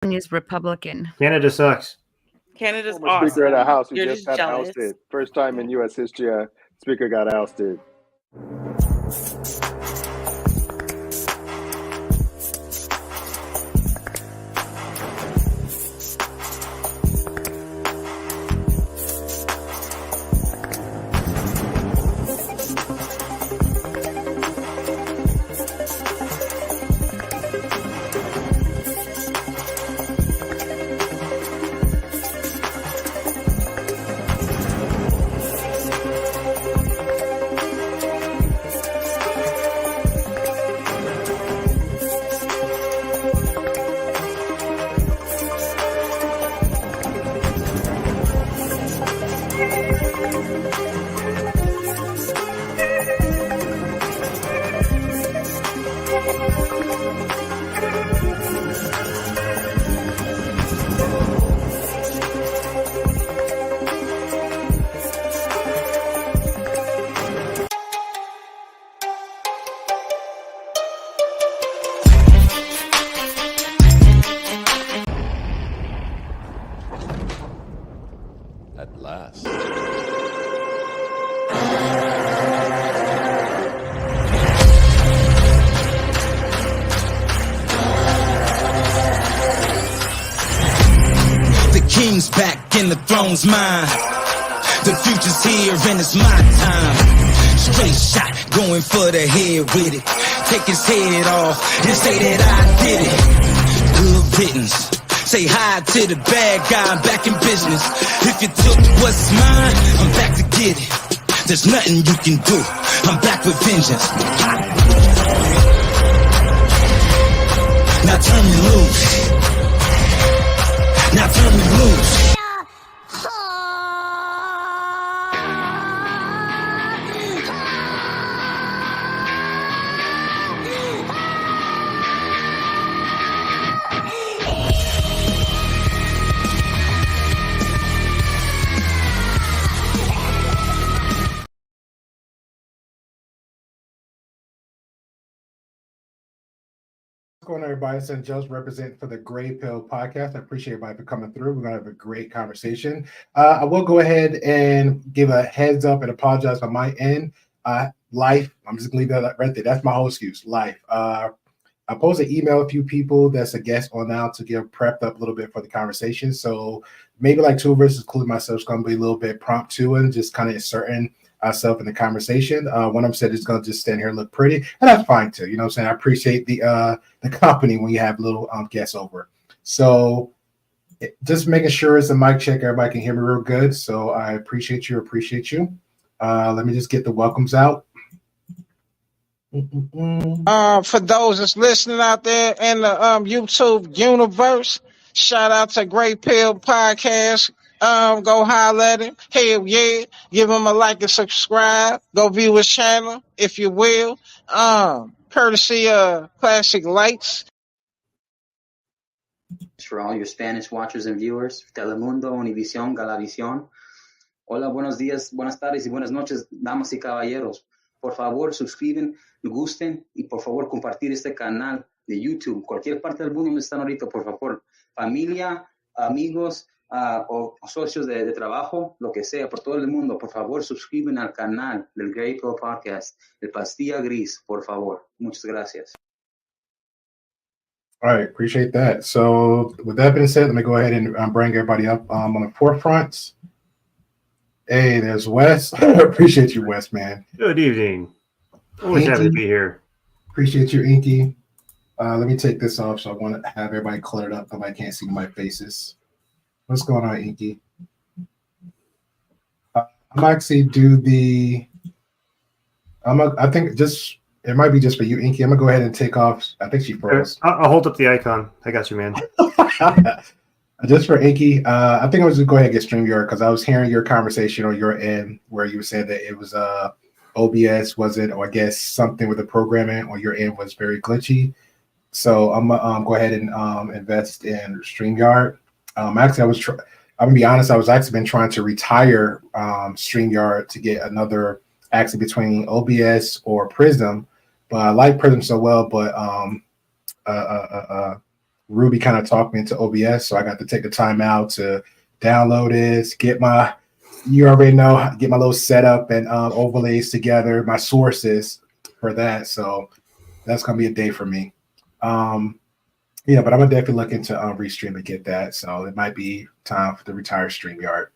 Is Republican. Canada sucks. Canada's Former awesome. Speaker of the House who You're just just got jealous. ousted. First time in U.S. history, a Speaker got ousted. At last. The king's back and the throne's mine. The future's here and it's my time. Straight shot, going for the head with it. Take his head off and say that I did it. Good riddance. Say hi to the bad guy, I'm back in business. If you took what's mine, I'm back to get it. There's nothing you can do, I'm back with vengeance. Now turn me loose. Now turn me loose. What's going on, everybody? It's Joe's representing for the Gray Pill Podcast. I appreciate everybody for coming through. We're going to have a great conversation. I will go ahead and give a heads up and apologize on my end. Life, I'm just going to leave that right there. That's my whole excuse, life. I posed to email a few people that's a guest on now to get prepped up a little bit for the conversation. So maybe like two of us, including myself, is going to be a little bit promptu and just kind of inserting ourselves in the conversation. One of them said it's going to just stand here and look pretty, and that's fine too. You know what I'm saying? I appreciate the company when you have little guests over. So just making sure it's a mic check. Everybody can hear me real good. So I appreciate you. Let me just get the welcomes out. For those that's listening out there in the YouTube universe, shout out to Great Pill Podcast. Go holler at him. Hell yeah. Give him a like and subscribe. Go view his channel if you will. Courtesy of Classic Lights. For all your Spanish watchers and viewers, Telemundo, Univision, Galavisión. Hola, buenos días, buenas tardes y buenas noches, damas y caballeros. Por favor, suscriben, gusten y por favor compartir este canal de YouTube. Cualquier parte del mundo donde están ahorita, por favor. Familia, amigos o socios de trabajo, lo que sea, por todo el mundo, por favor, suscriben al canal del Grey Pill Podcast, el Pastilla Gris, por favor. Muchas gracias. All right, appreciate that. So with that being said, let me go ahead and bring everybody up on the forefront. Hey, there's Wes. Appreciate you, Wes, man. Good evening. Always happy to be here. Appreciate you, Inky. Let me take this off so I want to have everybody cluttered up. Nobody can't see my faces. What's going on, Inky? I'm actually I think just it might be just for you, Inky. I'm gonna go ahead and take off. I think she froze. I'll hold up the icon. I got you, man. Just for Inky, I think I was just go ahead and get StreamYard because I was hearing your conversation on your end where you were saying that it was OBS, was it, or I guess something with the programming on your end was very glitchy. So I'm gonna go ahead and invest in StreamYard. Actually, I'm gonna be honest. I was actually been trying to retire StreamYard to get another actually between OBS or Prism, but I like Prism so well. But Ruby kind of talked me into OBS, so I got to take the time out to download it, get my little setup and overlays together, my sources for that. So that's gonna be a day for me. Yeah, but I'm gonna definitely look into Restream and get that. So it might be time for the retired StreamYard.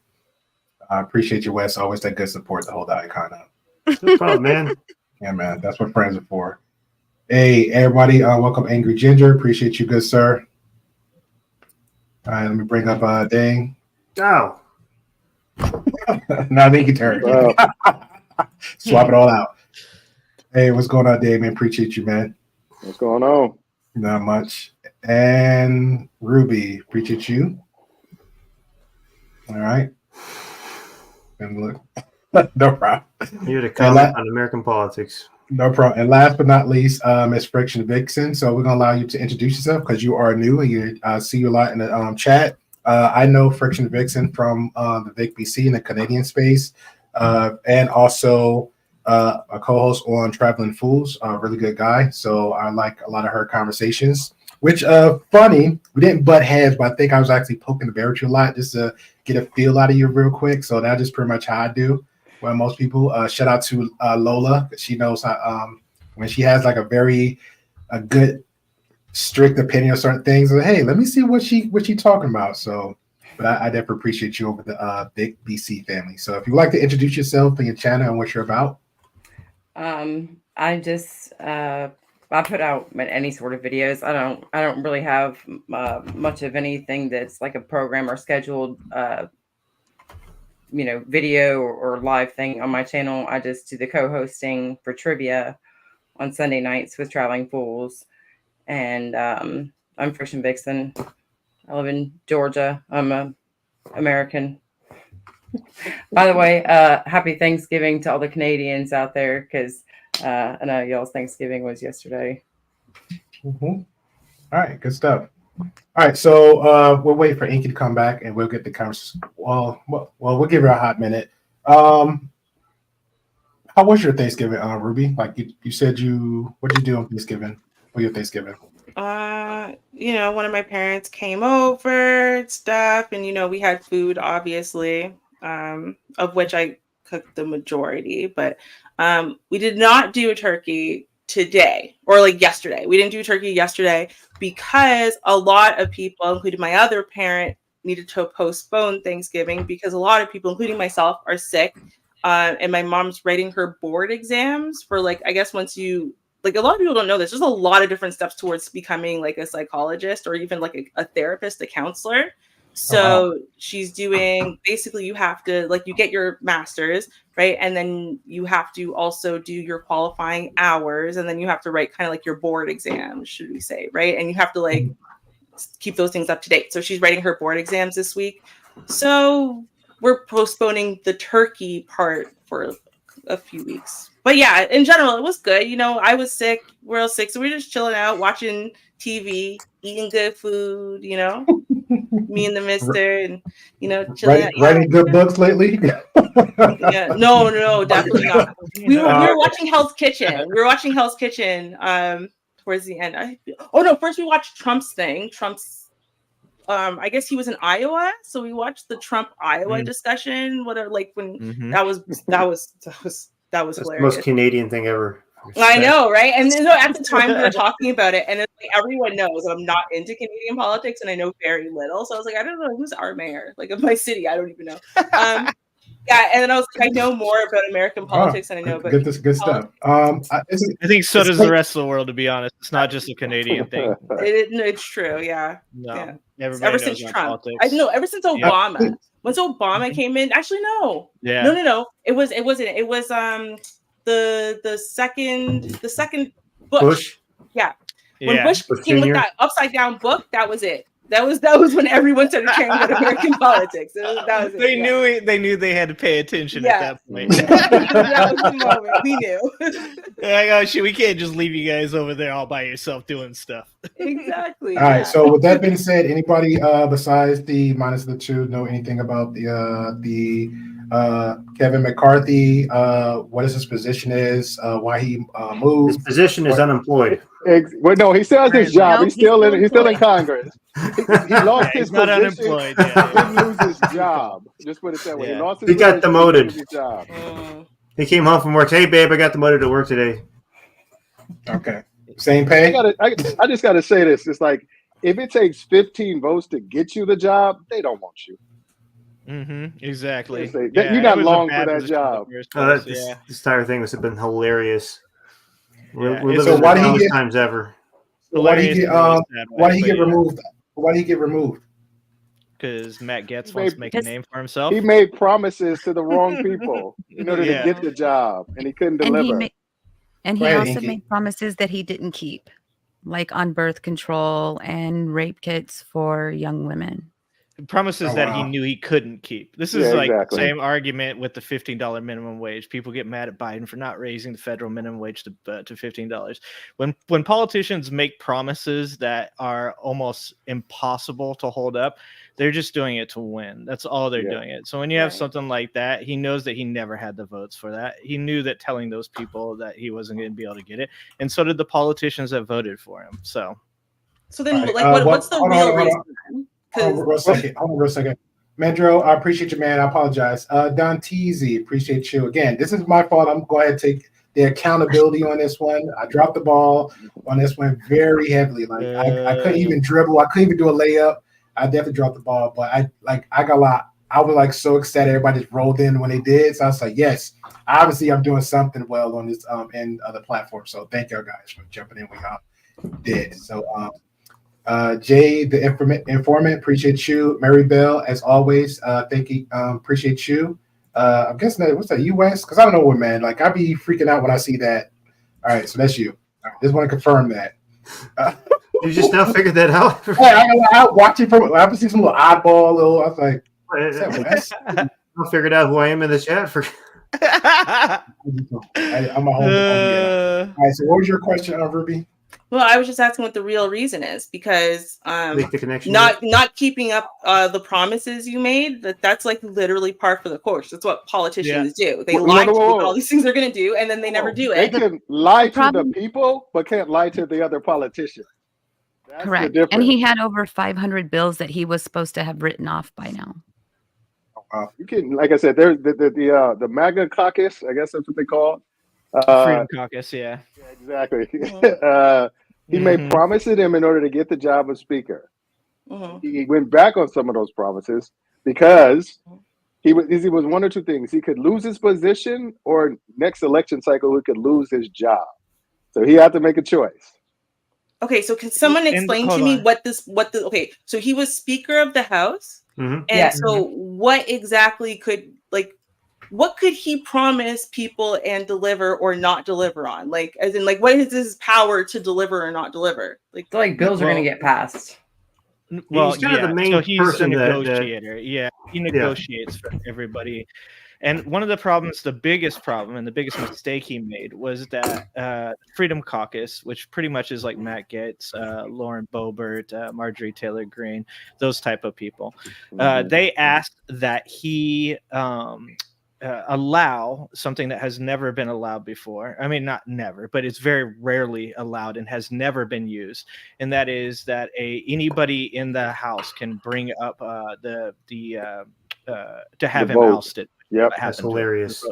I appreciate you, Wes. Always that good support to hold the icon up. No problem, man. Yeah, man. That's what friends are for. Hey, everybody. Welcome, Angry Ginger. Appreciate you, good sir. All right, let me bring up Dang. Oh, Now I think you turn. Wow. Swap it all out. Hey, what's going on, Dave, man? Appreciate you, man. What's going on? Not much. And Ruby, appreciate you. All right. And look, no problem. you're the comment on American politics. No problem. And last but not least, Miss Friction Vixen. So we're gonna allow you to introduce yourself because you are new and you see you a lot in the chat. I know Friction Vixen from the Vic BC in the Canadian space, and also a co-host on Traveling Fools. A really good guy. So I like a lot of her conversations. Which funny, we didn't butt heads, but I think I was actually poking the bear with you a lot just to get a feel out of you real quick. So that's just pretty much how I do. Well, most people. Shout out to Lola. She knows how, when she has like a good strict opinion of certain things. Like, hey, let me see what she talking about. So, but I definitely appreciate you over the Big BC family. So if you'd like to introduce yourself and your channel and what you're about. I just I put out any sort of videos. I don't really have much of anything that's like a program or scheduled video or live thing on my channel. I just do the co-hosting for trivia on Sunday nights with Traveling Fools. And I'm Friction Vixen. I live in Georgia. I'm a American. By the way, happy Thanksgiving to all the Canadians out there, because I know y'all's Thanksgiving was yesterday. Mm-hmm. All right, good stuff. All right, so we'll wait for Inky to come back, and we'll get the conversation. Well, we'll give her a hot minute. How was your Thanksgiving, Ruby? Like you said, what did you do on Thanksgiving for your Thanksgiving? One of my parents came over and stuff, and we had food, obviously, of which I cooked the majority, but we did not do a turkey today or like yesterday. We didn't do a turkey yesterday because a lot of people, including my other parent, needed to postpone Thanksgiving because a lot of people, including myself, are sick. And my mom's writing her board exams for I guess once you, a lot of people don't know this, there's a lot of different steps towards becoming like a psychologist or even like a therapist, a counselor. So she's doing, basically you have to, you get your master's, right? And then you have to also do your qualifying hours. And then you have to write kind of like your board exams, should we say, right? And you have to keep those things up to date. So she's writing her board exams this week. So we're postponing the turkey part for a few weeks. But yeah, in general, it was good. I was sick. We're all sick. So we're just chilling out, watching TV, eating good food, me and the mister, and, chilling out. Writing good books lately? Yeah, no, definitely not. We were watching Hell's Kitchen. Towards the end. First we watched Trump's thing. I guess he was in Iowa, so we watched the Trump Iowa discussion. Whatever, when that was hilarious. The most Canadian thing ever. I know, right? And at the time we were talking about it, and it's everyone knows that I'm not into Canadian politics, and I know very little. So I was like, I don't know who's our mayor, of my city. I don't even know. Yeah, and then I was like, I know more about American politics than I know about good stuff. I think so does the rest of the world, to be honest. It's not just a Canadian thing. It's true, yeah. No, yeah. Ever since Trump. Ever since Obama. Yeah. Once Obama came in, actually no. Yeah. No. It was the second Bush. Yeah. When Bush came with that upside down book, that was it. That was when everyone started caring about American politics. That was it. They knew they had to pay attention at that point. That was the moment. We knew. We can't just leave you guys over there all by yourself doing stuff. Exactly. All right. So with that being said, anybody besides the minus the two know anything about the Kevin McCarthy? What his position is? Why he moved? His position is unemployed. Well, no, he still has his job. No, He's still in. He's still in employed. Congress. He lost his he's not position. unemployed. Didn't lose his job. Just put it that way. He Yeah. lost his He got position, demoted. didn't lose his job. He came home from work. Hey, babe, I got demoted to work today. Okay. Same pay? I just got to say this. It's like, if it takes 15 votes to get you the job, they don't want you. Exactly. You're not long for that job. This entire thing has been hilarious. We're Yeah, living so in the dumbest times ever. Why did he get removed? Why did he get removed? Because Matt Gaetz wants to make a name for himself. He made promises to the wrong people in order to get the job, and he couldn't deliver. And he also made promises that he didn't keep, like on birth control and rape kits for young women. Promises that he knew he couldn't keep. This is like exactly. the same argument with the $15 minimum wage. People get mad at Biden for not raising the federal minimum wage to $15. When politicians make promises that are almost impossible to hold up, they're just doing it to win. That's all they're doing it. So when you have something like that, he knows that he never had the votes for that. He knew that telling those people that he wasn't going to be able to get it, and so did the politicians that voted for him. So then, what's the real reason? Hold on real second. Mandro, I appreciate you, man. I apologize. Don Teasy, appreciate you. Again, this is my fault. I'm going to go ahead and take the accountability on this one. I dropped the ball on this one very heavily. Like I couldn't even dribble. I couldn't even do a layup. I definitely dropped the ball, but I got a lot. I was like so excited. Everybody just rolled in when they did. So I was like, yes, obviously I'm doing something well on this end of the platform. So thank y'all guys for jumping in. We all did. So Jay, the informant, appreciate you. Mary Bell, as always, thank you. Appreciate you. I'm guessing that what's that, US? Because I don't know what, man. Like I be freaking out when I see that. All right, so that's you. All right, just want to confirm that. You just now figured that out? I watch it from. I see some little oddball. I was like, I figured out who I am in the chat for. I'm a home. All right, so what was your question, Ruby? Well, I was just asking what the real reason is, because not keeping up the promises you made, that's like literally par for the course. That's what politicians do. They lie to you about all these things they're going to do, and then they never do it. They can lie to the people, but can't lie to the other politicians. That's correct. And he had over 500 bills that he was supposed to have written off by now. You can, like I said, there's the MAGA caucus. I guess that's what they call it. Freedom Caucus. Yeah, exactly. He made promises to him in order to get the job of speaker. He went back on some of those promises because he was one or two things. He could lose his position, or next election cycle he could lose his job. So he had to make a choice. Okay, so can someone explain to me okay, so he was Speaker of the House. And so what exactly what could he promise people and deliver or not deliver on? Like, as in, like, what is his power to deliver or not deliver? Like bills are going to get passed. Well, he's kind of the main he's person a negotiator. He negotiates for everybody. And one of the problems, the biggest problem and the biggest mistake he made was that Freedom Caucus, which pretty much is like Matt Gaetz, Lauren Boebert, Marjorie Taylor Greene, those type of people, they asked that he allow something that has never been allowed before. I mean, not never, but it's very rarely allowed and has never been used. And that is that anybody in the House can bring up to have him ousted. Yep, that's hilarious.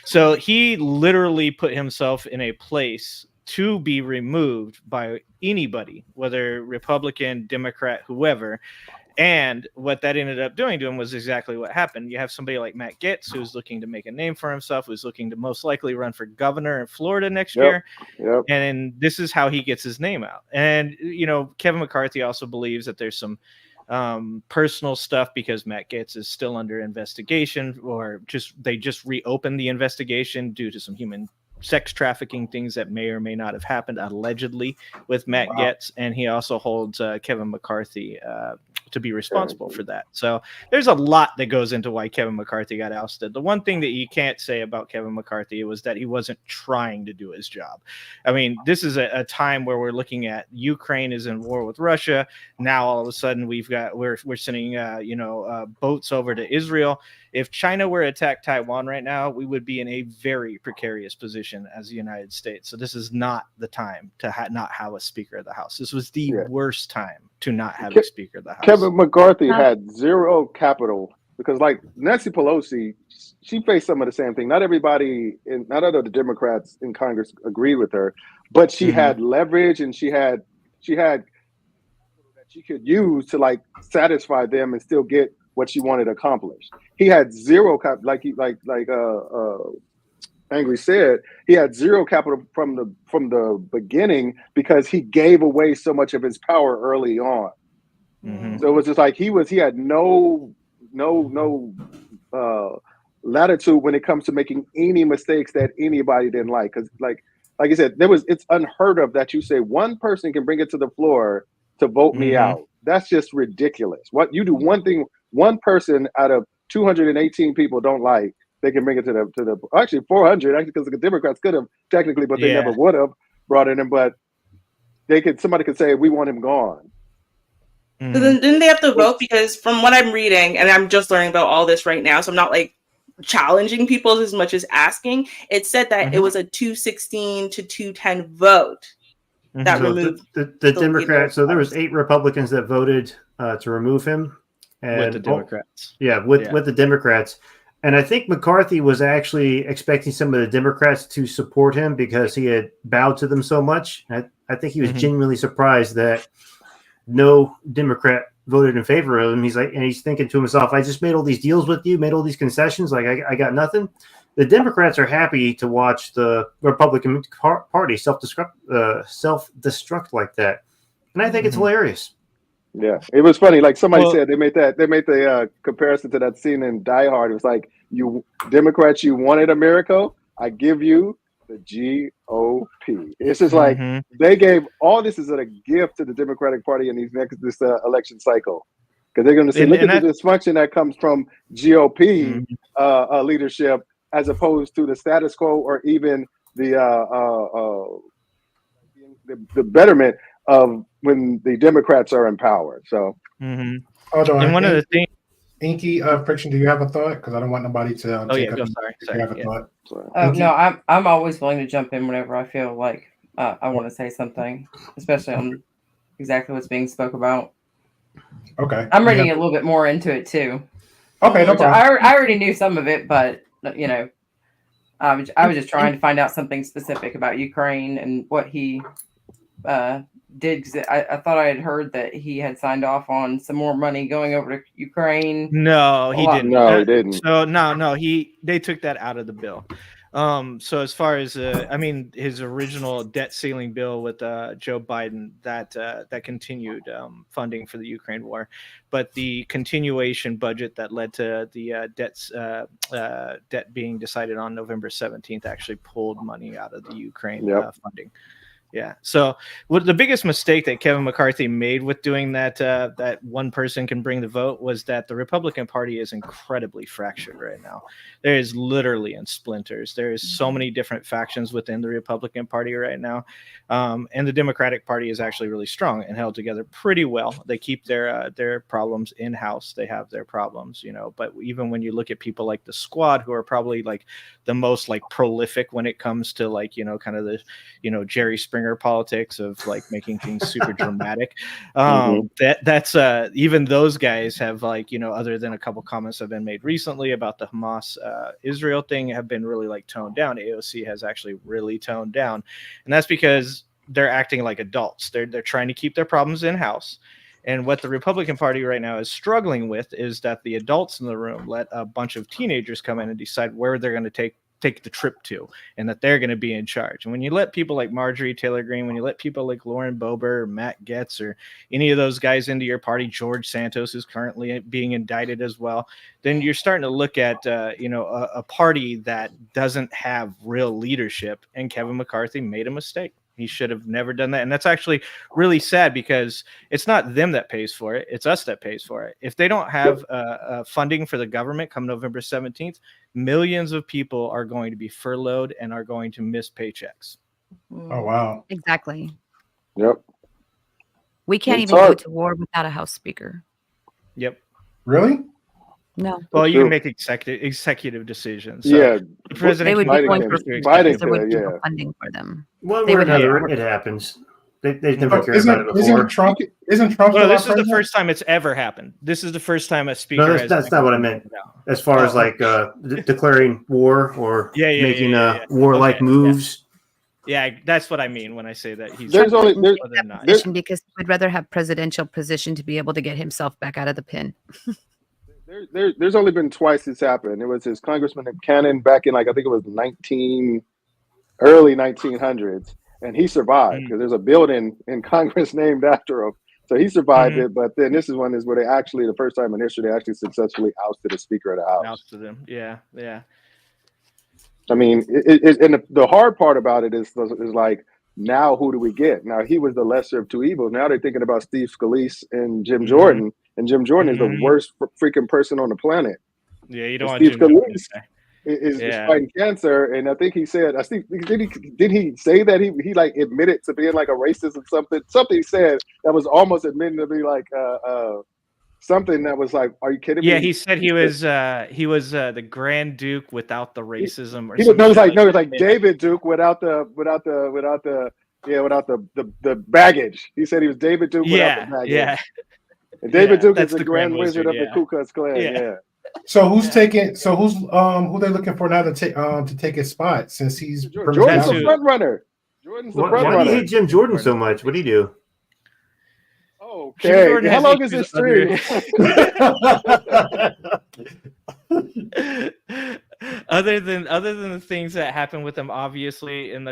So he literally put himself in a place to be removed by anybody, whether Republican, Democrat, whoever. And what that ended up doing to him was exactly what happened. You have somebody like Matt Gaetz, who's looking to make a name for himself, who's looking to most likely run for governor in Florida next year. And this is how he gets his name out. And, Kevin McCarthy also believes that there's some personal stuff because Matt Gaetz is still under investigation, or they just reopened the investigation due to some human sex trafficking things that may or may not have happened allegedly with Matt Gaetz. And he also holds Kevin McCarthy to be responsible for that. So there's a lot that goes into why Kevin McCarthy got ousted. The one thing that you can't say about Kevin McCarthy was that he wasn't trying to do his job. I mean, this is a time where we're looking at Ukraine is in war with Russia. Now all of a sudden we're sending boats over to Israel. If China were to attack Taiwan right now, we would be in a very precarious position as the United States. So this is not the time to not have a Speaker of the House. This was the worst time to not have a Speaker of the House. Kevin McCarthy had zero capital because, like Nancy Pelosi, she faced some of the same thing. Not everybody, not all of the Democrats in Congress agreed with her, but she had leverage and she had that she could use to like satisfy them and still get what she wanted accomplished. He had zero, like Angry said, he had zero capital from the beginning because he gave away so much of his power early on. So it was just like he had no latitude when it comes to making any mistakes that anybody didn't like. Because like you said, it's unheard of that you say one person can bring it to the floor to vote me out. That's just ridiculous. What you do one thing, one person out of 218 people don't like, they can bring it to the actually 400 actually because the Democrats could have technically, but they never would have brought it in. But somebody could say we want him gone. So then didn't they have to vote? Because from what I'm reading, and I'm just learning about all this right now, so I'm not like challenging people as much as asking. It said that it was a 216 to 210 vote that removed the Democrats. So there was 8 Republicans that voted to remove him, and with the Democrats. With the Democrats. And I think McCarthy was actually expecting some of the Democrats to support him because he had bowed to them so much. I think he was genuinely surprised that no Democrat voted in favor of him. He's thinking to himself, I just made all these deals with you, made all these concessions. Like I got nothing. The Democrats are happy to watch the Republican Party self-destruct like that. And I think it's hilarious. Yeah, it was funny. Like somebody said, they made the comparison to that scene in Die Hard. It was like, you Democrats, you wanted a miracle. I give you the GOP. It's just like they gave all this as a gift to the Democratic Party in this election cycle because they're going to say, look at the dysfunction that comes from GOP leadership as opposed to the status quo or even the betterment of when the Democrats are in power. So, hold on. And one of the things, Inky, Friction, do you have a thought? Because I don't want nobody to. Sorry. You have a thought? No, I'm always willing to jump in whenever I feel like I want to say something, especially on exactly what's being spoke about. Okay. I'm reading a little bit more into it too. Okay, no problem. I already knew some of it, but I was just trying to find out something specific about Ukraine and what he did. Cause I thought I had heard that he had signed off on some more money going over to Ukraine. No, he didn't. No, he didn't. So they took that out of the bill. So as far as his original debt ceiling bill with Joe Biden, that continued funding for the Ukraine war, but the continuation budget that led to the debt being decided on November 17th actually pulled money out of the Ukraine funding. Yeah. So the biggest mistake that Kevin McCarthy made with doing that one person can bring the vote was that the Republican Party is incredibly fractured right now. There is literally in splinters. There is so many different factions within the Republican Party right now. And the Democratic Party is actually really strong and held together pretty well. They keep their problems in-house. They have their problems, but even when you look at people like the Squad, who are probably like the most like prolific when it comes to like, kind of the, Jerry Springer politics of like making things super dramatic. That's even those guys have like, other than a couple comments have been made recently about the Hamas Israel thing, have been really like toned down. AOC has actually really toned down, and that's because they're acting like adults. They're trying to keep their problems in house. And what the Republican Party right now is struggling with is that the adults in the room let a bunch of teenagers come in and decide where they're going to take the trip to, and that they're going to be in charge. And when you let people like Marjorie Taylor Greene, when you let people like Lauren Boebert or Matt Gaetz or any of those guys into your party, George Santos is currently being indicted as well, then you're starting to look at a party that doesn't have real leadership. And Kevin McCarthy made a mistake. He should have never done that. And that's actually really sad because it's not them that pays for it. It's us that pays for it. If they don't have funding for the government come November 17th, millions of people are going to be furloughed and are going to miss paychecks. Oh, wow. Exactly. Yep. We can't It's even go hard. to war without a House Speaker. Yep. Really? No. Well, you true. can make executive decisions. So Yeah. the president They would be can going make for executive Biden because there would be yeah. no funding for them. One They way or would have- another, it happens. They've never But cared about it before. isn't Trump Well, still this our is the president? first time it's ever happened. This is the first time a speaker. No, has that's not what I meant. As far as like declaring war or making warlike moves. Yeah, that's what I mean when I say that he's. There's only there's, Take that position because he would rather have presidential position to be able to get himself back out of the pin. there's only been twice it's happened. It was his Congressman Cannon back in like I think it was early 1900s, and he survived because there's a building in Congress named after him. So he survived it, but then this is where they actually, the first time in history, they actually successfully ousted the Speaker of the House. Ousted him, yeah. I mean, and the hard part about it is like, now who do we get? Now he was the lesser of two evils. Now they're thinking about Steve Scalise and Jim Jordan, and Jim Jordan is the worst freaking person on the planet. Yeah, you don't want Steve Jim Jordan to Scalise say. is fighting cancer, and I think he said, did he say that he like admitted to being like a racist or something? Something he said that was almost admitting to be like something that was like, are you kidding me? Yeah, he said he was the Grand Duke without the racism. Or It was like David Duke without the baggage. He said he was David Duke without the baggage. Yeah. And David Duke is that's the Grand Wizard of the Ku Klux Klan. Yeah. So who's taking? So who they looking for now to take his spot since he's Jordan's the front runner. Jordan's the front runner. Why do you hate Jim Jordan so much? What do you do? Okay, how long is this stream? Other than the things that happened with him, obviously in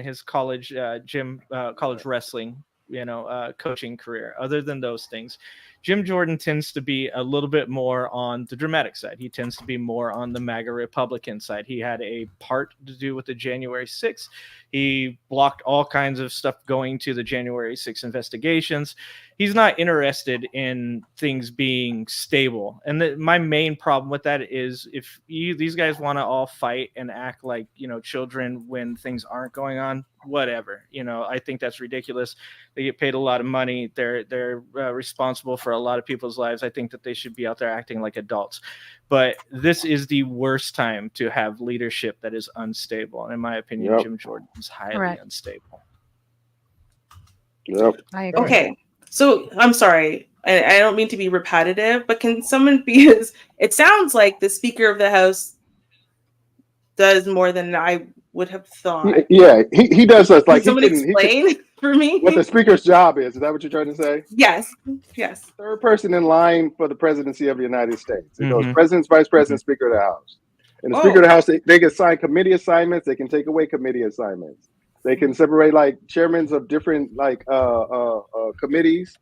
his college college wrestling, coaching career. Other than those things, Jim Jordan tends to be a little bit more on the dramatic side. He tends to be more on the MAGA Republican side. He had a part to do with the January 6th. He blocked all kinds of stuff going to the January 6th investigations. He's not interested in things being stable. And my main problem with that is if these guys want to all fight and act like, children when things aren't going on, whatever. I think that's ridiculous. They get paid a lot of money. They're responsible for a lot of people's lives. I think that they should be out there acting like adults. But this is the worst time to have leadership that is unstable. And in my opinion, Jim Jordan is highly unstable. Yep. Okay. So I'm sorry. I don't mean to be repetitive, but can someone it sounds like the Speaker of the House does more than I would have thought. Yeah, he does us like. Can someone explain for me what the Speaker's job is? Is that what you're trying to say? Yes. Third person in line for the presidency of the United States. It goes presidents, vice president, Speaker of the House. And the Speaker of the House, they can assign committee assignments. They can take away committee assignments. They can separate like chairmen of different committees.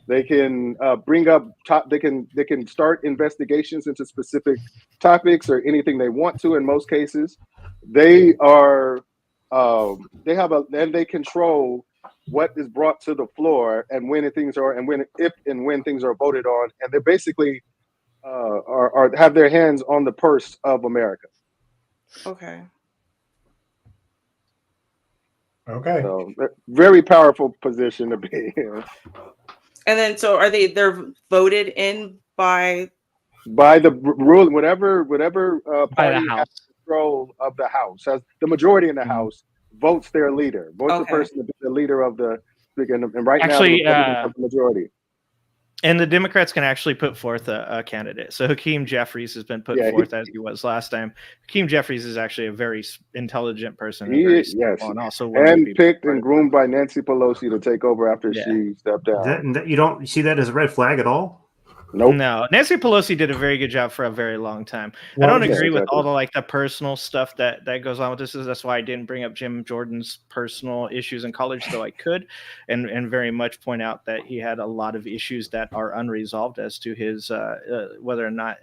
They can bring up they can start investigations into specific topics or anything they want to. In most cases, they they control what is brought to the floor and when things are when things are voted on, and they basically have their hands on the purse of America. Okay. So, very powerful position to be in. And then, so they're voted in by the rule, whatever party has control of the House, has the majority in the House, votes their leader, votes the person to be the leader of the speaker. And right now, the majority. And the Democrats can actually put forth a candidate. So Hakeem Jeffries has been put forth as he was last time. Hakeem Jeffries is actually a very intelligent person. And also picked and groomed by Nancy Pelosi to take over after she stepped down. You don't see that as a red flag at all? Nope. No, Nancy Pelosi did a very good job for a very long time. Well, I don't yeah, agree with exactly. all the like the personal stuff that goes on with this. That's why I didn't bring up Jim Jordan's personal issues in college, though I could, and very much point out that he had a lot of issues that are unresolved as to his whether or not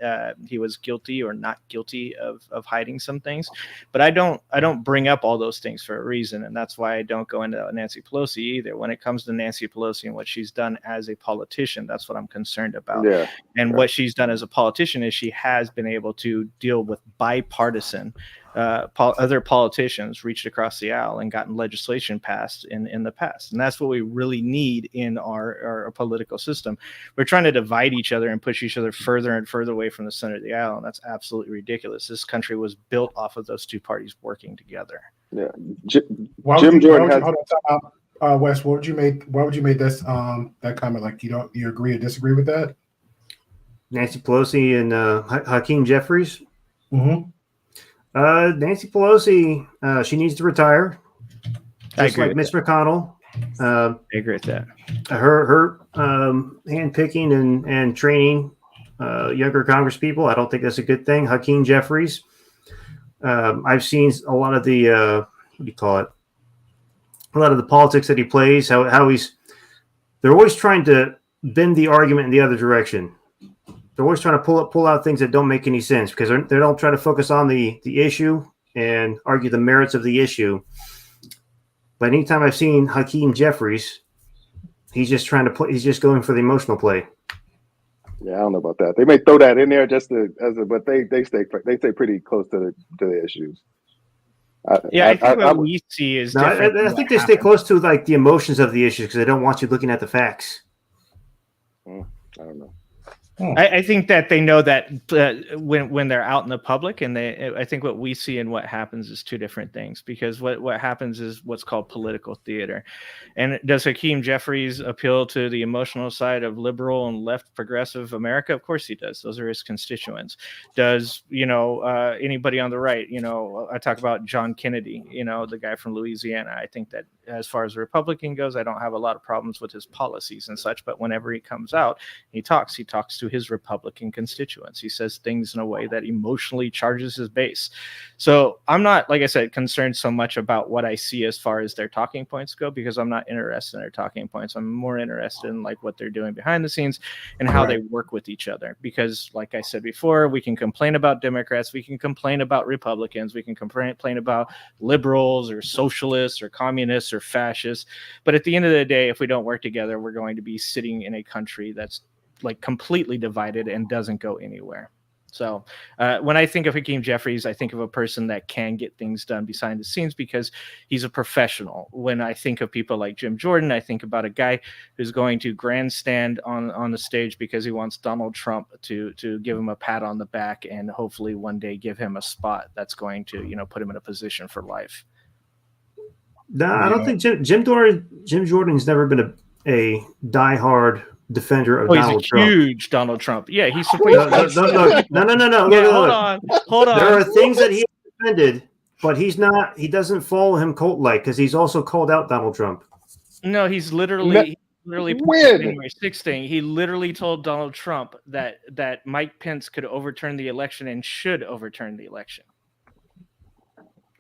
he was guilty or not guilty of hiding some things. But I don't bring up all those things for a reason, and that's why I don't go into Nancy Pelosi either. When it comes to Nancy Pelosi and what she's done as a politician, that's what I'm concerned about. Yeah. And what she's done as a politician is she has been able to deal with bipartisan other politicians reached across the aisle and gotten legislation passed in the past. And that's what we really need in our political system. We're trying to divide each other and push each other further and further away from the center of the aisle. And that's absolutely ridiculous. This country was built off of those two parties working together. Yeah. Jim Jordan has. Wes, why would you make this that comment? Like you agree or disagree with that? Nancy Pelosi and Hakeem Jeffries. Mm-hmm. Nancy Pelosi, she needs to retire, just like Mitch McConnell. I agree with that. Her handpicking and training younger Congress people, I don't think that's a good thing. Hakeem Jeffries, I've seen a lot of the what do you call it? A lot of the politics that he plays. They're always trying to bend the argument in the other direction. They're always trying to pull out things that don't make any sense because they don't try to focus on the issue and argue the merits of the issue. But anytime I've seen Hakeem Jeffries, he's just he's just going for the emotional play. Yeah, I don't know about that. They may throw that in there but they stay pretty close to the issues. I think what we see is different. I think they stay close to like the emotions of the issues because they don't want you looking at the facts. I don't know. I think that they know that when they're out in the public, and I think what we see and what happens is two different things, because what happens is what's called political theater. And does Hakeem Jeffries appeal to the emotional side of liberal and left progressive America? Of course he does. Those are his constituents. Does anybody on the right? I talk about John Kennedy, the guy from Louisiana. I think that as far as a Republican goes, I don't have a lot of problems with his policies and such. But whenever he comes out, he talks to his Republican constituents. He says things in a way that emotionally charges his base. So I'm not, like I said, concerned so much about what I see as far as their talking points go, because I'm not interested in their talking points. I'm more interested in like what they're doing behind the scenes and how they work with each other. Because like I said before, we can complain about Democrats, we can complain about Republicans, we can complain about liberals or socialists or communists or fascists. But at the end of the day, if we don't work together, we're going to be sitting in a country that's like completely divided and doesn't go anywhere. So when I think of Hakeem Jeffries, I think of a person that can get things done behind the scenes because he's a professional. When I think of people like Jim Jordan, I think about a guy who's going to grandstand on the stage because he wants Donald Trump to give him a pat on the back and hopefully one day give him a spot that's going to put him in a position for life. No, I don't think Jim Jordan's never been a diehard defender of Donald Trump. He's a huge Donald Trump. Yeah, he's no. Hold on. There are things that he defended, but he doesn't follow him cult-like because he's also called out Donald Trump. No, he's literally January 6th thing. He literally told Donald Trump that Mike Pence could overturn the election and should overturn the election.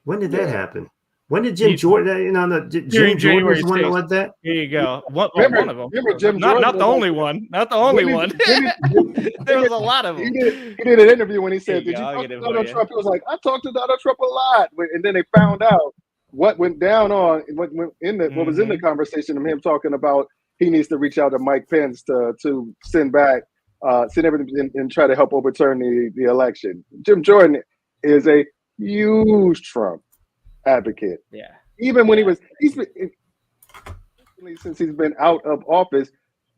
When did that happen? When did Jim Jordan? Jim Jordan was the one that led that. Here you go. One of them. Jim not the only one. Not the only one. There was a lot of them. He did an interview when he said, "Did you talk to Donald Trump?" He was like, "I talked to Donald Trump a lot," and then they found out what went down what was in the conversation of him talking about he needs to reach out to Mike Pence to send everything and try to help overturn the election. Jim Jordan is a huge Trump advocate. Yeah. Even when since he's been out of office,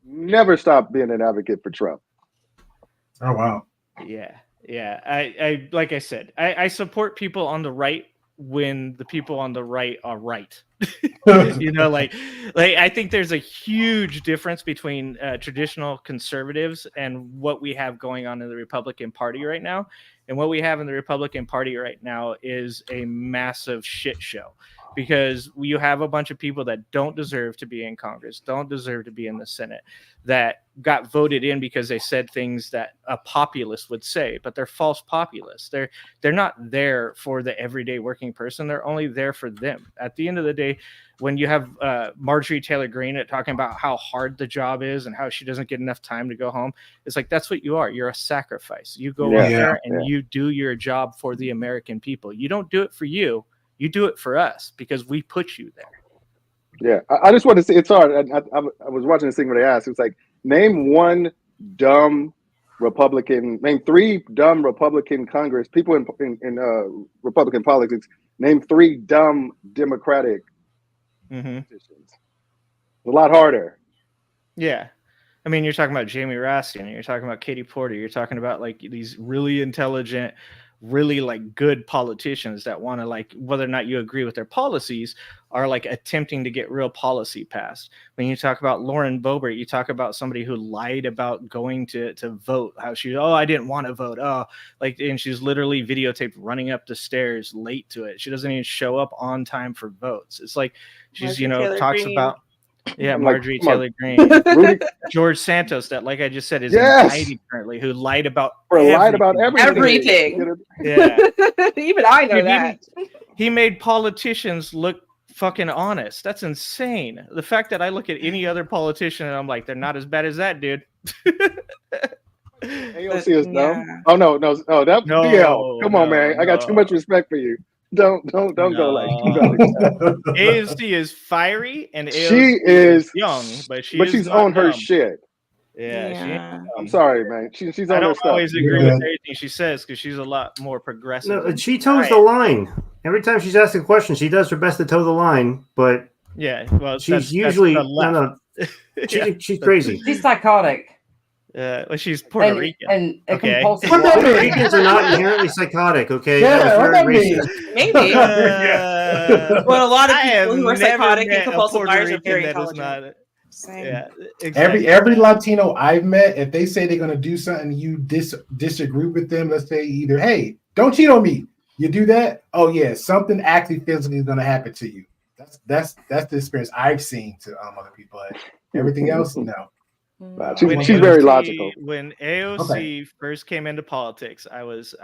never stopped being an advocate for Trump. Oh wow. Yeah. I like I said, I support people on the right when the people on the right are right. Like I think there's a huge difference between traditional conservatives and what we have going on in the Republican Party right now. And what we have in the Republican Party right now is a massive shit show. because you have a bunch of people that don't deserve to be in Congress, don't deserve to be in the Senate, that got voted in because they said things that a populist would say, but they're false populists. They're not there for the everyday working person. They're only there for them. At the end of the day, when you have Marjorie Taylor Greene talking about how hard the job is and how she doesn't get enough time to go home, it's like, that's what you are. You're a sacrifice. You go out there and you do your job for the American people. You don't do it for you. You do it for us because we put you there. Yeah, I just want to say, it's hard. I was watching this thing where they asked, it was like, name one dumb Republican, name three dumb Republican Congress, people in Republican politics, name three dumb Democratic politicians. A lot harder. Yeah. I mean, you're talking about Jamie Raskin, you're talking about Katie Porter, you're talking about like these really intelligent, really like good politicians that want to, like, whether or not you agree with their policies, are like attempting to get real policy passed. When you talk about Lauren Boebert, you talk about somebody who lied about going to vote, how she, I didn't want to vote. And she's literally videotaped running up the stairs late to it. She doesn't even show up on time for votes. It's like she's, talks about, Marjorie Taylor Greene, George Santos, that, like I just said, is indicted currently, who lied about everything. Yeah, even I know that. He made politicians look fucking honest. That's insane. The fact that I look at any other politician and I'm like, they're not as bad as that dude. AOC is dumb. Oh no, that DL. Come on, man. I got too much respect for you. Don't go like that. AOC is fiery and AOC she is young, but she's on her shit. Yeah. I'm sorry, man. She's on her stuff. I don't always agree with everything she says because she's a lot more progressive. No, she toes the line. Every time she's asked a question, she does her best to toe the line, but she's usually she's crazy. She's psychotic. Well, she's Puerto Rican. And compulsive. Puerto Ricans are not inherently psychotic, okay? Yeah, what that means? Maybe. But a lot of people who are psychotic and compulsive liars are very intelligent. Yeah, exactly. Every Latino I've met, if they say they're going to do something, you disagree with them. Let's say either, hey, don't cheat on me. You do that, oh yeah, something actually physically is going to happen to you. That's the experience I've seen to other people. Everything else, no. She's very logical. When AOC first came into politics, I was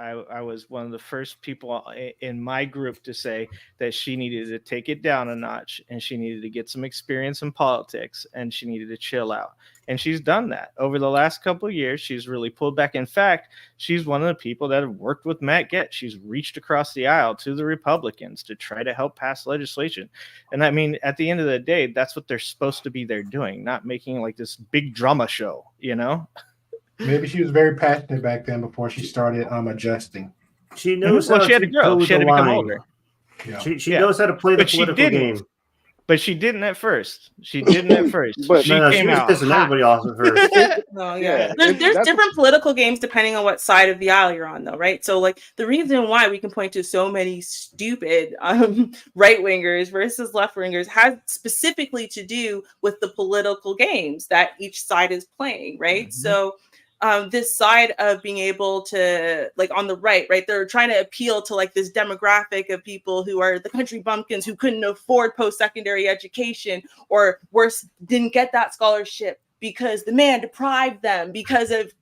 one of the first people in my group to say that she needed to take it down a notch and she needed to get some experience in politics and she needed to chill out. And she's done that over the last couple of years. She's really pulled back. In fact, she's one of the people that have worked with Matt Gaetz. She's reached across the aisle to the Republicans to try to help pass legislation. And I mean, at the end of the day, that's what they're supposed to be there doing, not making like this big drama show, Maybe she was very passionate back then before she started adjusting. She knows how she had to grow. She had to become older. Yeah. She knows how to play the political game. But she didn't at first. But she came out. Pissing everybody off at first. There's different political games depending on what side of the aisle you're on, though, right? So, like, the reason why we can point to so many stupid right wingers versus left wingers has specifically to do with the political games that each side is playing, right? Mm-hmm. So, this side of being able to, like, on the right, they're trying to appeal to like this demographic of people who are the country bumpkins who couldn't afford post-secondary education, or worse, didn't get that scholarship because the man deprived them because of,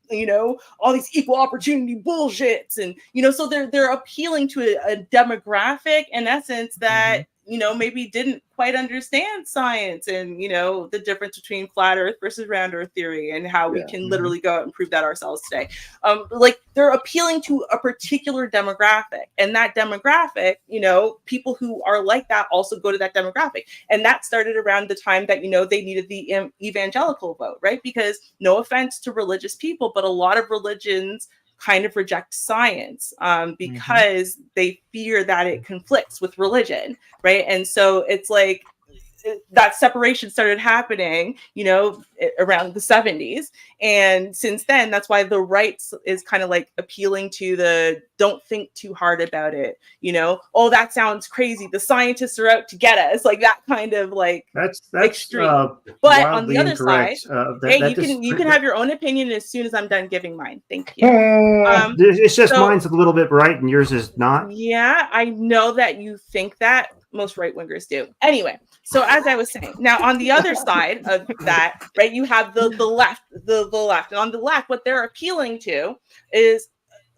all these equal opportunity bullshits. And, so they're appealing to a demographic in essence that, maybe didn't quite understand science and, the difference between flat earth versus round earth theory and how we can literally go out and prove that ourselves today. Like, they're appealing to a particular demographic, and that demographic, people who are like that also go to that demographic. And that started around the time that, they needed the evangelical vote, right? Because no offense to religious people, but a lot of religions kind of reject science because they fear that it conflicts with religion, right? And so it's like that separation started happening, around the 70s. And since then, that's why the right is kind of like appealing to the don't think too hard about it. Oh, that sounds crazy. The scientists are out to get us, like that kind of like that's extreme. But on the other side, you can have your own opinion as soon as I'm done giving mine. Thank you. It's just mine's a little bit right and yours is not. Yeah, I know that you think that. most right wingers do. Anyway, so as I was saying, now on the other side of that, right, you have the left, the left, and on the left, what they're appealing to is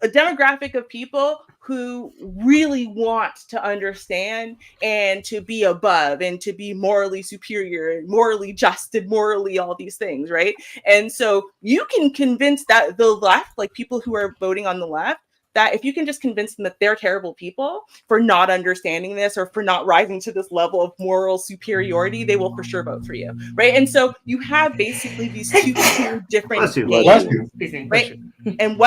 a demographic of people who really want to understand and to be above and to be morally superior and morally just and morally all these things, right? And so you can convince that the left, like people who are voting on the left, that if you can just convince them that they're terrible people for not understanding this or for not rising to this level of moral superiority, they will for sure vote for you, right? And so you have basically these two different games, right? And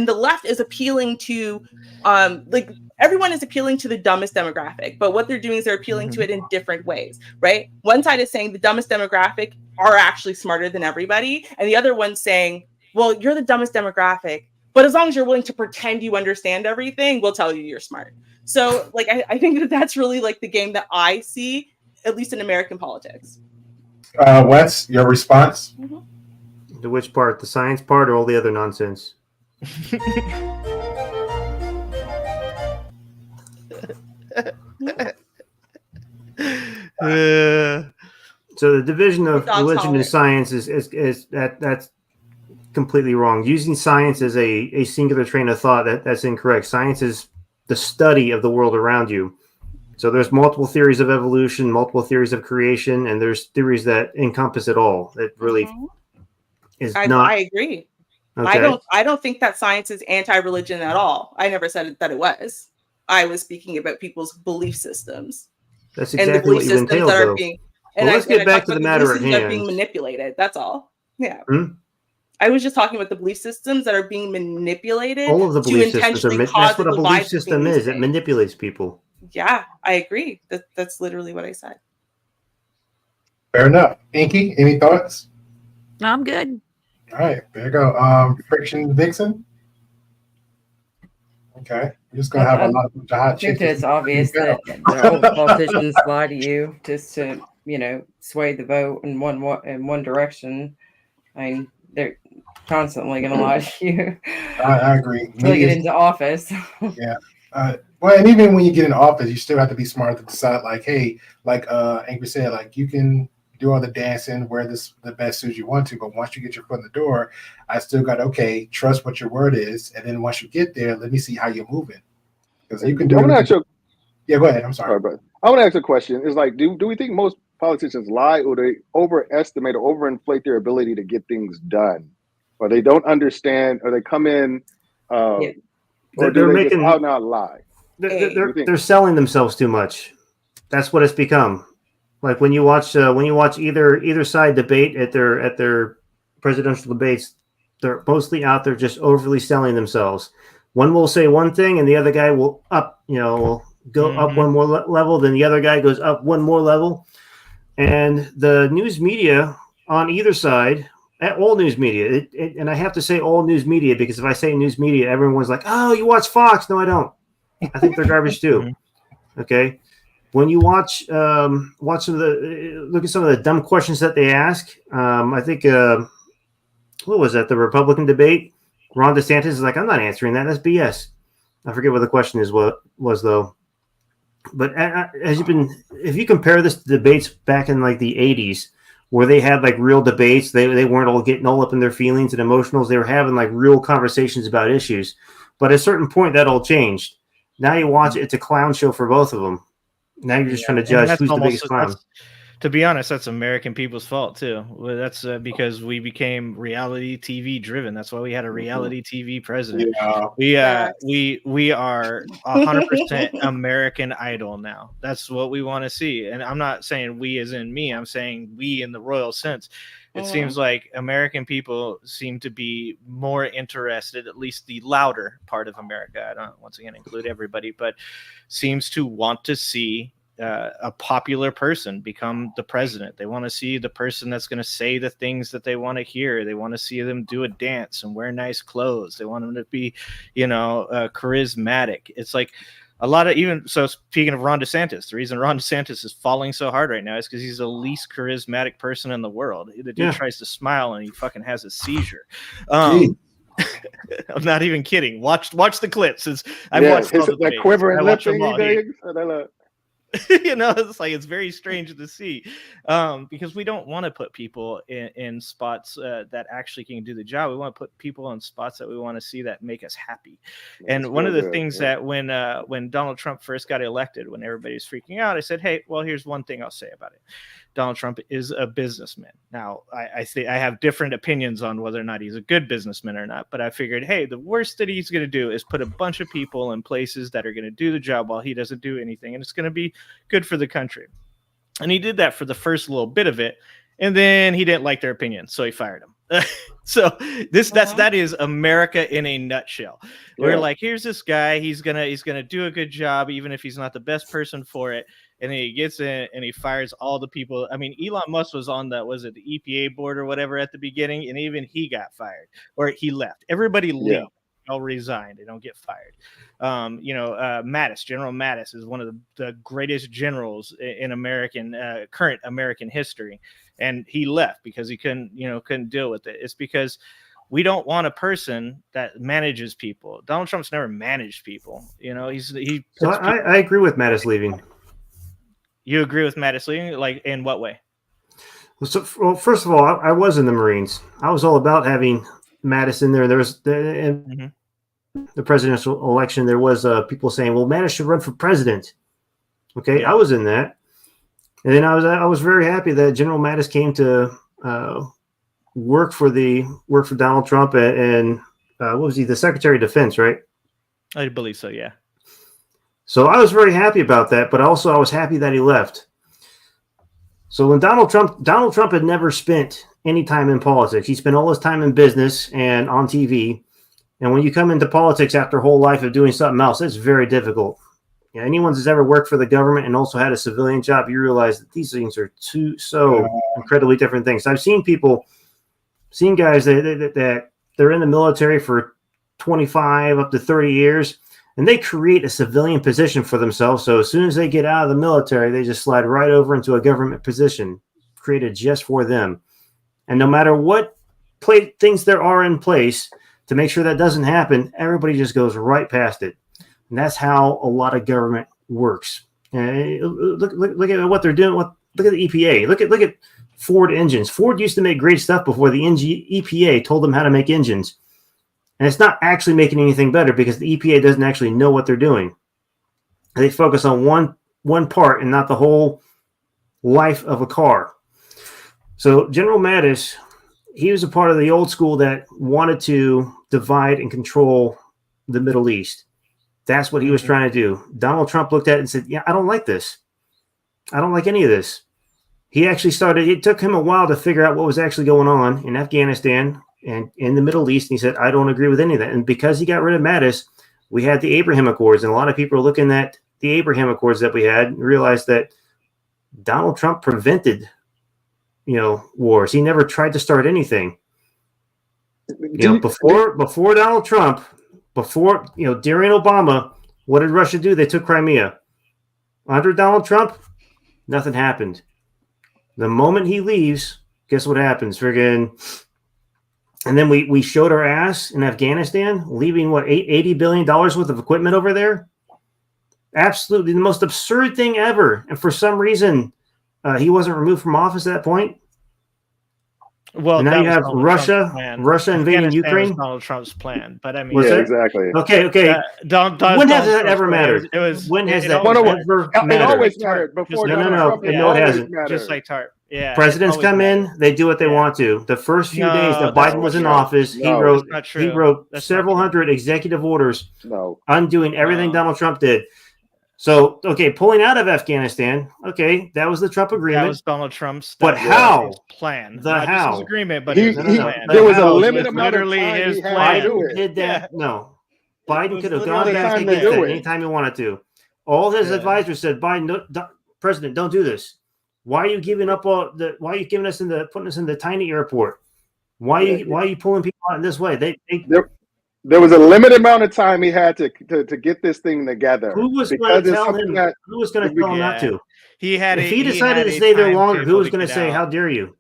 the left is appealing to, like everyone is appealing to the dumbest demographic, but what they're doing is they're appealing to it in different ways, right? One side is saying the dumbest demographic are actually smarter than everybody, and the other one's saying, well, you're the dumbest demographic, but as long as you're willing to pretend you understand everything, we'll tell you you're smart. So, like, I think that that's really like the game that I see, at least in American politics. Wes, your response? The which part? The science part or all the other nonsense? So the division of religion and science is that's completely wrong. Using science as a singular train of thought, that's incorrect. Science is the study of the world around you. So there's multiple theories of evolution, multiple theories of creation, and there's theories that encompass it all. It really is not. I agree. Okay. I don't think that science is anti-religion at all. I never said that it was. I was speaking about people's belief systems. That's exactly what you entailed, though. Let's get back to the matter at hand. Being manipulated. That's all. Yeah. I was just talking about the belief systems that are being manipulated. All of the belief systems are. That's what a belief system is. It manipulates people. Yeah, I agree. That's literally what I said. Fair enough. Inky, any thoughts? No, I'm good. All right, there you go. Friction Vixen. Okay, we're just gonna have a lot of hot chicks. I think it's obvious that all the politicians lie to you just to, sway the vote in one direction. I mean, they're constantly going to lie to you. I agree. Until you get into office. Yeah. Well, and even when you get in office, you still have to be smart to decide, like, hey, like Angry said, like you can do all the dancing, wear the best suits you want to, but once you get your foot in the door, I still got trust what your word is, and then once you get there, let me see how you're moving. Because you can do. Yeah, go ahead. I'm sorry, but I want to ask a question. Is like, do we think most politicians lie, or they overestimate or overinflate their ability to get things done, or they don't understand, or they come in, or they're making out not lie? They're selling themselves too much. That's what it's become. Like when you watch either side debate at their presidential debates, they're mostly out there just overly selling themselves. One will say one thing, and the other guy will go up one more level. Then the other guy goes up one more level. And the news media on either side, all news media, and I have to say all news media because if I say news media, everyone's like, "Oh, you watch Fox?" No, I don't. I think they're garbage too. Okay. When you watch look at some of the dumb questions that they ask. I think what was that? The Republican debate. Ron DeSantis is like, I'm not answering that. That's BS. I forget what the question was though. But if you compare this to debates back in like the 80s, where they had like real debates, they weren't all getting all up in their feelings and emotionals. They were having like real conversations about issues. But at a certain point, that all changed. Now you watch it; it's a clown show for both of them. Now you're just trying to judge who's the biggest clown. To be honest, that's American people's fault too. That's because we became reality TV driven. That's why we had a reality TV president. Yeah. We are 100% American Idol now. That's what we want to see. And I'm not saying we as in me. I'm saying we in the royal sense. It seems like American people seem to be more interested, at least the louder part of America. I don't once again include everybody, but seems to want to see a popular person become the president. They want to see the person that's going to say the things that they want to hear. They want to see them do a dance and wear nice clothes. They want them to be, charismatic. It's like a lot of speaking of Ron DeSantis, the reason Ron DeSantis is falling so hard right now is because he's the least charismatic person in the world. The dude tries to smile and he fucking has a seizure. I'm not even kidding. Watch the clips. I've watched all the that quivering lip thing. It's like it's very strange to see, because we don't want to put people in spots that actually can do the job. We want to put people in spots that we want to see that make us happy. And one of the things that when Donald Trump first got elected, when everybody's freaking out, I said, hey, well, here's one thing I'll say about it. Donald Trump is a businessman. Now, I have different opinions on whether or not he's a good businessman or not, but I figured, hey, the worst that he's going to do is put a bunch of people in places that are going to do the job while he doesn't do anything, and it's going to be good for the country. And he did that for the first little bit of it, and then he didn't like their opinion, so he fired him. So that is America in a nutshell. We're like, here's this guy, he's gonna do a good job, even if he's not the best person for it. And then he gets in and he fires all the people. I mean, Elon Musk was on the EPA board or whatever at the beginning, and even he got fired or he left. Everybody leave. All resigned. They don't get fired. Mattis, General Mattis, is one of the greatest generals in current American history, and he left because he couldn't deal with it. It's because we don't want a person that manages people. Donald Trump's never managed people. I agree with Mattis leaving. You agree with Mattis leaving? Like, in what way? So, well, first of all, I was in the Marines. I was all about having Mattis in there. There was the presidential election. There was people saying, "Well, Mattis should run for president." Okay, I was in that, and then I was very happy that General Mattis came to work for Donald Trump and what was he, the Secretary of Defense, right? I believe so. Yeah. So I was very happy about that, but also I was happy that he left. So when Donald Trump had never spent any time in politics. He spent all his time in business and on TV. And when you come into politics after a whole life of doing something else, it's very difficult. Anyone who's ever worked for the government and also had a civilian job, you realize that these things are so incredibly different things. I've seen guys that they're in the military for 25 up to 30 years. And they create a civilian position for themselves. So as soon as they get out of the military, they just slide right over into a government position created just for them. And no matter what things there are in place to make sure that doesn't happen, everybody just goes right past it. And that's how a lot of government works. And look at what they're doing. Look at the EPA. Look at Ford engines. Ford used to make great stuff before the EPA told them how to make engines. And it's not actually making anything better because the EPA doesn't actually know what they're doing. They focus on one part and not the whole life of a car. So General Mattis, he was a part of the old school that wanted to divide and control the Middle East. That's what he was trying to do. Donald Trump looked at it and said, I don't like this. I don't like any of this. It took him a while to figure out what was actually going on in Afghanistan and in the Middle East. And he said, I don't agree with any of that. And because he got rid of Mattis, we had the Abraham Accords. And a lot of people are looking at the Abraham Accords that we had and realized that Donald Trump prevented, wars. He never tried to start anything. Before Donald Trump, during Obama, what did Russia do? They took Crimea. Under Donald Trump, nothing happened. The moment he leaves, guess what happens? And then we showed our ass in Afghanistan, leaving $80 billion worth of equipment over there. Absolutely the most absurd thing ever. And for some reason, he wasn't removed from office at that point. Well, and now you have Russia invading Ukraine. Was Donald Trump's plan, but I mean, exactly. Okay. When has that ever mattered? When has that ever mattered? It always mattered before. No, it hasn't. Just like TARP. Yeah. Presidents come in, they do what they want to. The first few days that Biden was in office, he wrote several hundred executive orders undoing everything Donald Trump did. So, pulling out of Afghanistan, that was the Trump agreement. That was Donald Trump's plan. Not how? just his agreement, but his plan. There was a limit amount of literally time his he had plan. to do it. Did that? No. Biden could have gone back and did it anytime he wanted to. All his advisors said, Biden, President, don't do this. Why are you giving up why are you putting us in the tiny airport? Why are you pulling people out in this way? There was a limited amount of time he had to get this thing together. Who was going to tell him not to? If he decided to stay there longer, who was going to say, "How dare you"?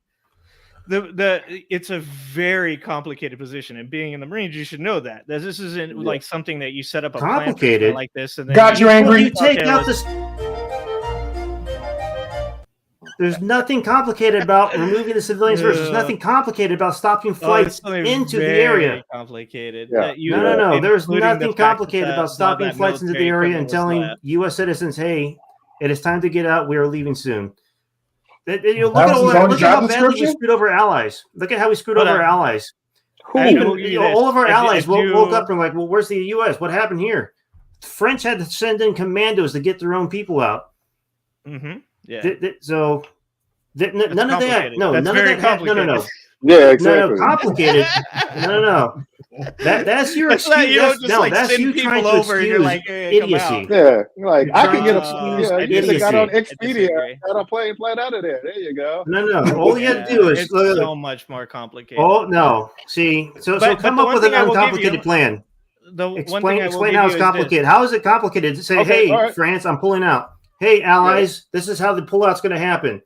It's a very complicated position, and being in the Marines, you should know that this isn't like something that you set up a complicated plan like this and then got you angry. You take out the. There's nothing complicated about removing the civilians first. There's nothing complicated about stopping flights into the area. Complicated. Yeah. No. There's nothing complicated about stopping flights into the area and telling U.S. citizens, "Hey, it is time to get out. We are leaving soon." Look at how badly we screwed over allies. Look at how we screwed over our allies. All of our allies woke up and were like, "Well, where's the U.S.? What happened here?" The French had to send in commandos to get their own people out. Mm-hmm. Yeah. None of that. No, none of that. No. Yeah, exactly. No, complicated. No. That's your excuse. That's you trying to excuse idiocy. Yeah, like I can get I got on Expedia, got a plane flight out of there. There you go. No. All you have to do is so much more complicated. Oh no, see, so come up with an uncomplicated plan. Explain how it's complicated. How is it complicated to say, "Hey, France, I'm pulling out. Hey, allies, this is how the pullout's going to happen.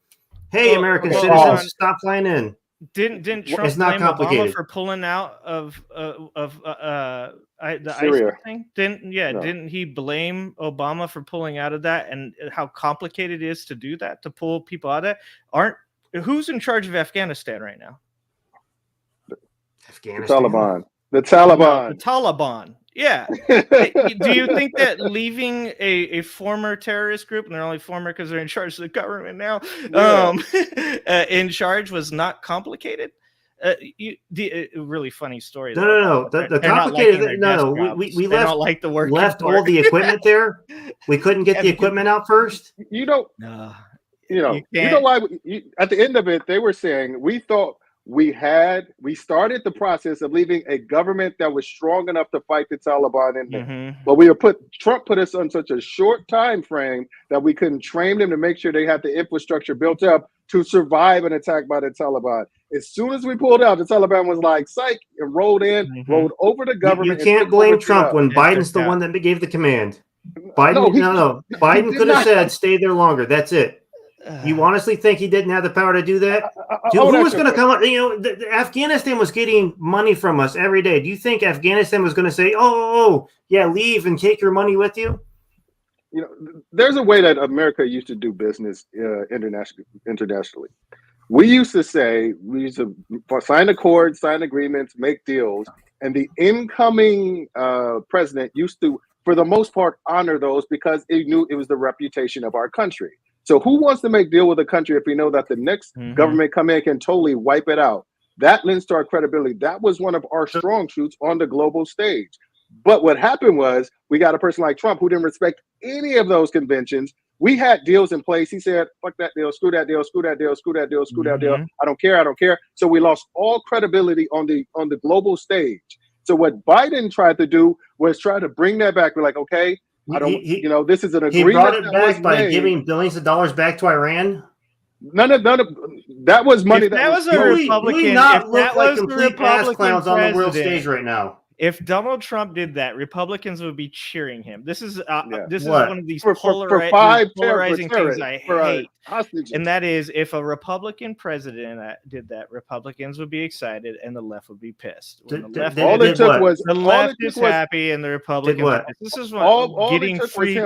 Hey, American citizens, stop flying in." Didn't Trump it's not blame complicated. Obama for pulling out of the Syria ISIS thing? Didn't he blame Obama for pulling out of that, and how complicated it is to do that, to pull people out of that? Who's in charge of Afghanistan right now? Afghanistan. The Taliban. The Taliban. Yeah. Do you think that leaving a former terrorist group, and they're only former because they're in charge of the government now, in charge was not complicated? Really funny story. No. The complicated. We left all the equipment there. We couldn't get the equipment out first. You know why? At the end of it, they were saying we thought we started the process of leaving a government that was strong enough to fight the Taliban in there. But Trump put us on such a short time frame that we couldn't train them to make sure they had the infrastructure built up to survive an attack by the Taliban. As soon as we pulled out, the Taliban was like, psych, and rolled over the government. You can't blame Trump when Biden's the one that gave the command. Biden could have said, "Stay there longer." That's it. You honestly think he didn't have the power to do that? Who was going to come up? Afghanistan was getting money from us every day. Do you think Afghanistan was going to say, "Oh, yeah, leave and take your money with you"? There's a way that America used to do business internationally. We used to sign accords, sign agreements, make deals, and the incoming president used to, for the most part, honor those because he knew it was the reputation of our country. So who wants to make deal with a country if we know that the next government come in can totally wipe it out? That lends to our credibility. That was one of our strong suits on the global stage. But what happened was we got a person like Trump who didn't respect any of those conventions. We had deals in place. He said, "Fuck that deal, screw that deal, screw that deal, screw that deal, screw that deal. I don't care. So we lost all credibility on the global stage. So what Biden tried to do was try to bring that back. We're like, okay, this is an agreement. He brought it back by giving billions of dollars back to Iran. None of that was money. That was a Republican. We not look like complete ass clowns on the world stage right now. If Donald Trump did that, Republicans would be cheering him. This is one of these polarizing things I hate. And that is, if a Republican president did that, Republicans would be excited and the left would be pissed. All it took was the left is happy and the Republicans. This is what getting free.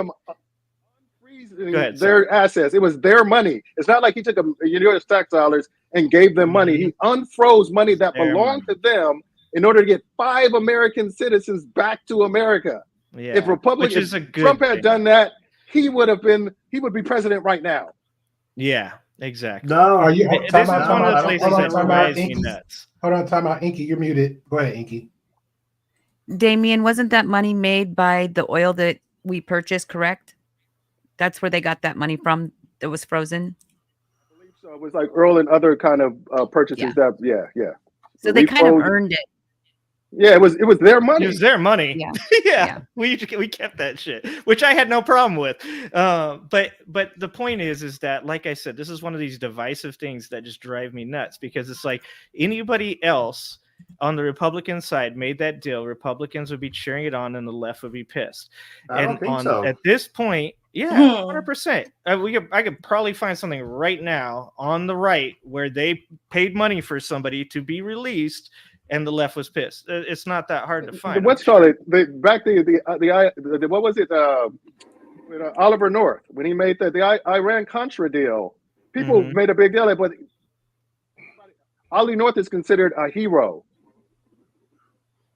Their assets. It was their money. It's not like he took U.S. tax dollars and gave them money. He unfroze money that belonged to them in order to get 5 American citizens back to America. Yeah. If Trump had done that, he would be president right now. Yeah, exactly. No, this is one of the places that drives me nuts. Hold on, time out. Inky, you're muted. Go ahead, Inky. Damien, wasn't that money made by the oil that we purchased, correct? That's where they got that money from that was frozen? I believe so. It was like Earl and other kind of purchases yeah. So they kind of earned it. Yeah, it was their money. It was their money. Yeah. yeah. We kept that shit, which I had no problem with. But the point is that, like I said, this is one of these divisive things that just drive me nuts, because it's like anybody else on the Republican side made that deal, Republicans would be cheering it on and the left would be pissed. At this point, 100%. I could probably find something right now on the right where they paid money for somebody to be released and the left was pissed. It's not that hard to find. What's called it? Back what was it? Oliver North, when he made the Iran Contra deal, people made a big deal of it, but Ollie North is considered a hero.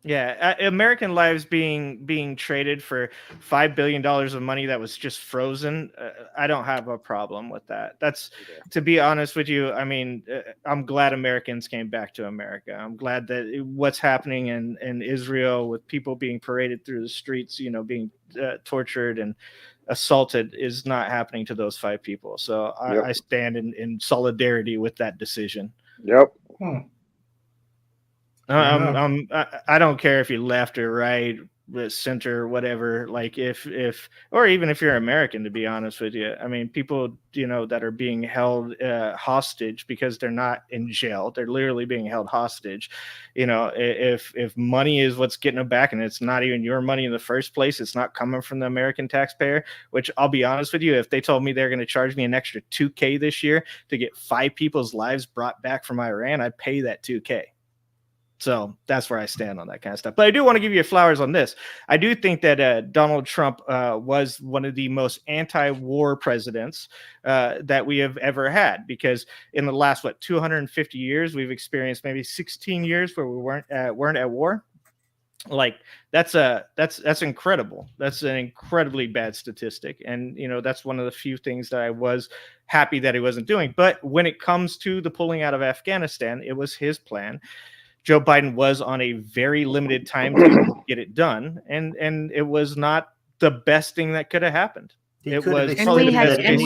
Yeah, American lives being traded for $5 billion of money that was just frozen. I don't have a problem with that. That's, to be honest with you, I mean, I'm glad Americans came back to America. I'm glad that what's happening in Israel with people being paraded through the streets, you know, being tortured and assaulted is not happening to those 5 people. So I stand in solidarity with that decision. Yep. I don't care if you're left or right, center, whatever. Like if or even if you're American, to be honest with you, I mean, people, you know, that are being held hostage because they're not in jail, they're literally being held hostage. You know, if money is what's getting them back, and it's not even your money in the first place, it's not coming from the American taxpayer. Which, I'll be honest with you, if they told me they're going to charge me an extra $2,000 this year to get 5 people's lives brought back from Iran, I'd pay that $2,000. So that's where I stand on that kind of stuff. But I do want to give you flowers on this. I do think that Donald Trump was one of the most anti-war presidents that we have ever had, because in the last, 250 years, we've experienced maybe 16 years where we weren't at war. Like that's incredible. That's an incredibly bad statistic. And, you know, that's one of the few things that I was happy that he wasn't doing. But when it comes to the pulling out of Afghanistan, it was his plan. Joe Biden was on a very limited time to get it done, and it was not the best thing that could have happened. It was probably we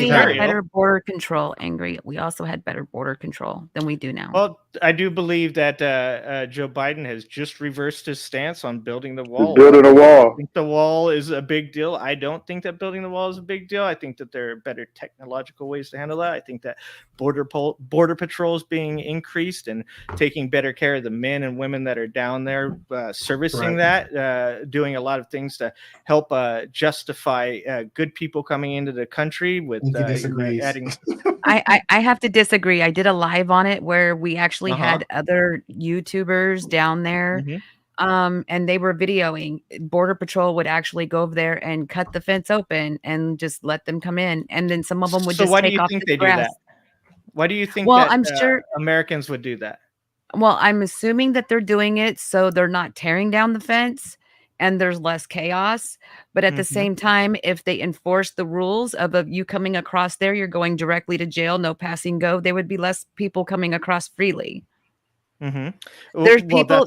had better border control. Angry, we also had better border control than we do now. Well, I do believe that Joe Biden has just reversed his stance on building the wall. Building a wall. I think the wall is a big deal. I don't think that building the wall is a big deal. I think that there are better technological ways to handle that. I think that border patrols being increased and taking better care of the men and women that are down there servicing that, doing a lot of things to help justify good people coming into the country with adding. I have to disagree. I did a live on it where we actually had other YouTubers down there, and they were videoing. Border Patrol would actually go over there and cut the fence open and just let them come in, and then some of them would just take off the grass. Why do you think Well, that I'm sure Americans would do that? Well, I'm assuming that they're doing it so they're not tearing down the fence and there's less chaos. But at the same time, if they enforce the rules of you coming across there, you're going directly to jail, no passing go, there would be less people coming across freely. There's people,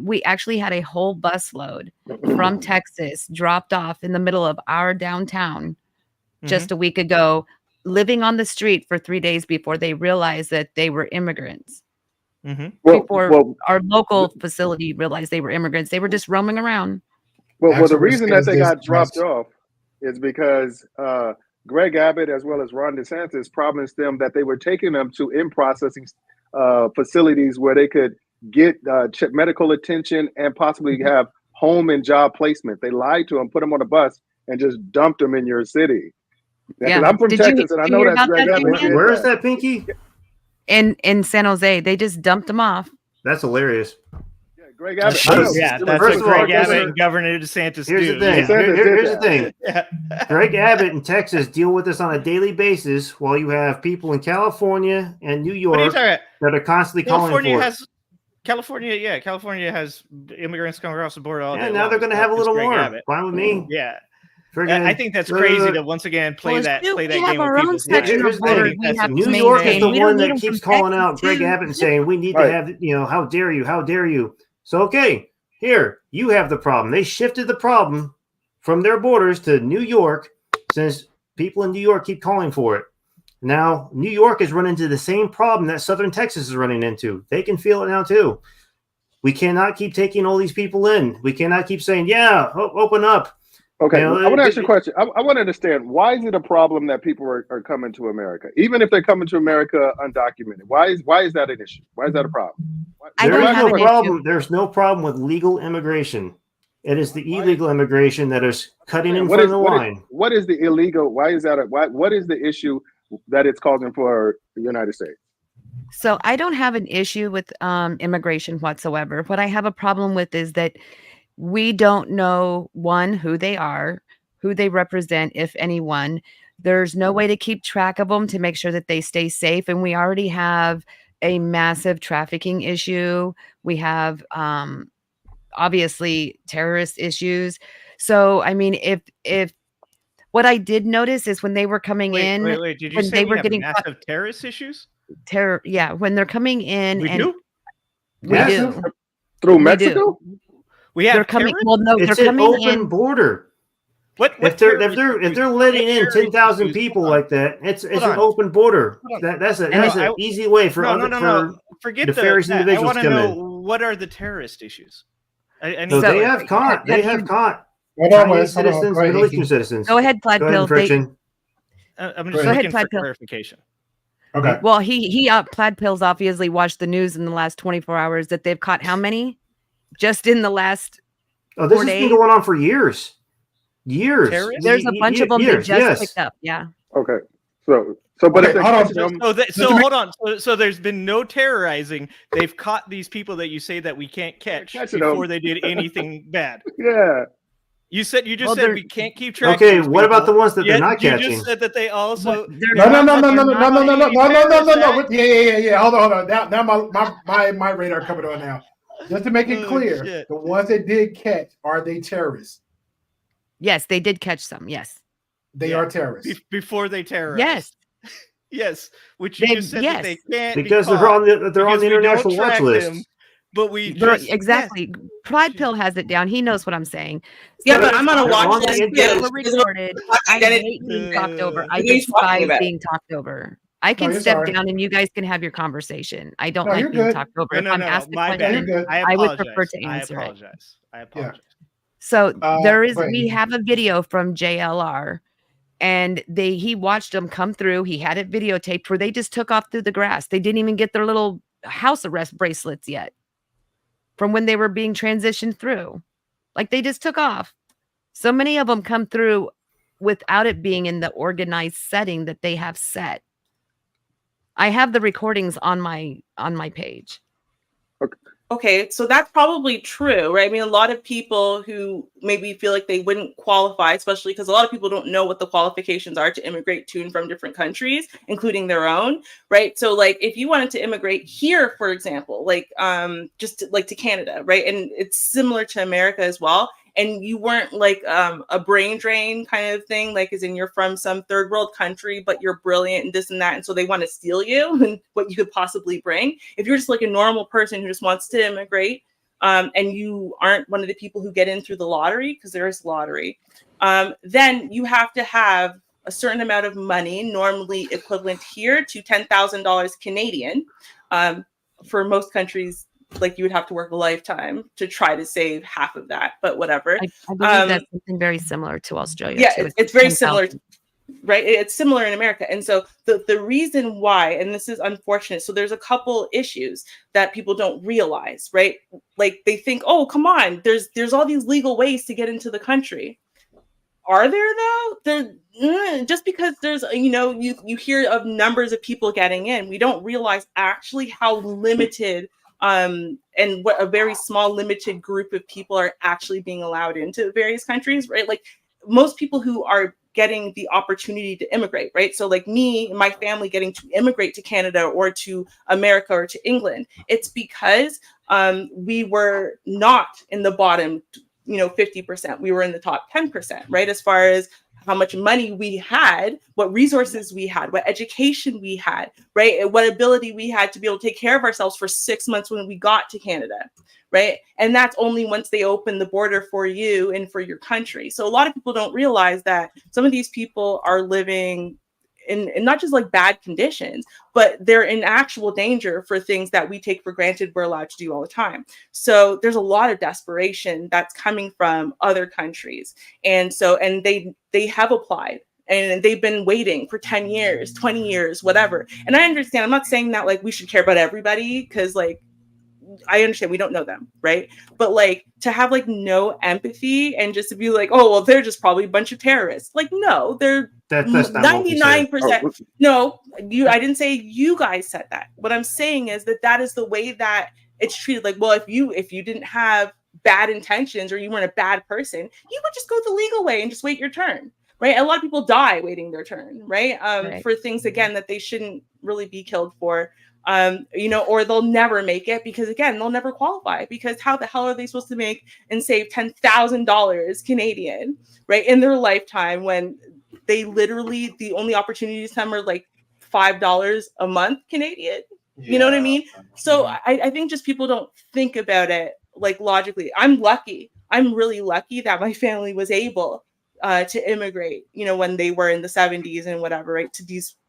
we actually had a whole busload from Texas dropped off in the middle of our downtown just a week ago, living on the street for 3 days before they realized that they were immigrants. Before our local facility realized they were immigrants, they were just roaming around. Well, the reason that they got dropped off is because Greg Abbott, as well as Ron DeSantis, promised them that they were taking them to in-processing facilities where they could get medical attention and possibly have home and job placement. They lied to them, put them on a bus, and just dumped them in your city. Yeah, I'm from Texas, and I know that's Greg Abbott. Where is that, Pinky? In San Jose, they just dumped them off. That's hilarious. Yeah, Greg Abbott. That's what Greg Abbott and Governor DeSantis do. Here's the thing. Greg Abbott in Texas deal with this on a daily basis, while you have people in California and New York that are constantly calling for it. California has immigrants coming across the border all day. Yeah, now they're going to have a little more. Fine with me. Yeah. I think that's crazy to once again play that game with people. New York is the one that keeps calling out Greg Abbott and saying we need to have, how dare you? So okay, here you have the problem. They shifted the problem from their borders to New York, since people in New York keep calling for it. Now New York is running into the same problem that Southern Texas is running into. They can feel it now too. We cannot keep taking all these people in. We cannot keep saying, open up. Okay, I want to ask you a question. I want to understand, why is it a problem that people are coming to America, even if they're coming to America undocumented? Why is that an issue? Why is that a problem? There's no problem with legal immigration. It is the illegal immigration that is cutting in front of the line. What is the illegal? Why is that? What is the issue that it's causing for the United States? So I don't have an issue with immigration whatsoever. What I have a problem with is that we don't know, one, who they are, who they represent, if anyone. There's no way to keep track of them to make sure that they stay safe. And we already have a massive trafficking issue. We have obviously terrorist issues. So, I mean, if what I did notice is when they were coming in, Wait. Did you when say they we were have getting massive terrorist issues? yeah, when they're coming in, We and do? we Massive? do. Through We Mexico? do. We have They're coming. terrorists? Well, no, It's they're an coming open in. border. What If they're letting in 10,000 people like that, it's an open border. That's an easy way for no. Forget nefarious that. I individuals want to to come know in. what are the terrorist issues. I So need they have caught. They have caught Chinese citizens, Middle Eastern citizens. Go ahead, Plaid Pill. Friction. I'm just looking for clarification. Okay. Well, he Plaid Pill's obviously watched the news in the last 24 hours that they've caught how many? Just in the last Oh, this 4 has days? been going on for years. Years. Terrorists? There's a bunch of them they Years, just yes. picked up. Yeah. Okay. So but if they catch them, So hold on. So there's been no terrorizing. They've caught these people that you say that we can't catch catching before them. they did anything bad. yeah. You just Well, said they're- we can't keep track. Okay, of these what about people, the ones that they're yet not you catching? just said that they also. They're No. not- Yeah. Hold on. Now my radar coming on now. Just to make it Oh, clear, shit. the ones that did catch, are they terrorists? Yes, they did catch some. Yes. They are terrorists. Before they terrorize. Yes. Yes, which you just said that they can't Because be they're caught on the because we don't international watch track list. them, but we They're- just exactly. Plaid Pill has it down. He knows what I'm saying. Yeah, So but I'm on a They're watch on the list internet. too. we're recorded. I hate being talked over. I What are you talking despise about? being talked over. I No, can you're step sorry. down and you guys can have your conversation. I don't No, like you're being good. talked over. No, If no, I'm no, asked a my question, You're good. bad. I would prefer to answer it. I apologize. So but- we have a video from JLR, and he watched them come through. He had it videotaped where they just took off through the grass. They didn't even get their little house arrest bracelets yet from when they were being transitioned through. Like they just took off. So many of them come through without it being in the organized setting that they have set. I have the recordings on my page. Okay, so that's probably true, right? I mean, a lot of people who maybe feel like they wouldn't qualify, especially because a lot of people don't know what the qualifications are to immigrate to and from different countries, including their own, right? So, like, if you wanted to immigrate here, for example, like, to Canada, right? And it's similar to America as well. And you weren't like a brain drain kind of thing, like as in you're from some third world country, but you're brilliant and this and that. And so they want to steal you and what you could possibly bring. If you're just like a normal person who just wants to immigrate and you aren't one of the people who get in through the lottery, because there is lottery, then you have to have a certain amount of money, normally equivalent here to $10,000 Canadian. For most countries, like you would have to work a lifetime to try to save half of that, but whatever. I believe that's something very similar to Australia. Yeah, too. it's very 10,000. similar, right? It's similar in America. And so the reason why, and this is unfortunate, so there's a couple issues that people don't realize, right? Like they think, oh, come on, there's all these legal ways to get into the country. Are there though? Just because there's, you hear of numbers of people getting in, we don't realize actually how limited and what a very small limited group of people are actually being allowed into various countries, right? Like most people who are getting the opportunity to immigrate, right? So like me and my family getting to immigrate to Canada or to America or to England, it's because we were not in the bottom 50%. We were in the top 10%, right? As far as how much money we had, what resources we had, what education we had, right? And what ability we had to be able to take care of ourselves for 6 months when we got to Canada, right? And that's only once they open the border for you and for your country. So a lot of people don't realize that some of these people are living in not just like bad conditions, but they're in actual danger for things that we take for granted we're allowed to do all the time. So there's a lot of desperation that's coming from other countries. And they have applied and they've been waiting for 10 years, 20 years, whatever. And I understand, I'm not saying that like we should care about everybody, because like I understand we don't know them, right? But like to have like no empathy and just to be like, oh well, they're just probably a bunch of terrorists. Like no, they're That's not 99%. No, I didn't say you guys said that. What I'm saying is that is the way that it's treated. Like, well, if you didn't have bad intentions or you weren't a bad person, you would just go the legal way and just wait your turn. right? A lot of people die waiting their turn, right? Right. For things, again, that they shouldn't really be killed for, or they'll never make it because, again, they'll never qualify, because how the hell are they supposed to make and save $10,000 Canadian, right, in their lifetime, when they literally, the only opportunities to them are like $5 a month Canadian. You know what I mean? So I think just people don't think about it like logically. I'm really lucky that my family was able to immigrate, when they were in the 70s and whatever, right,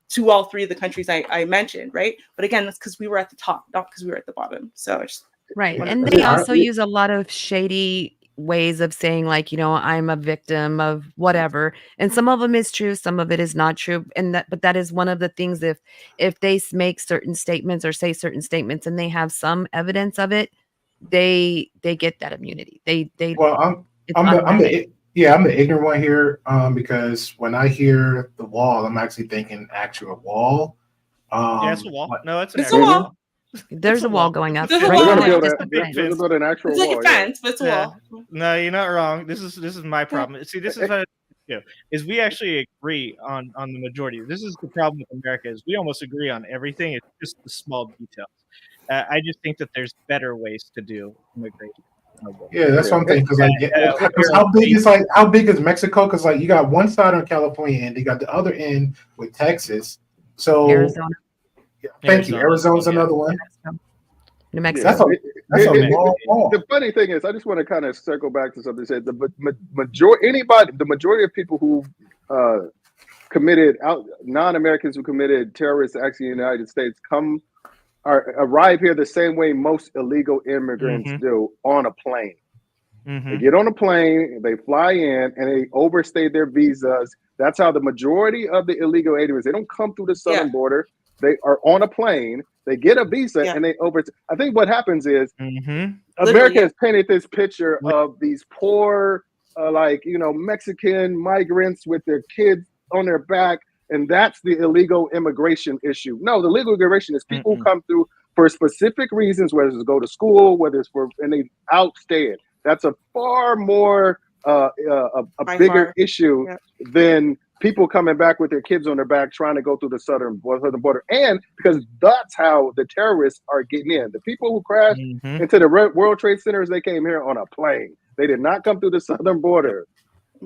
to all three of the countries I mentioned, right? But again, that's because we were at the top, not because we were at the bottom. So it's Right. And they also use a lot of shady ways of saying, like, I'm a victim of whatever. And some of them is true, some of it is not true. But that is one of the things, if they make certain statements or say certain statements and they have some evidence of it, they get that immunity. Well, I'm the ignorant one here, because when I hear the wall, I'm actually thinking actual wall. Yeah, it's a wall. No, it's a wall. There's a wall going up. There's a right wall. now. They're Just gonna a fence. build an actual It's like wall. a fence, but it's a wall. No, you're not wrong. This is my problem. See, this is what is we actually agree on the majority. This is the problem with America, is we almost agree on everything. It's just the small details. I just think that there's better ways to do immigration. Yeah, that's what I'm thinking. Because how big is Mexico? Because you got one side on California and they got the other end with Texas. So Arizona. Yeah, thank you. Arizona's another one. New Mexico. That's a long wall. The funny thing is, I just want to kind of circle back to something that said the majority of people who non-Americans who committed terrorist acts in the United States arrive here the same way most illegal immigrants do, on a plane. They get on a plane, they fly in, and they overstay their visas. That's how the majority of the illegal aliens, they don't come through the southern border. They are on a plane, they get a visa, and they I think what happens is America has painted this picture of these poor, Mexican migrants with their kids on their back, and that's the illegal immigration issue. No, the legal immigration is people who come through for specific reasons, whether it's to go to school, whether it's and they outstay it. That's a far more a bigger issue than people coming back with their kids on their back trying to go through the southern border. And because that's how the terrorists are getting in. The people who crashed into the World Trade Centers, they came here on a plane. They did not come through the southern border.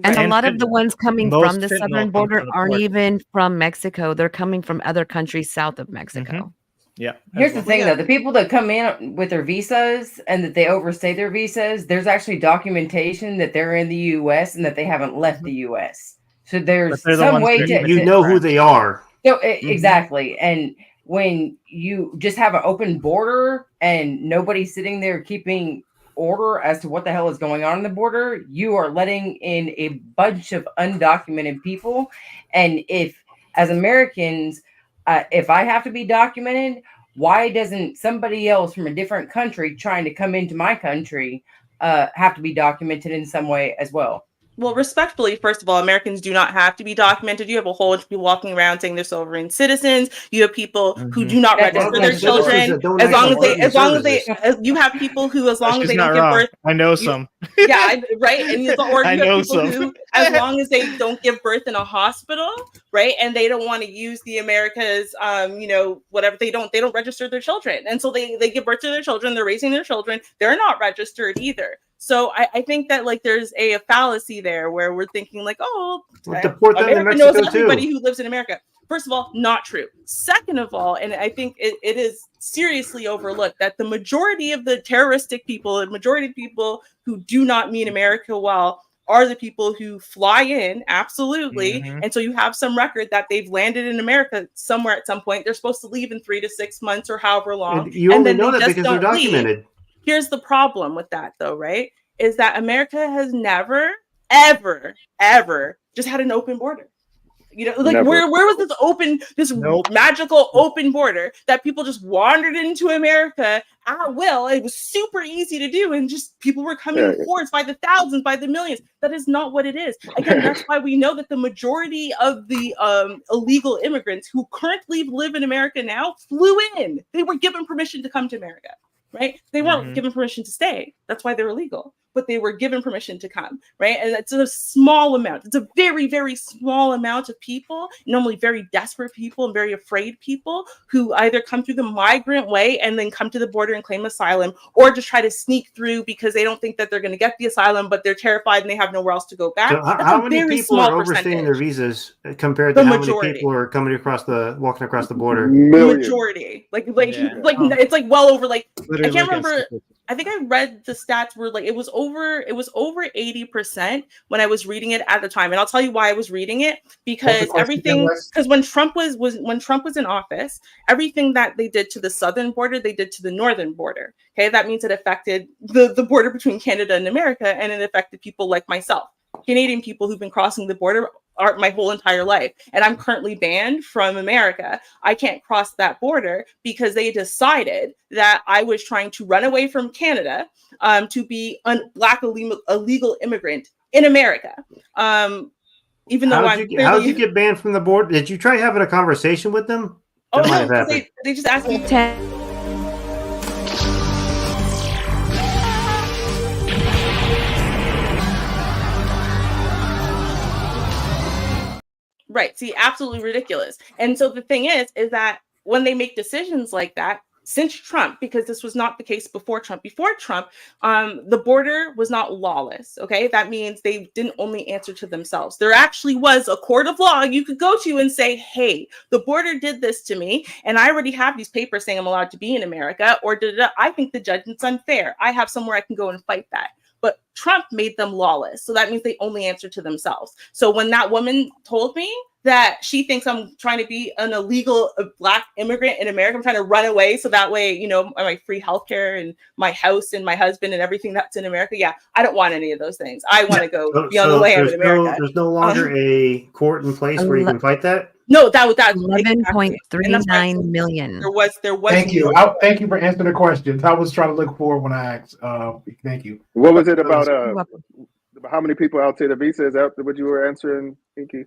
And a lot of the ones coming from the southern border aren't even from Mexico. They're coming from other countries south of Mexico. Yeah. Here's the thing, though. The people that come in with their visas and that they overstay their visas, there's actually documentation that they're in the U.S. and that they haven't left the U.S. So there's some way to... You know who they are. So, exactly. And when you just have an open border and nobody's sitting there keeping order as to what the hell is going on the border, you are letting in a bunch of undocumented people. And if, as Americans, if I have to be documented, why doesn't somebody else from a different country trying to come into my country have to be documented in some way as well? Well, respectfully, first of all, Americans do not have to be documented. You have a whole bunch of people walking around saying they're sovereign citizens. You have people who do not register their children. As long as you have people who, as long as they don't give birth. I know some. Yeah, right. And or I you know have people some. who, as long as they don't give birth in a hospital, right, and they don't want to use the America's, whatever, they don't register their children, and so they give birth to their children. They're raising their children. They're not registered either. So I think that there's a fallacy there where we're thinking deport them to America knows Mexico everybody too. who lives in America. First of all, not true. Second of all, and I think it is seriously overlooked that the majority of the terroristic people and majority of people who do not mean America well are the people who fly in, absolutely. And so you have some record that they've landed in America somewhere at some point. They're supposed to leave in 3 to 6 months or however long. And you only know that because they're documented. Here's the problem with that, though, right? Is that America has never, ever, ever just had an open border. Where was this magical open border that people just wandered into America at will? It was super easy to do, and just people were coming in hordes by the thousands, by the millions. That is not what it is. Again, that's why we know that the majority of the illegal immigrants who currently live in America now flew in. They were given permission to come to America. Right? They weren't given permission to stay. That's why they're illegal. but they were given permission to come, right? And it's a small amount. It's a very, very small amount of people, normally very desperate people and very afraid people who either come through the migrant way and then come to the border and claim asylum, or just try to sneak through because they don't think that they're going to get the asylum, but they're terrified and they have nowhere else to go back. So how many people are overstaying their visas compared to how many people are coming walking across the border? Majority, it's like well over, like, I can't remember. I think I read the stats were like it was over 80% when I was reading it at the time. And I'll tell you why I was reading it, because when Trump was in office, everything that they did to the southern border, they did to the northern border. Okay, that means it affected the border between Canada and America, and it affected people like myself, Canadian people who've been crossing the border my whole entire life. And I'm currently banned from America. I can't cross that border because they decided that I was trying to run away from Canada to be a Black illegal immigrant in America. Even though how did you get banned from the border? Did you try having a conversation with them? Oh, no, they just asked me. Right. See, absolutely ridiculous. And so the thing is that when they make decisions like that, since Trump, because this was not the case before Trump, the border was not lawless. Okay. That means they didn't only answer to themselves. There actually was a court of law you could go to and say, hey, the border did this to me, and I already have these papers saying I'm allowed to be in America, or I think the judgment's unfair. I have somewhere I can go and fight that. But Trump made them lawless. So that means they only answer to themselves. So when that woman told me that she thinks I'm trying to be an illegal Black immigrant in America, I'm trying to run away so that way, my free healthcare and my house and my husband and everything that's in America. Yeah, I don't want any of those things. I want to go be on the land in America. There's no longer a court in place where you can fight that? No, that 11.39 million. There was. Thank you. Thank you for answering the questions. I was trying to look for when I asked. Thank you. What was it about? How many people outside the visa? Is that what you were answering, Pinky?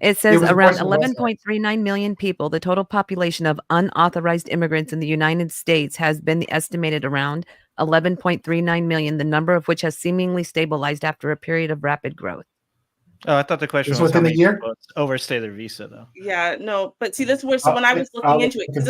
It says around 11.39 million people. The total population of unauthorized immigrants in the United States has been estimated around 11.39 million, the number of which has seemingly stabilized after a period of rapid growth. Oh, I thought the question was within how a many year people overstay their visa, though. Yeah, no, but see, this was when I was looking into it, because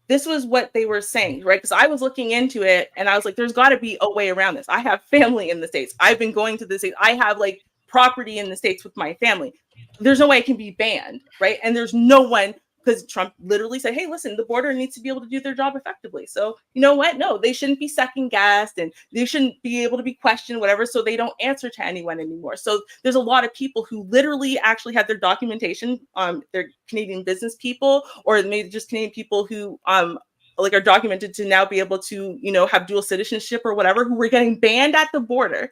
this was what they were saying, right? Because I was looking into it and I was like, there's got to be a way around this. I have family in the States. I've been going to the States. I have like property in the States with my family. There's no way it can be banned, right? And there's no one, because Trump literally said, hey, listen, the border needs to be able to do their job effectively. So you know what? No, they shouldn't be second guessed and they shouldn't be able to be questioned, whatever. So they don't answer to anyone anymore. So there's a lot of people who literally actually had their documentation, they're Canadian business people, or maybe just Canadian people who are documented to now be able to, have dual citizenship or whatever, who were getting banned at the border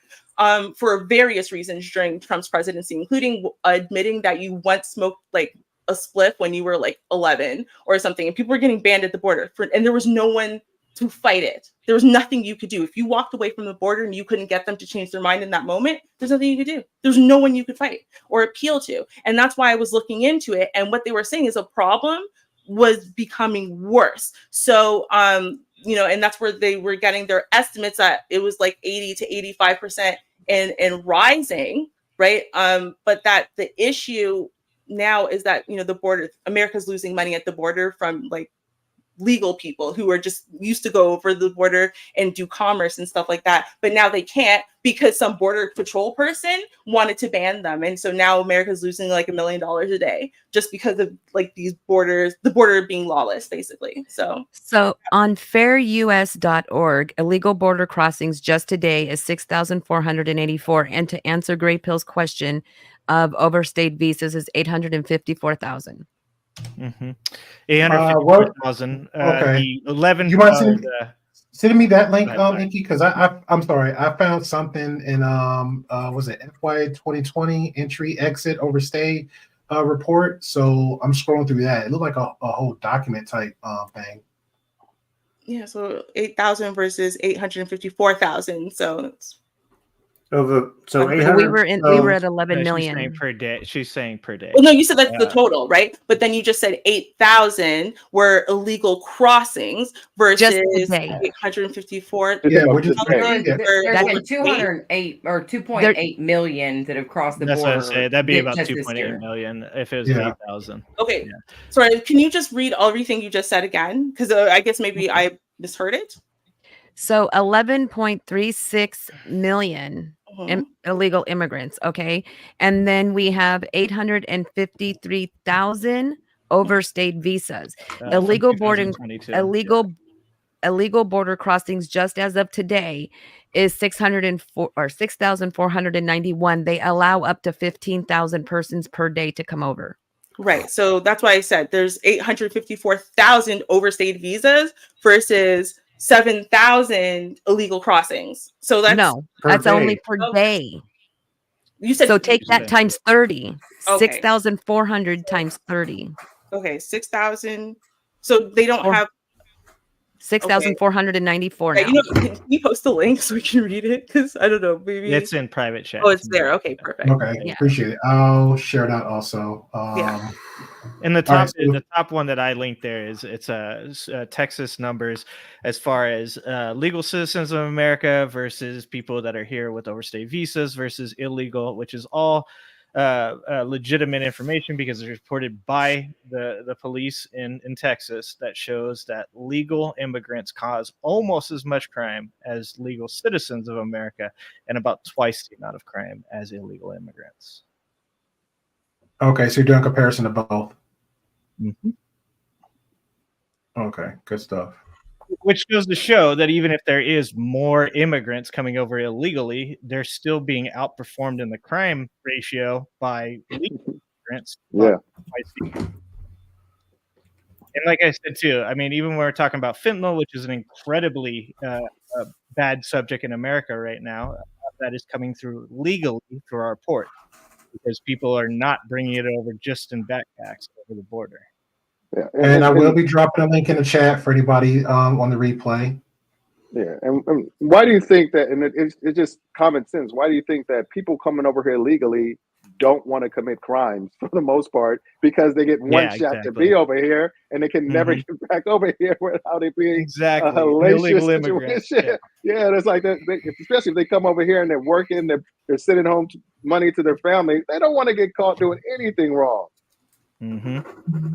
for various reasons during Trump's presidency, including admitting that you once smoked like a spliff when you were like 11 or something, and people were getting banned at the border and there was no one to fight it. There was nothing you could do. If you walked away from the border and you couldn't get them to change their mind in that moment, there's nothing you could do. There's no one you could fight or appeal to. And that's why I was looking into it. And what they were saying is a problem was becoming worse. So, and that's where they were getting their estimates that it was like 80 to 85% and rising, right? But that the issue now is that, the border, America's losing money at the border from like legal people who are just used to go over the border and do commerce and stuff like that. But now they can't because some border patrol person wanted to ban them. And so now America's losing like $1 million a day just because of like these borders, the border being lawless, basically. So on fairus.org, illegal border crossings just today is 6,484. And to answer Gray Pill's question of overstayed visas is 854,000. 854,000. Okay. The 11. You want to send me that link, Inky? Because I'm sorry, I found something in was it FY 2020 entry exit overstay report? So I'm scrolling through that. It looked like a whole document type thing. Yeah, so 8,000 versus 854,000. So it's So 800. We were at 11 She's saying million per day. She's saying per day. Well, no, you said that's the total, right? But then you just said 8,000 were illegal crossings versus just today. 854. Yeah, we're just There's been 208 or 2.8 million that have crossed the That's border. what I say. That'd be about just this 2.8 year. million if it was 8,000. Okay. Yeah. Sorry, can you just read everything you just said again? Because I guess maybe I misheard it. So 11.36 million illegal immigrants. Okay. And then we have 853,000 overstayed visas. Illegal border crossings just as of today is 604 or 6,491. They allow up to 15,000 persons per day to come over. Right. So that's why I said there's 854,000 overstayed visas versus 7,000 illegal crossings. So that's only per day. You said so. Take that times 30. Okay. 6,400 times 30. Okay, 6,000. So they don't have 6,494 now. Can you post the link so we can read it? Because I don't know, maybe it's in private chat. Oh, it's there. Okay, perfect. Okay, appreciate it. I'll share that also. And the top one that I linked there is Texas numbers as far as legal citizens of America versus people that are here with overstayed visas versus illegal, which is all legitimate information because it's reported by the police in Texas that shows that legal immigrants cause almost as much crime as legal citizens of America and about twice the amount of crime as illegal immigrants. Okay, so you're doing a comparison of both. Mm-hmm. Okay, good stuff. Which goes to show that even if there is more immigrants coming over illegally, they're still being outperformed in the crime ratio by legal immigrants. Yeah. And like I said too, I mean, even when we're talking about fentanyl, which is an incredibly bad subject in America right now, that is coming through legally through our port because people are not bringing it over just in backpacks over the border. Yeah, and I will be dropping a link in the chat for anybody on the replay. Yeah, and why do you think that? And it's just common sense. Why do you think that people coming over here legally don't want to commit crimes for the most part? Because they get one shot to be over here, and they can never get back over here without it being a hellacious situation. Yeah, it's like that. Especially if they come over here and they're working, they're sending home money to their family. They don't want to get caught doing anything wrong. Mm-hmm.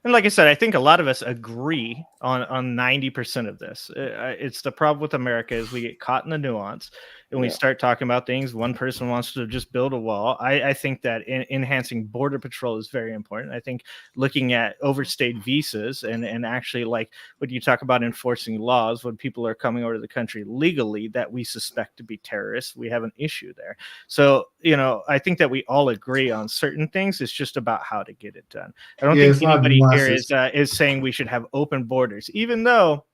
And like I said, I think a lot of us agree on 90% of this. It's the problem with America is we get caught in the nuance and we start talking about things. One person wants to just build a wall. I think that enhancing border patrol is very important. I think looking at overstayed visas and actually like when you talk about enforcing laws, when people are coming over to the country legally that we suspect to be terrorists, we have an issue there. So, I think that we all agree on certain things. It's just about how to get it done. I don't think anybody here is saying we should have open borders, even though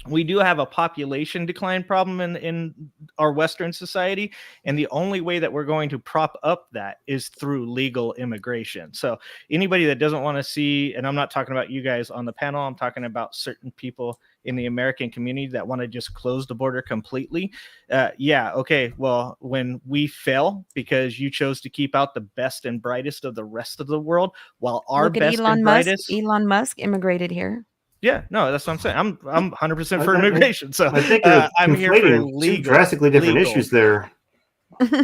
we do have a population decline problem in our Western society. And the only way that we're going to prop up that is through legal immigration. So anybody that doesn't want to see, and I'm not talking about you guys on the panel, I'm talking about certain people in the American community that want to just close the border completely. Okay. Well, when we fail because you chose to keep out the best and brightest of the rest of the world, while our best and brightest. Elon Musk immigrated here. Yeah, no, that's what I'm saying. I'm 100% for immigration. So I think I'm here for legal, two drastically different issues there.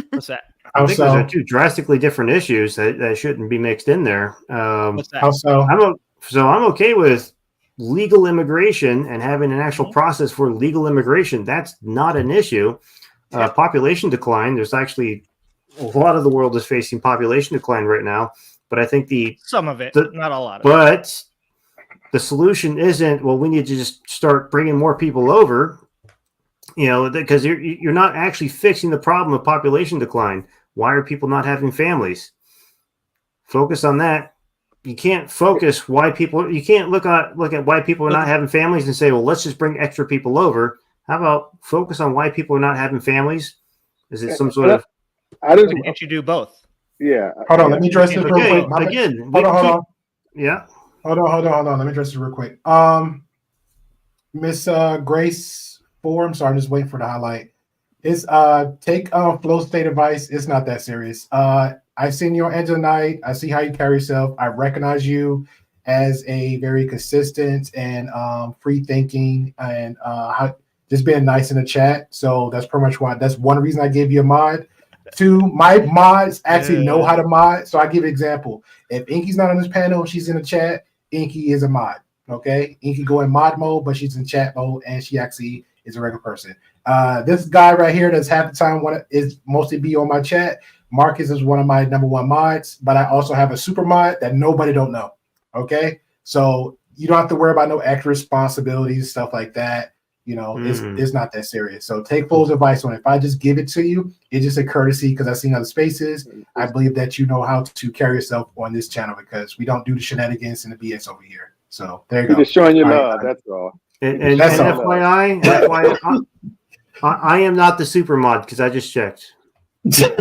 What's that? I think those are two drastically different issues that shouldn't be mixed in there. What's that? I'm okay with legal immigration and having an actual process for legal immigration. That's not an issue. Population decline. There's actually a lot of the world is facing population decline right now, but I think some of it, not a lot of it. The solution isn't, well, we need to just start bringing more people over, because you're not actually fixing the problem of population decline. Why are people not having families? Focus on that. You can't focus you can't look at why people are not having families and say, well, let's just bring extra people over. How about focus on why people are not having families? Is it some sort of... Why can't you do both? Yeah. Hold on, let me address this real quick. Again, hold on. Yeah. Hold on. Let me address this real quick. Miss Grace Forum, sorry, I'm just waiting for the highlight. It's take flow state advice. It's not that serious. I've seen you on End of the Night. I see how you carry yourself. I recognize you as a very consistent and free thinking and just being nice in the chat. So that's pretty much why. That's one reason I gave you a mod. Two, my mods actually know how to mod. So I give an example. If Inky's not on this panel, she's in the chat. Inky is a mod. Okay, Inky go in mod mode, but she's in chat mode, and she actually is a regular person. This guy right here that's half the time is mostly be on my chat. Marcus is one of my number one mods, but I also have a super mod that nobody don't know. Okay, so you don't have to worry about no extra responsibilities, stuff like that. You know, it's not that serious. So take Flo's advice on it. If I just give it to you, it's just a courtesy because I've seen other spaces. I believe that you know how to carry yourself on this channel because we don't do the shenanigans and the BS over here. So there you go. Just showing you love. That's all. And That's all. FYI, I am not the super mod because I just checked. There's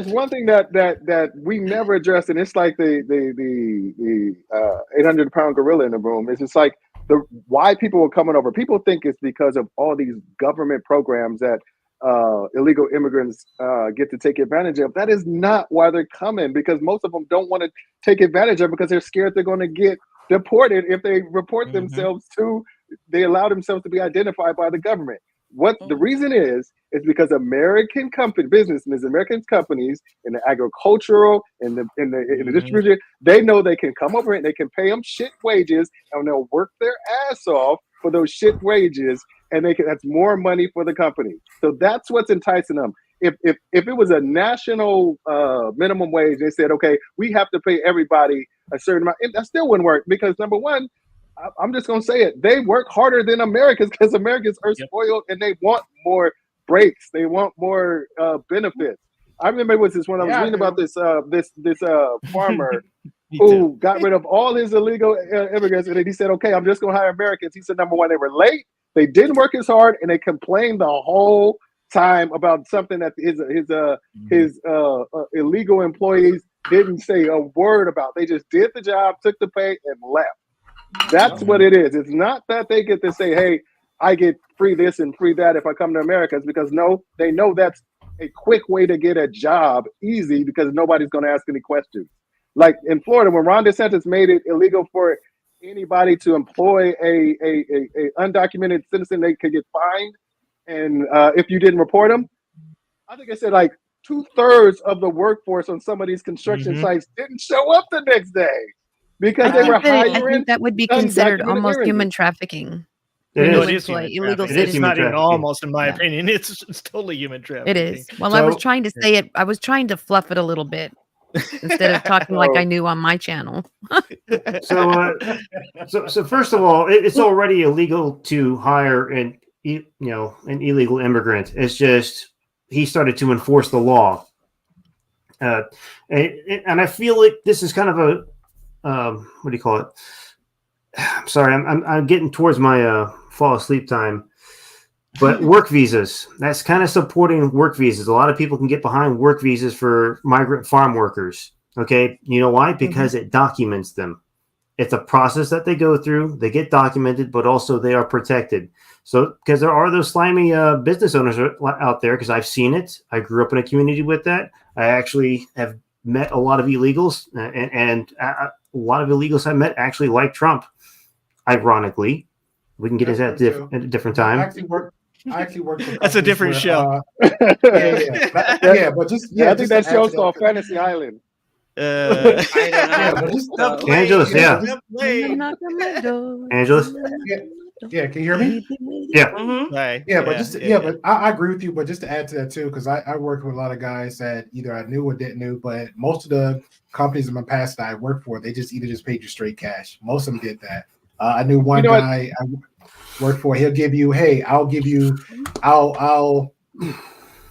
one thing that we never addressed, and it's like the 800-pound gorilla in the room. It's just like why people are coming over. People think it's because of all these government programs that illegal immigrants get to take advantage of. That is not why they're coming, because most of them don't want to take advantage of because they're scared they're going to get deported if they report themselves they allow themselves to be identified by the government. What the reason is because American businesses, American companies in the agricultural, in the distribution, they know they can come over and they can pay them shit wages, and they'll work their ass off for those shit wages, and that's more money for the company. So that's what's enticing them. If it was a national minimum wage, they said, okay, we have to pay everybody a certain amount, that still wouldn't work because number one, I'm just going to say it. They work harder than Americans because Americans are spoiled and they want more breaks. They want more benefits. I remember it was this when I was reading about this farmer who got rid of all his illegal immigrants, and then he said, "Okay, I'm just going to hire Americans." He said, number one, they were late, they didn't work as hard, and they complained the whole time about something that his illegal employees didn't say a word about. They just did the job, took the pay, and left. That's what it is. It's not that they get to say, hey, I get free this and free that if I come to America. It's because they know that's a quick way to get a job easy because nobody's going to ask any questions. Like in Florida, when Ron DeSantis made it illegal for anybody to employ a undocumented citizen, they could get fined. And if you didn't report them, I think I said like 2/3 of the workforce on some of these construction sites didn't show up the next day. Because they were hiring. I think that would be considered almost human trafficking. It is illegal citizens. It's not even almost, in my Yeah. opinion. It's totally human trafficking. It is. Well, I was trying to say it. I was trying to fluff it a little bit instead of talking like I knew on my channel. So first of all, it's already illegal to hire an illegal immigrant. It's just he started to enforce the law, and I feel like this is kind of a what do you call it? I'm sorry, I'm getting towards my fall asleep time. But work visas, that's kind of supporting work visas. A lot of people can get behind work visas for migrant farm workers. Okay, you know why? Because it documents them. It's a process that they go through. They get documented, but also they are protected. So, because there are those slimy business owners out there, because I've seen it. I grew up in a community with that. I actually have met a lot of illegals, and a lot of illegals I met actually like Trump. Ironically, we can get into that at a different time. I actually work for That's a different show. But just I think that show's called Fantasy Island. Angeles, yeah. Angeles. Yeah, can you hear me? Yeah. But I agree with you. But just to add to that too, because I worked with a lot of guys that either I knew or didn't know, but most of the companies in my past that I worked for, they just either paid you straight cash. Most of them did that. I knew one guy I worked for. He'll give you, hey, I'll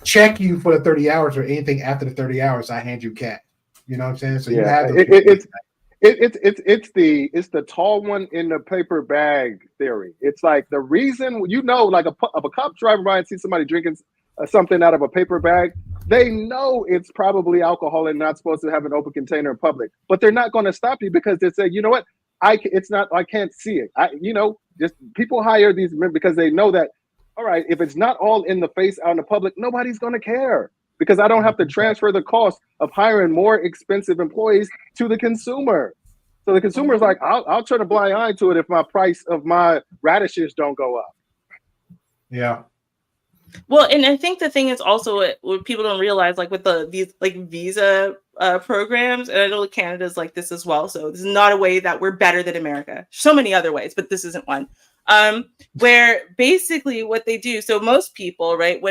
check you for the 30 hours, or anything after the 30 hours, I hand you cash. You know what I'm saying? So you have it's the tall one in the paper bag theory. It's like the reason, like a cop driving by and see somebody drinking something out of a paper bag, they know it's probably alcohol and not supposed to have an open container in public, but they're not going to stop you because they say, you know what, I can't see it. Just people hire these men because they know that all right, if it's not all in the face out in the public, nobody's going to care because I don't have to transfer the cost of hiring more expensive employees to the consumer. So the consumer is like, I'll turn a blind eye to it if my price of my radishes don't go up. Yeah. Well, and I think the thing is also what people don't realize, like with these like visa programs, and I know Canada's like this as well. So this is not a way that we're better than America. So many other ways, but this isn't one. Where basically what they do, so most people, right,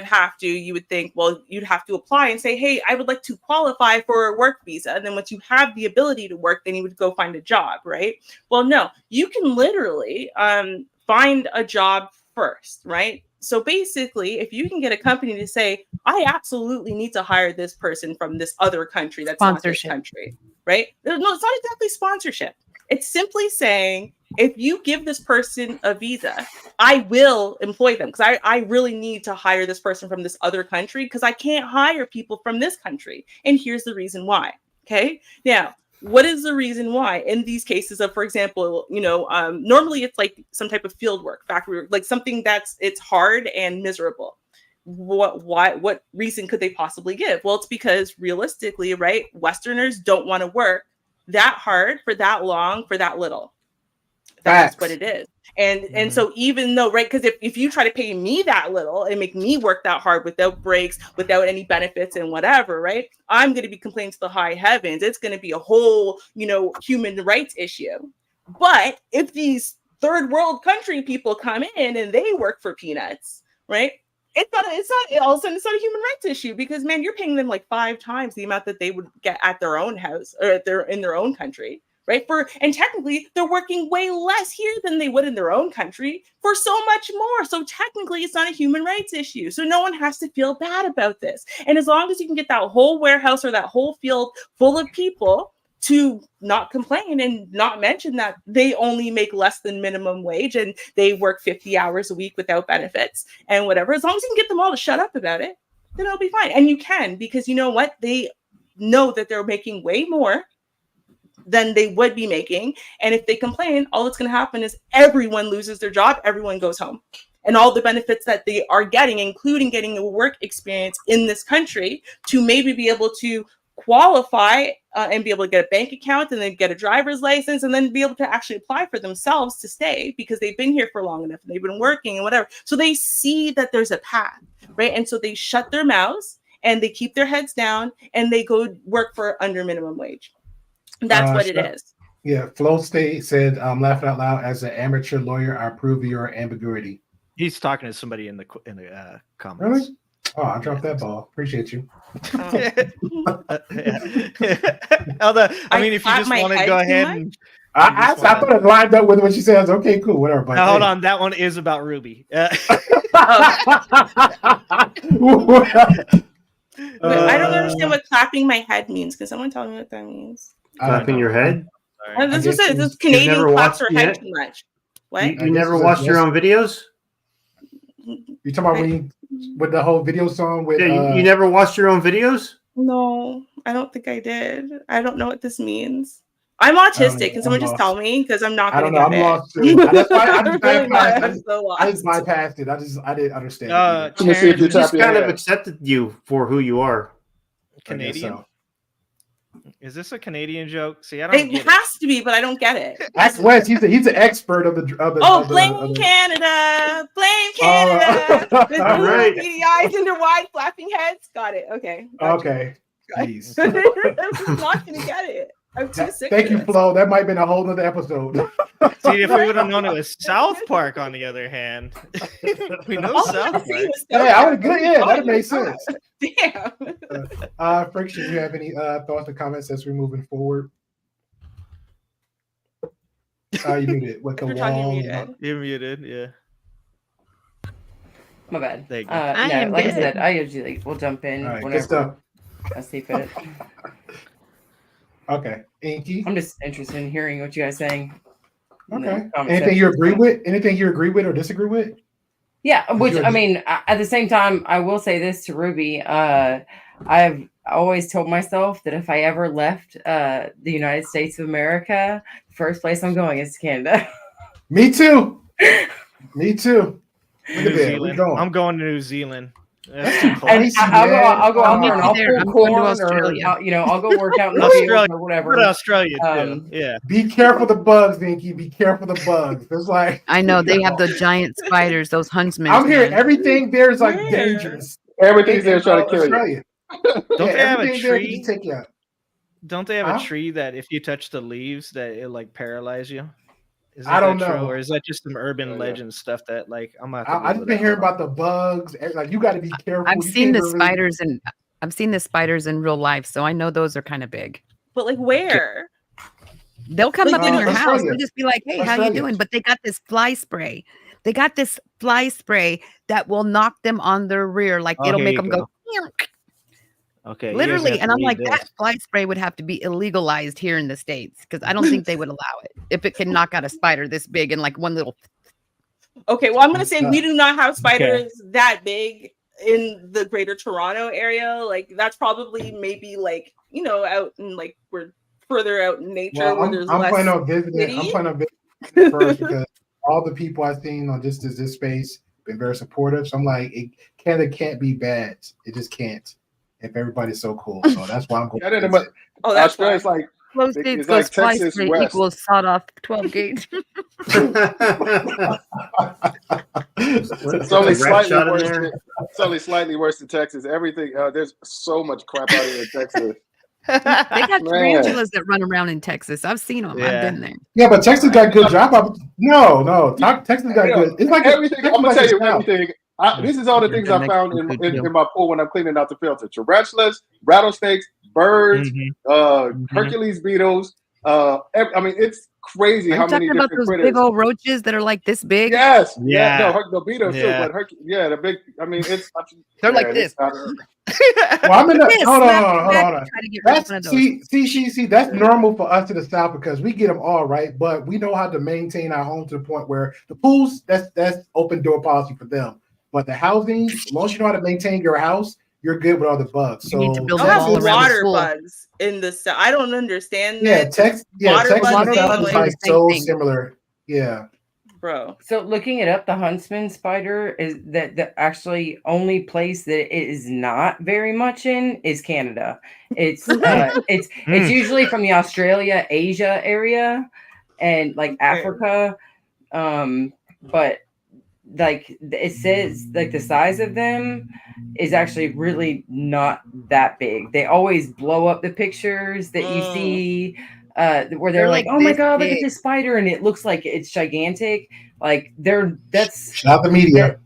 you would think, well, you'd have to apply and say, hey, I would like to qualify for a work visa. And then once you have the ability to work, then you would go find a job, right? Well, no, you can literally find a job first, right? So basically, if you can get a company to say, I absolutely need to hire this person from this other country that's not this country, right? No, it's not exactly sponsorship. It's simply saying, if you give this person a visa, I will employ them because I really need to hire this person from this other country because I can't hire people from this country. And here's the reason why. Okay. Now, what is the reason why in these cases of, for example, normally it's like some type of field work, factory work, like something it's hard and miserable. What reason could they possibly give? Well, it's because realistically, right, Westerners don't want to work that hard for that long for that little. That's what it is. And so even though, right, because if you try to pay me that little and make me work that hard without breaks, without any benefits and whatever, right, I'm going to be complaining to the high heavens. It's going to be a whole, human rights issue. But if these third world country people come in and they work for peanuts, right, it's not all of a sudden it's not a human rights issue because, man, you're paying them like 5 times the amount that they would get at their own house or in their own country. Right. And technically they're working way less here than they would in their own country for so much more. So technically it's not a human rights issue. So no one has to feel bad about this. And as long as you can get that whole warehouse or that whole field full of people to not complain and not mention that they only make less than minimum wage and they work 50 hours a week without benefits and whatever, as long as you can get them all to shut up about it, then it'll be fine. And you can, because you know what? They know that they're making way more than they would be making. And if they complain, all that's going to happen is everyone loses their job. Everyone goes home. And all the benefits that they are getting, including getting a work experience in this country to maybe be able to qualify and be able to get a bank account and then get a driver's license and then be able to actually apply for themselves to stay because they've been here for long enough and they've been working and whatever. So they see that there's a path, right? And so they shut their mouths and they keep their heads down and they go work for under minimum wage. That's what it is. Yeah, Flo State said, "I'm laughing out loud. As an amateur lawyer, I approve of your ambiguity." He's talking to somebody in the comments. Really? Oh, I dropped that ball. Appreciate you. Although, I mean, if you just want to go ahead and I thought it lined up with what she says. Okay, cool, whatever. But now, hold on, that one is about Ruby. Wait, I don't understand what clapping my head means. Can someone tell me what that means? Clapping your head? This was it. This Canadian claps her head too much. What? You never watched your own videos? You talking about with the whole video song with? You never watched your own videos? No, I don't think I did. I don't know what this means. I'm autistic. Can someone just tell me? Because I'm not going to get it. I'm lost too. That's why I just bypassed it. I didn't understand. It just kind of accepted you for who you are. Canadian. Is this a Canadian joke? See, I don't. It has to be, but I don't get it. That's Wes. He's an expert of the. Blame Canada! Blame Canada! All right. Beady eyes and their wide flapping heads. Got it. Okay. Okay. Jeez. I'm not gonna get it. I'm too sick. Thank you, Flo. That might have been a whole nother episode. See, if we would have known it was South Park, on the other hand, we know South Park. Hey, I would good. Yeah, that made sense. Damn. Friction, you have any thoughts or comments as we're moving forward? You muted. With the wall. You're muted. Yeah. My bad. There you go. No, like I said, I usually will jump in whenever I see fit. Okay, Inky. I'm just interested in hearing what you guys saying. Okay. Anything you agree with? Anything you agree with or disagree with? Yeah, which I mean, at the same time, I will say this to Ruby. I've always told myself that if I ever left the United States of America, the first place I'm going is Canada. Me too. Me too. New Zealand. I'm going to New Zealand. That's and I'll go out there and I'll pull corn, or I'll go work out in the field or whatever. Australia too. Yeah. Be careful the bugs, Dinky. Be careful the bugs. It's like I know they have the giant spiders, those huntsmen. I'm hearing everything there is like dangerous. Everything's there trying to kill you. Don't they have a tree? Take you out. Don't they have a tree that if you touch the leaves that it like paralyze you? I don't know. True, or is that just some urban legend stuff that like I've just been hearing about the bugs. Like you got to be careful. I've seen the spiders and I've seen the spiders in real life, so I know those are kind of big. But like where? They'll come up in your house. Australia. They'll just be like, "Hey, how you doing?" But they got this fly spray. They got this fly spray that will knock them on their rear. Like it'll make them go. Okay. Literally, and I'm like, that fly spray would have to be illegalized here in the States because I don't think they would allow it if it can knock out a spider this big in like one little. Okay, well, I'm gonna say we do not have spiders that big in the greater Toronto area. Like that's probably maybe like out in like we're further out in nature where there's less. I'm planning on visiting first because all the people I've seen on this space been very supportive. So I'm like, Canada can't be bad. It just can't. If everybody's so cool, so that's why I'm going. That's why it's like close states it's goes like fly Texas spray West. equals sawed off 12 gauge. It's only slightly worse. It's only slightly worse than Texas. Everything there's so much crap out here in Texas. They got tarantulas that run around in Texas. I've seen them. Yeah. I've been there. Yeah, but Texas got good job. No, Texas got good. It's like everything. I'm gonna tell you everything. This is all the things I found in my pool when I'm cleaning out the filter: tarantulas, rattlesnakes, birds, Hercules beetles. I mean, it's crazy how many different those critters. big old roaches that are like this big? Yes. Yeah. No, the beetles too, but the big. I mean, it's. They're like this. Well, I'm in the hold on. That's see. That's normal for us to the South because we get them all right, but we know how to maintain our home to the point where the pools that's open door policy for them. But the housing, as long as you know how to maintain your house, you're good with all the bugs. So you need to build I have all around water the pool. bugs in the South. I don't understand yeah, that. Texas is like so similar. Yeah. Bro. So looking it up, the huntsman spider is the actually only place that it is not very much in is Canada. It's it's usually from the Australia, Asia area, and like Africa. But like it says, like the size of them is actually really not that big. They always blow up the pictures that you see. Where they're like, oh my god, look at this spider, and it looks like it's gigantic. Like that's not the media.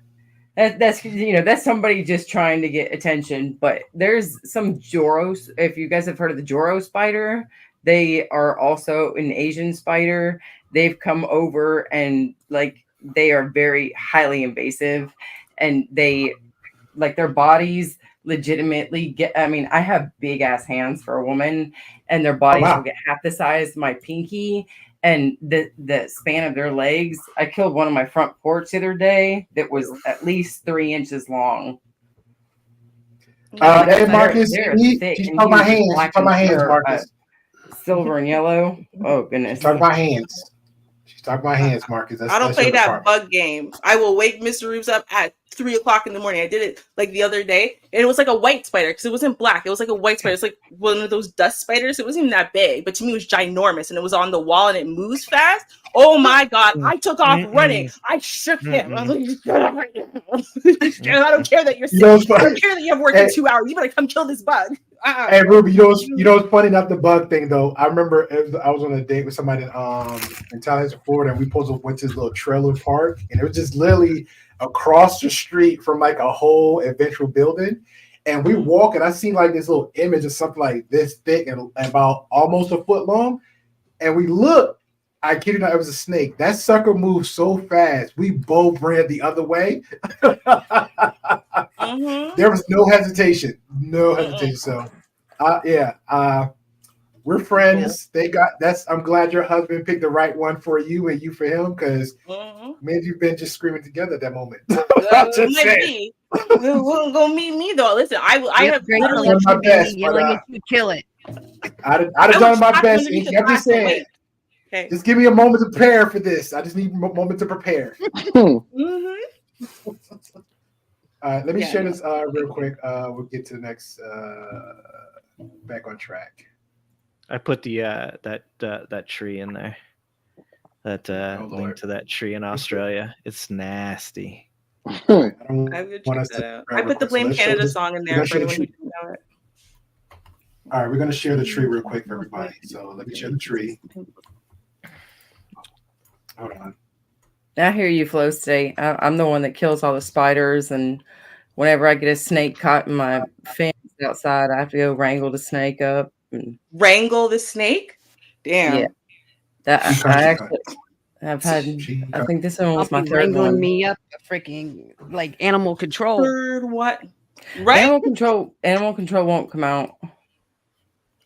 That's somebody just trying to get attention. But there's some Joros. If you guys have heard of the Joro spider, they are also an Asian spider. They've come over and like they are very highly invasive, and they like their bodies legitimately get. I mean, I have big ass hands for a woman, and their bodies will get half the size of my pinky, and the span of their legs. I killed one on my front porch the other day that was at least 3 inches long. Hey, Marcus, she's talking my hands. She's talking my hands, Marcus. Silver and yellow. Oh goodness. She's talking my hands. She's talking my hands, Marcus. I don't play that bug game. I will wake Mr. Reeves up at 3 o'clock in the morning. I did it like the other day, and it was like a white spider because it wasn't black. It was like a white spider. It's like one of those dust spiders. It wasn't even that big, but to me, it was ginormous, and it was on the wall, and it moves fast. Oh my god! I took off running. I shook him. I was like, "Get up right now!" I don't care that you're sick. I don't care that you have work in 2 hours. You better come kill this bug. Hey Ruby, you know what's funny? Not the bug thing though. I remember I was on a date with somebody in Tallahassee, Florida, and we went to this little trailer park, and it was just literally across the street from like a whole eventual building. And we walk, and I seen like this little image of something like this thick and about almost a foot long. And we looked, I kid you not, it was a snake. That sucker moved so fast. We both ran the other way. There was no hesitation. So, we're friends. I'm glad your husband picked the right one for you and you for him, because maybe you've been just screaming together at that moment. We'll go meet me though. Listen, I have literally my best, yelling at you, kill it. I'd have done my best. I'm just saying. Okay. Just give me a moment to prepare for this. I just need a moment to prepare. All right, let me Yeah, share no. this real quick. We'll get to the next back on track. I put the that tree in there. That link to that tree in Australia. It's nasty. I I don't would want check us that to out. real I put the quick, so Blame let's show Canada this. song in We're there gonna for share the anyone who tree. didn't know it. All right, we're gonna share the tree real quick for everybody. So let me share the tree. Hold on. I hear you, Flow State. I'm the one that kills all the spiders, and whenever I get a snake caught in my fence outside, I have to go wrangle the snake up. And Wrangle the snake? Damn. yeah, that She I cut. actually I've had. I think this one I'll was my be third wrangling one. me up freaking like animal control. Third what? Right? Animal control won't come out.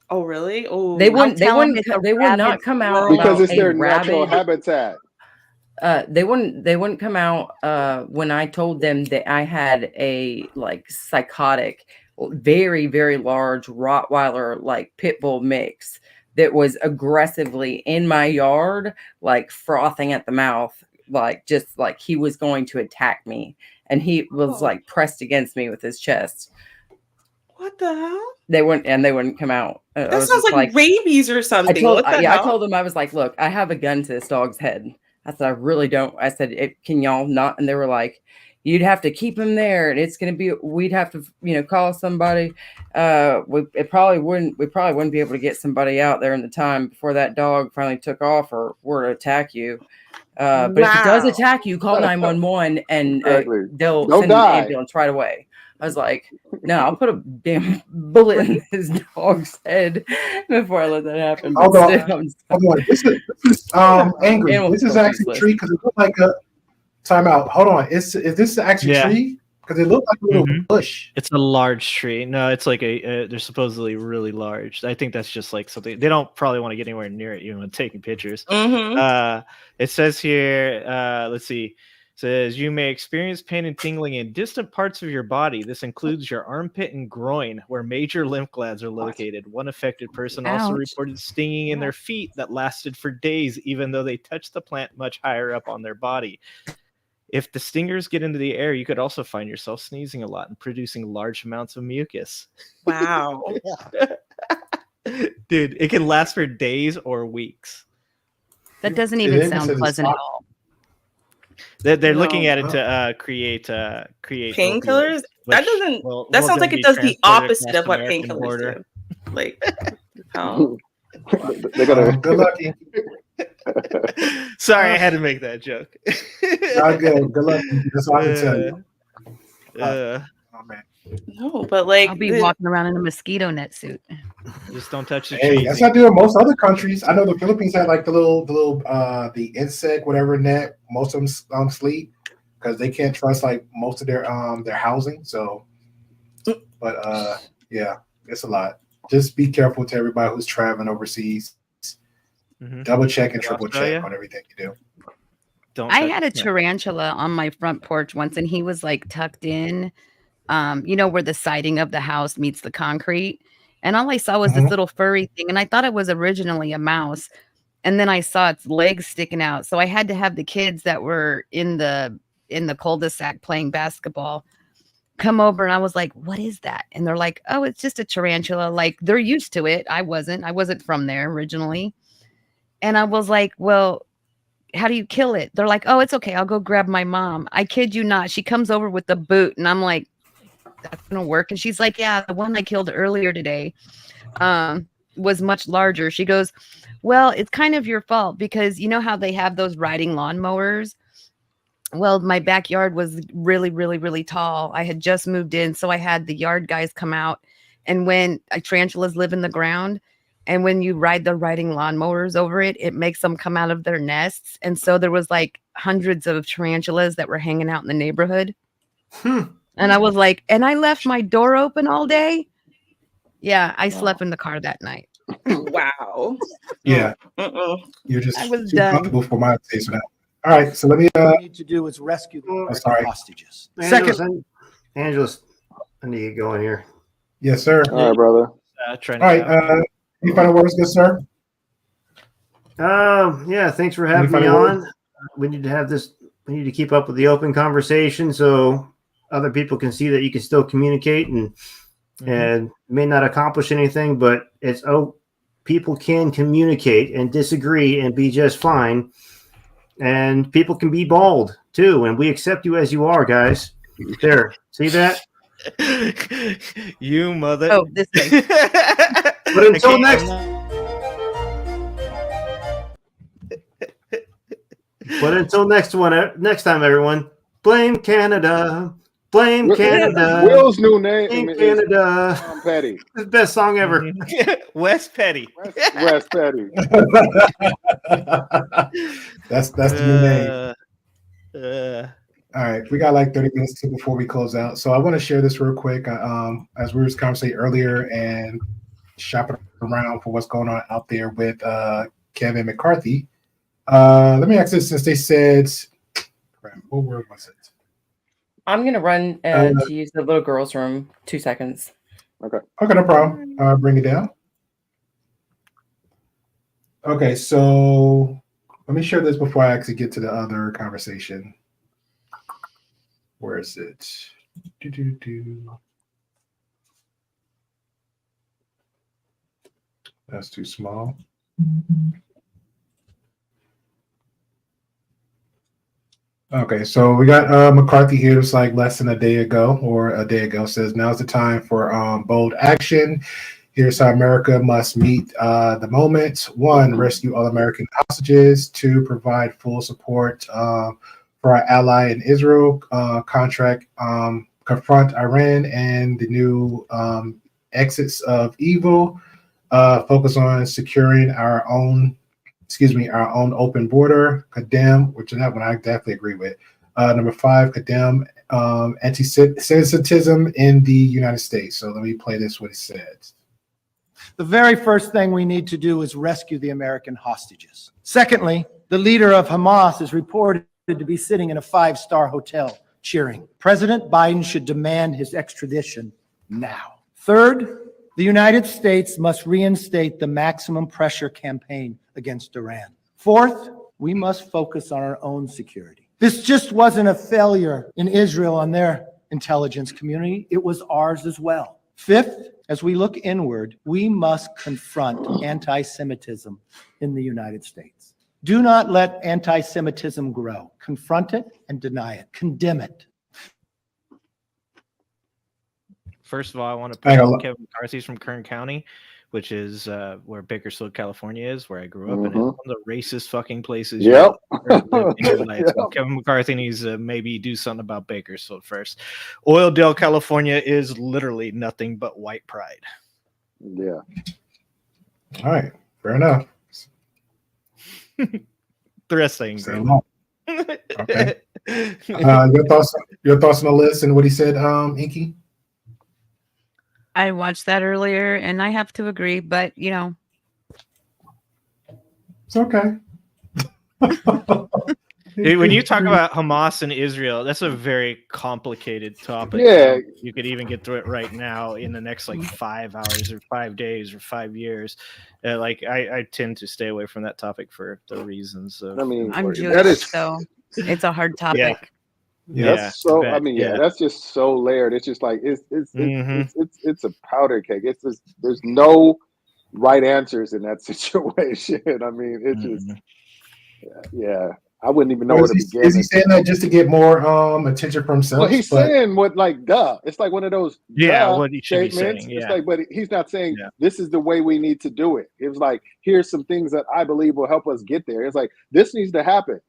Oh, really? Oh, They I'll wouldn't. They tell 'em wouldn't. it's a They would not rabbit come out squirrel. Because about it's a their natural rabid. habitat. They wouldn't come out when I told them that I had a like psychotic, very, very large Rottweiler like pit bull mix that was aggressively in my yard, like frothing at the mouth, like just like he was going to attack me. And he was like pressed against me with his chest. What the hell? They wouldn't come out. I That was sounds just like rabies or something. What the I hell? told them, I was like, look, I have a gun to this dog's head. I said, I really don't. I said, can y'all not? And they were like, you'd have to keep him there, and it's going to be. We'd have to, call somebody. We probably wouldn't be able to get somebody out there in the time before that dog finally took off or were to attack you. But if it does attack you, call 911 and Exactly. they'll Don't send an die. ambulance right away. I was like, no, I'll put a damn bullet in this dog's head before I let that happen. But Hold on. still, I'm just- Hold on. This is angry. Animal This is control actually a useless. tree because it looked like a timeout. Hold on. Is this actually Yeah. tree? Because it looked like a little Mhm. bush. It's a large tree. No, it's like they're supposedly really large. I think that's just like something they don't probably want to get anywhere near it, even when taking pictures. Mm-hmm. It says here, let's see. It says you may experience pain and tingling in distant parts of your body. This includes your armpit and groin, where major lymph glands are located. One affected person also Ouch. reported stinging in their feet that lasted for days, even though they touched the plant much higher up on their body. If the stingers get into the air, you could also find yourself sneezing a lot and producing large amounts of mucus. Wow. Dude, it can last for days or weeks. That doesn't It even is, sound it's pleasant at not- all. They're No. looking at it to create Painkillers? opioids, That which doesn't. will That sounds then like it be does the transported opposite across of what American painkillers border. do. Like, how? They're gonna. Good luck. Sorry, I had to make that joke. Not good. Good luck. That's all I can tell you. Oh, man. No, but like, I'll be walking around in a mosquito net suit. Just don't touch the Hey, trees. that's not doing most other countries. I know the Philippines had like the little the insect whatever net. Most of them sleep because they can't trust like most of their housing. So, but yeah, it's a lot. Just be careful to everybody who's traveling overseas. Mhm. Double check and triple Australia? check on everything you do. Don't I touch had a the- tarantula on my front porch once, and he was like tucked in, where the siding of the house meets the concrete. And all I saw was this little furry thing, and I thought it was originally a mouse. And then I saw its legs sticking out, so I had to have the kids that were in the cul-de-sac playing basketball come over, and I was like, "What is that?" And they're like, "Oh, it's just a tarantula." Like they're used to it. I wasn't from there originally, and I was like, "Well, how do you kill it?" They're like, "Oh, it's okay. I'll go grab my mom." I kid you not. She comes over with the boot, and I'm like, "That's gonna work." And she's like, "Yeah, the one I killed earlier today was much larger." She goes, "Well, it's kind of your fault because you know how they have those riding lawnmowers? Well, my backyard was really, really, really tall. I had just moved in, so I had the yard guys come out. And when tarantulas live in the ground, and when you ride the riding lawnmowers over it, it makes them come out of their nests. And so there was like hundreds of tarantulas that were hanging out in the neighborhood. And I was like, and I left my door open all day. Yeah, I slept in the car that night. Wow. Yeah, Mm-mm. you're just I was too done. comfortable for my taste for that. All right, so let me. What we need to do is rescue the sorry. hostages. Angeles, I need to get going here. Yes, sir. All right, brother. Trying All to right. Any final words, good sir? Yeah, thanks for having me final on. We need to have this. We need to keep up with the open conversation. So, other people can see that you can still communicate and may not accomplish anything, but people can communicate and disagree and be just fine. And people can be bald too, and we accept you as you are, guys. There, see that? You mother. Oh, this way. But until next. But until next time, everyone. Blame Canada. Blame Canada. Will's new name Blame is Canada. Tom Petty. The best song ever. Wes Petty. Wes Petty. That's the new name. All right, we got like 30 minutes before we close out. So I want to share this real quick. As we were conversating earlier and shopping around for what's going on out there with Kevin McCarthy. Let me ask this, since they said, what word was it? I'm going to run to use the little girl's room. 2 seconds. Okay, no problem. Bring it down. Okay, so let me share this before I actually get to the other conversation. Where is it? That's too small. Okay, so we got McCarthy here. It's like less than a day ago, says now's the time for bold action. Here's how America must meet the moment. 1, rescue all American hostages. 2, provide full support for our ally in Israel. Confront Iran and the new exits of evil. Focus on securing our own open border. Condemn, which is that one I definitely agree with. Number 5, condemn anti-Semitism in the United States. So let me play this, what it says. The very first thing we need to do is rescue the American hostages. Secondly, the leader of Hamas is reported to be sitting in a 5-star hotel cheering. President Biden should demand his extradition now. Third, the United States must reinstate the maximum pressure campaign against Iran. Fourth, we must focus on our own security. This just wasn't a failure in Israel on their intelligence community. It was ours as well. Fifth, as we look inward, we must confront anti-Semitism in the United States. Do not let anti-Semitism grow. Confront it and deny it. Condemn it. First of all, I want to point out Kevin McCarthy's from Kern County, which is where Bakersfield, California is, where I grew up, and it's one of the racist fucking places. Yep. So Kevin McCarthy needs to maybe do something about Bakersfield first. Oildale, California is literally nothing but white pride. Yeah. All right. Fair enough. The rest I agree. Okay. Your thoughts on the list and what he said, Inky? I watched that earlier and I have to agree, but it's okay. When you talk about Hamas and Israel, that's a very complicated topic. Yeah. You could even get through it right now in the next 5 hours or 5 days or 5 years. I tend to stay away from that topic for the reasons of. I mean, I'm Jewish, so it's a hard topic. Yeah. That's that's just so layered. It's just like it's a powder cake. It's just there's no right answers in that situation. I mean, it's just I wouldn't even know where to begin. Is he saying that just to get more attention from himself? Well, he's saying what, duh. It's like one of those what he should statements. be saying. It's like, but he's not saying this is the way we need to do it. It was like, here's some things that I believe will help us get there. It's like this needs to happen,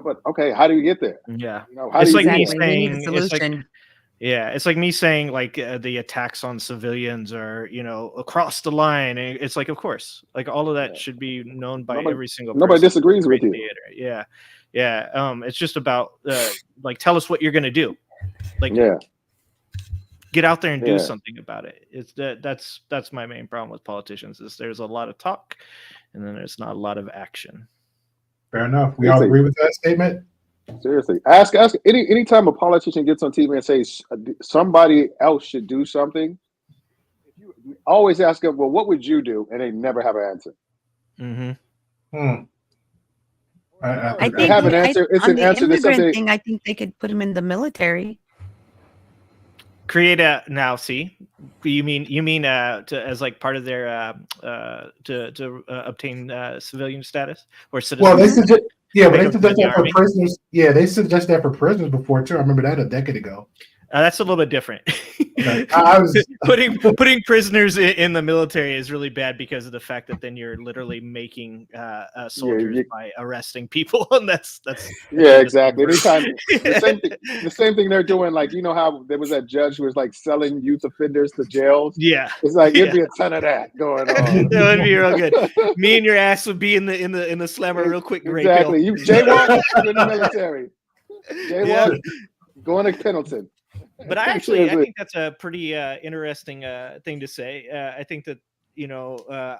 but okay, how do you get there? Yeah, how it's do like you me get saying, it's like me saying the attacks on civilians are across the line. It's like, of course, all of that should be known by every single person. Nobody disagrees with you. Theater. Yeah. It's just about tell us what you're gonna do. Get out there and do something about it. It's that's my main problem with politicians is there's a lot of talk and then there's not a lot of action. Fair enough. We all agree with that statement. Seriously, ask anytime a politician gets on TV and says somebody else should do something, you always ask them, well, what would you do? And they never have an answer. I think have an answer. It's on an the answer to immigrant something. thing, I think they could put him in the military. Create a now. See, you mean as like part of their to obtain civilian status or citizenship? Well, they suggest but they Make them suggest join the that for army? prisoners. Yeah, they suggest that for prisoners before too. I remember that a decade ago. That's a little bit different. Okay. I was putting prisoners in the military is really bad because of the fact that then you're literally making soldiers by arresting people, and that's yeah, exactly. Anytime the same thing they're doing, like you know how there was that judge who was like selling youth offenders to jails. Yeah, it's like it'd be a ton of that going on. That would be real good. Me and your ass would be in the slammer real quick. Gray Exactly. pill. You jaywalk, you're in the military. Jaywalk, going to Pendleton. But I think that's a pretty interesting thing to say. I think that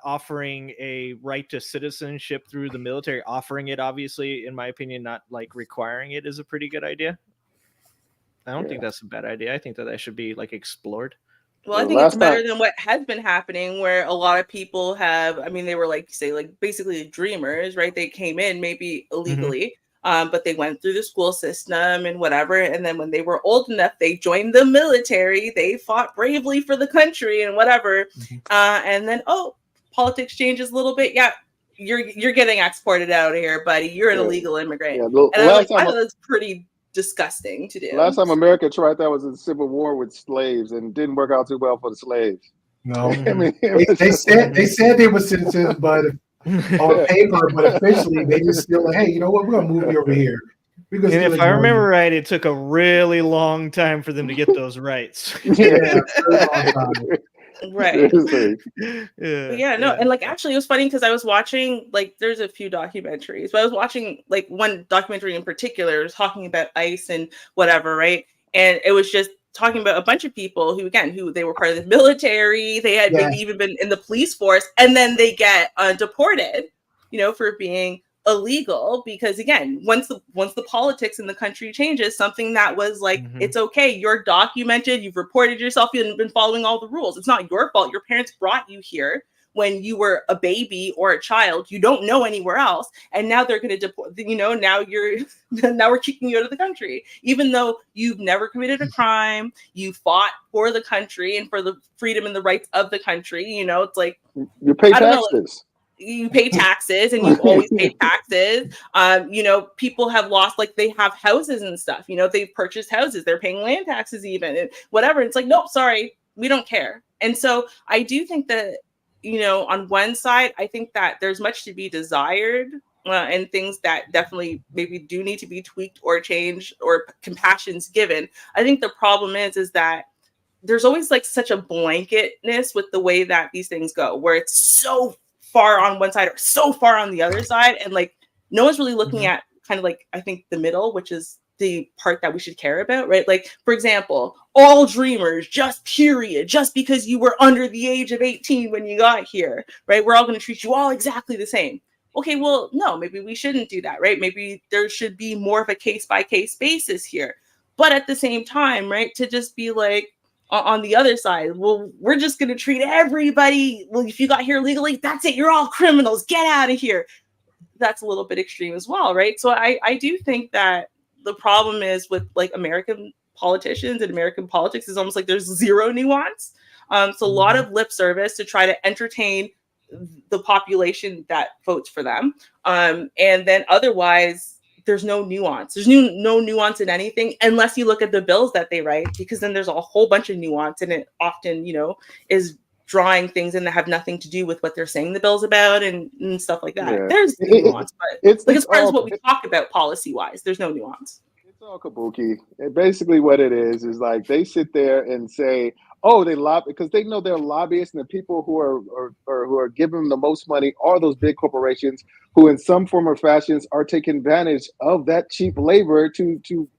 offering a right to citizenship through the military, offering it, obviously, in my opinion, not like requiring it, is a pretty good idea. I don't think that's a bad idea. I think that should be like explored. Well, I think it's better than what has been happening, where a lot of people have. I mean, they were like, say, like basically dreamers, right? They came in maybe illegally. But they went through the school system and whatever. And then when they were old enough, they joined the military. They fought bravely for the country and whatever. And then, politics changes a little bit. Yeah, you're getting exported out of here, buddy. You're an illegal immigrant. Yeah, and I thought that's pretty disgusting to do. Last time America tried that was in the Civil War with slaves, and didn't work out too well for the slaves. No, I mean, they said they were citizens, but on paper, but officially they just still like, hey, you know what? We're gonna move you over here. And if I remember right, it took a really long time for them to get those rights. Right. And like actually it was funny because I was watching, like, there's a few documentaries, but I was watching like one documentary in particular was talking about ICE and whatever, right? And it was just talking about a bunch of people who they were part of the military, they had maybe even been in the police force, and then they get deported, for being illegal, because again, once the politics in the country changes, something that was like, it's okay, you're documented, you've reported yourself, you've been following all the rules, it's not your fault, your parents brought you here when you were a baby or a child, you don't know anywhere else, and now they're going to deport, now we're kicking you out of the country, even though you've never committed a crime, you fought for the country and for the freedom and the rights of the country, it's like, you pay taxes. You pay taxes and you've always paid taxes. People have lost, like, they have houses and stuff, they've purchased houses, they're paying land taxes even, and whatever. It's like, nope, sorry, we don't care. And so I do think that, on one side, I think that there's much to be desired and things that definitely maybe do need to be tweaked or changed or compassion's given. I think the problem is that there's always like such a blanketness with the way that these things go, where it's so far on one side or so far on the other side, and like no one's really looking at kind of like, I think, the middle, which is the part that we should care about, right? Like, for example, all dreamers, just because you were under the age of 18 when you got here, right? We're all going to treat you all exactly the same. Okay, well, no, maybe we shouldn't do that, right? Maybe there should be more of a case-by-case basis here. But at the same time, right, to just be like, on the other side, well, we're just going to treat everybody, well, if you got here legally, that's it, you're all criminals, get out of here. That's a little bit extreme as well, right? So I do think that the problem is with like American politicians and American politics is almost like there's zero nuance. So a lot of lip service to try to entertain the population that votes for them. And then otherwise, there's no nuance. There's no nuance in anything unless you look at the bills that they write, because then there's a whole bunch of nuance, and it often, is drawing things in that have nothing to do with what they're saying the bill's about and stuff like that. Yeah. There's nuance, but it's like as far as what we talk about policy-wise, there's no nuance. It's all kabuki. And basically what it is like they sit there and say, oh, they lobby, because they know they're lobbyists, and the people who are giving them the most money are those big corporations who in some form or fashions are taking advantage of that cheap labor to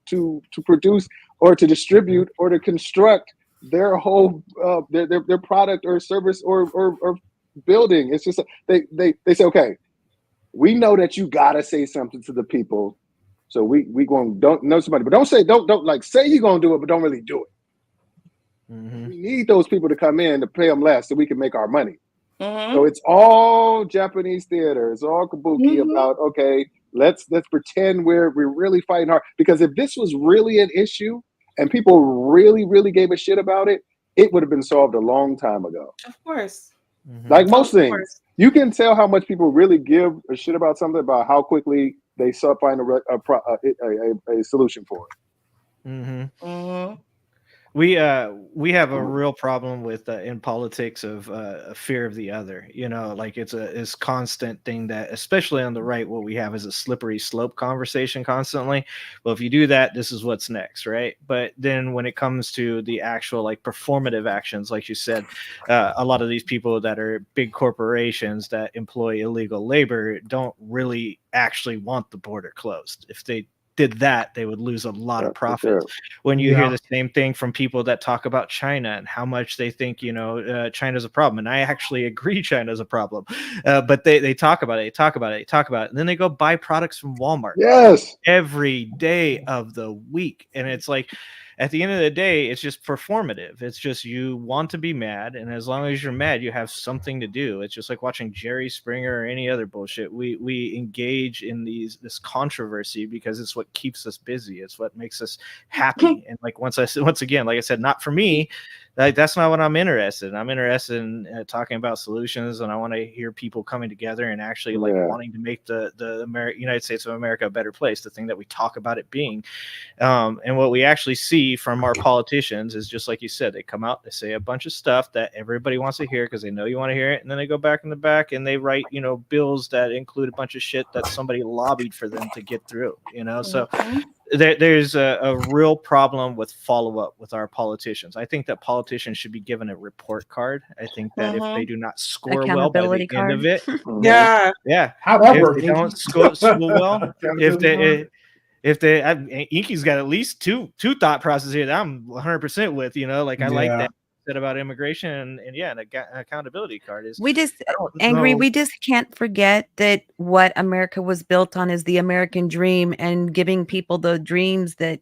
produce or to distribute or to construct their whole their product or service or building. It's just they say, okay, we know that you gotta say something to the people, so we going don't know somebody, but don't like say you're gonna do it, but don't really do it. We need those people to come in to pay them less so we can make our money. So it's all Japanese theater. It's all kabuki about, okay, let's pretend we're really fighting hard. Because if this was really an issue, and people really, really gave a shit about it, it would have been solved a long time ago. Of course. Like most things, you can tell how much people really give a shit about something about how quickly they find a solution for it. We have a real problem with in politics of a fear of the other. You know, like it's constant thing that, especially on the right, what we have is a slippery slope conversation constantly. Well, if you do that, this is what's next, right? But then when it comes to the actual like performative actions, like you said, a lot of these people that are big corporations that employ illegal labor don't really actually want the border closed. If they did that, they would lose a lot of profits. When you hear the same thing from people that talk about China and how much they think, you know, China's a problem. And I actually agree China's a problem. But they talk about it, and then they go buy products from Walmart every day of the week. And it's like, at the end of the day, it's just performative. It's just you want to be mad, and as long as you're mad, you have something to do. It's just like watching Jerry Springer or any other bullshit. We engage in this controversy because it's what keeps us busy. It's what makes us happy. And like once again, like I said, not for me. That's not what I'm interested in. I'm interested in talking about solutions, and I want to hear people coming together and actually wanting to make the United States of America a better place, the thing that we talk about it being. And what we actually see from our politicians is just like you said, they come out, they say a bunch of stuff that everybody wants to hear because they know you want to hear it, and then they go back in the back and they write, you know, bills that include a bunch of shit that somebody lobbied for them to get through, you know. So there's a real problem with follow-up with our politicians. I think that politicians should be given a report card. I think that if they do not score well by the end of it, how that works? If they don't score well, if they Inky's got at least two thought processes here that I'm 100% with, you know, like I like that said about immigration and an accountability card is we just can't forget that what America was built on is the American dream and giving people the dreams that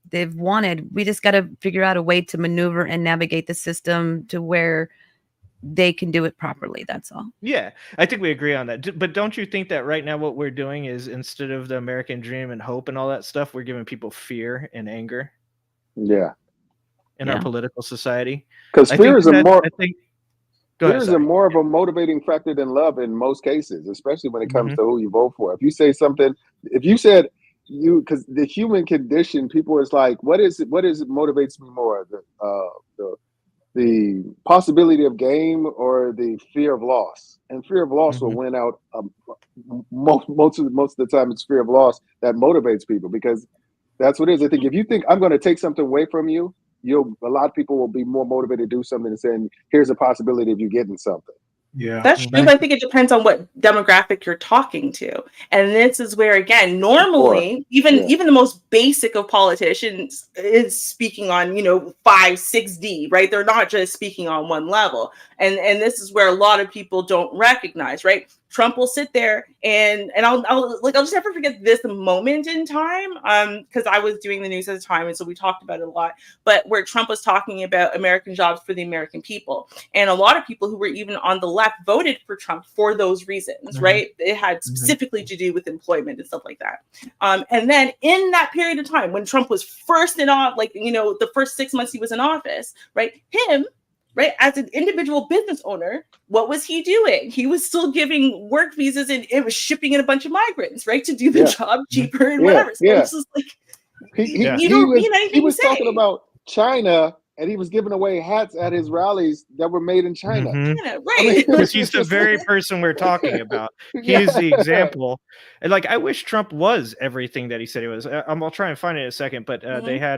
they've wanted. We just got to figure out a way to maneuver and navigate the system to where they can do it properly. That's all. Yeah, I think we agree on that. But don't you think that right now what we're doing is, instead of the American dream and hope and all that stuff, we're giving people fear and anger? In our political society, because fear is more of a motivating factor than love in most cases, especially when it comes to who you vote for. If you say something, because the human condition, people is like, what is it motivates me more, the possibility of gain or the fear of loss? And fear of loss will win out. Most of the time, it's fear of loss that motivates people, because that's what it is. I think if you think I'm going to take something away from you, a lot of people will be more motivated to do something and saying, here's a possibility of you getting something. Yeah, that's true. But I think it depends on what demographic you're talking to, and this is where, again, normally even the most basic of politicians is speaking on 5-6D, right? They're not just speaking on one level, and this is where a lot of people don't recognize, right? Trump will sit there and I'll just never forget this moment in time, because I was doing the news at the time, and so we talked about it a lot. But where Trump was talking about American jobs for the American people, and a lot of people who were even on the left voted for Trump for those reasons, right? It had specifically to do with employment and stuff like that. And then in that period of time when Trump was first in office, the first 6 months he was in office, right? Right, as an individual business owner, what was he doing? He was still giving work visas, and it was shipping in a bunch of migrants, right, to do the job cheaper and whatever. So it's just like, you don't mean anything he was you say. Talking about China, and he was giving away hats at his rallies that were made in China. Right. Because he's the very person we're talking about. He is the example. And like, I wish Trump was everything that he said he was. I'll try and find it in a second, but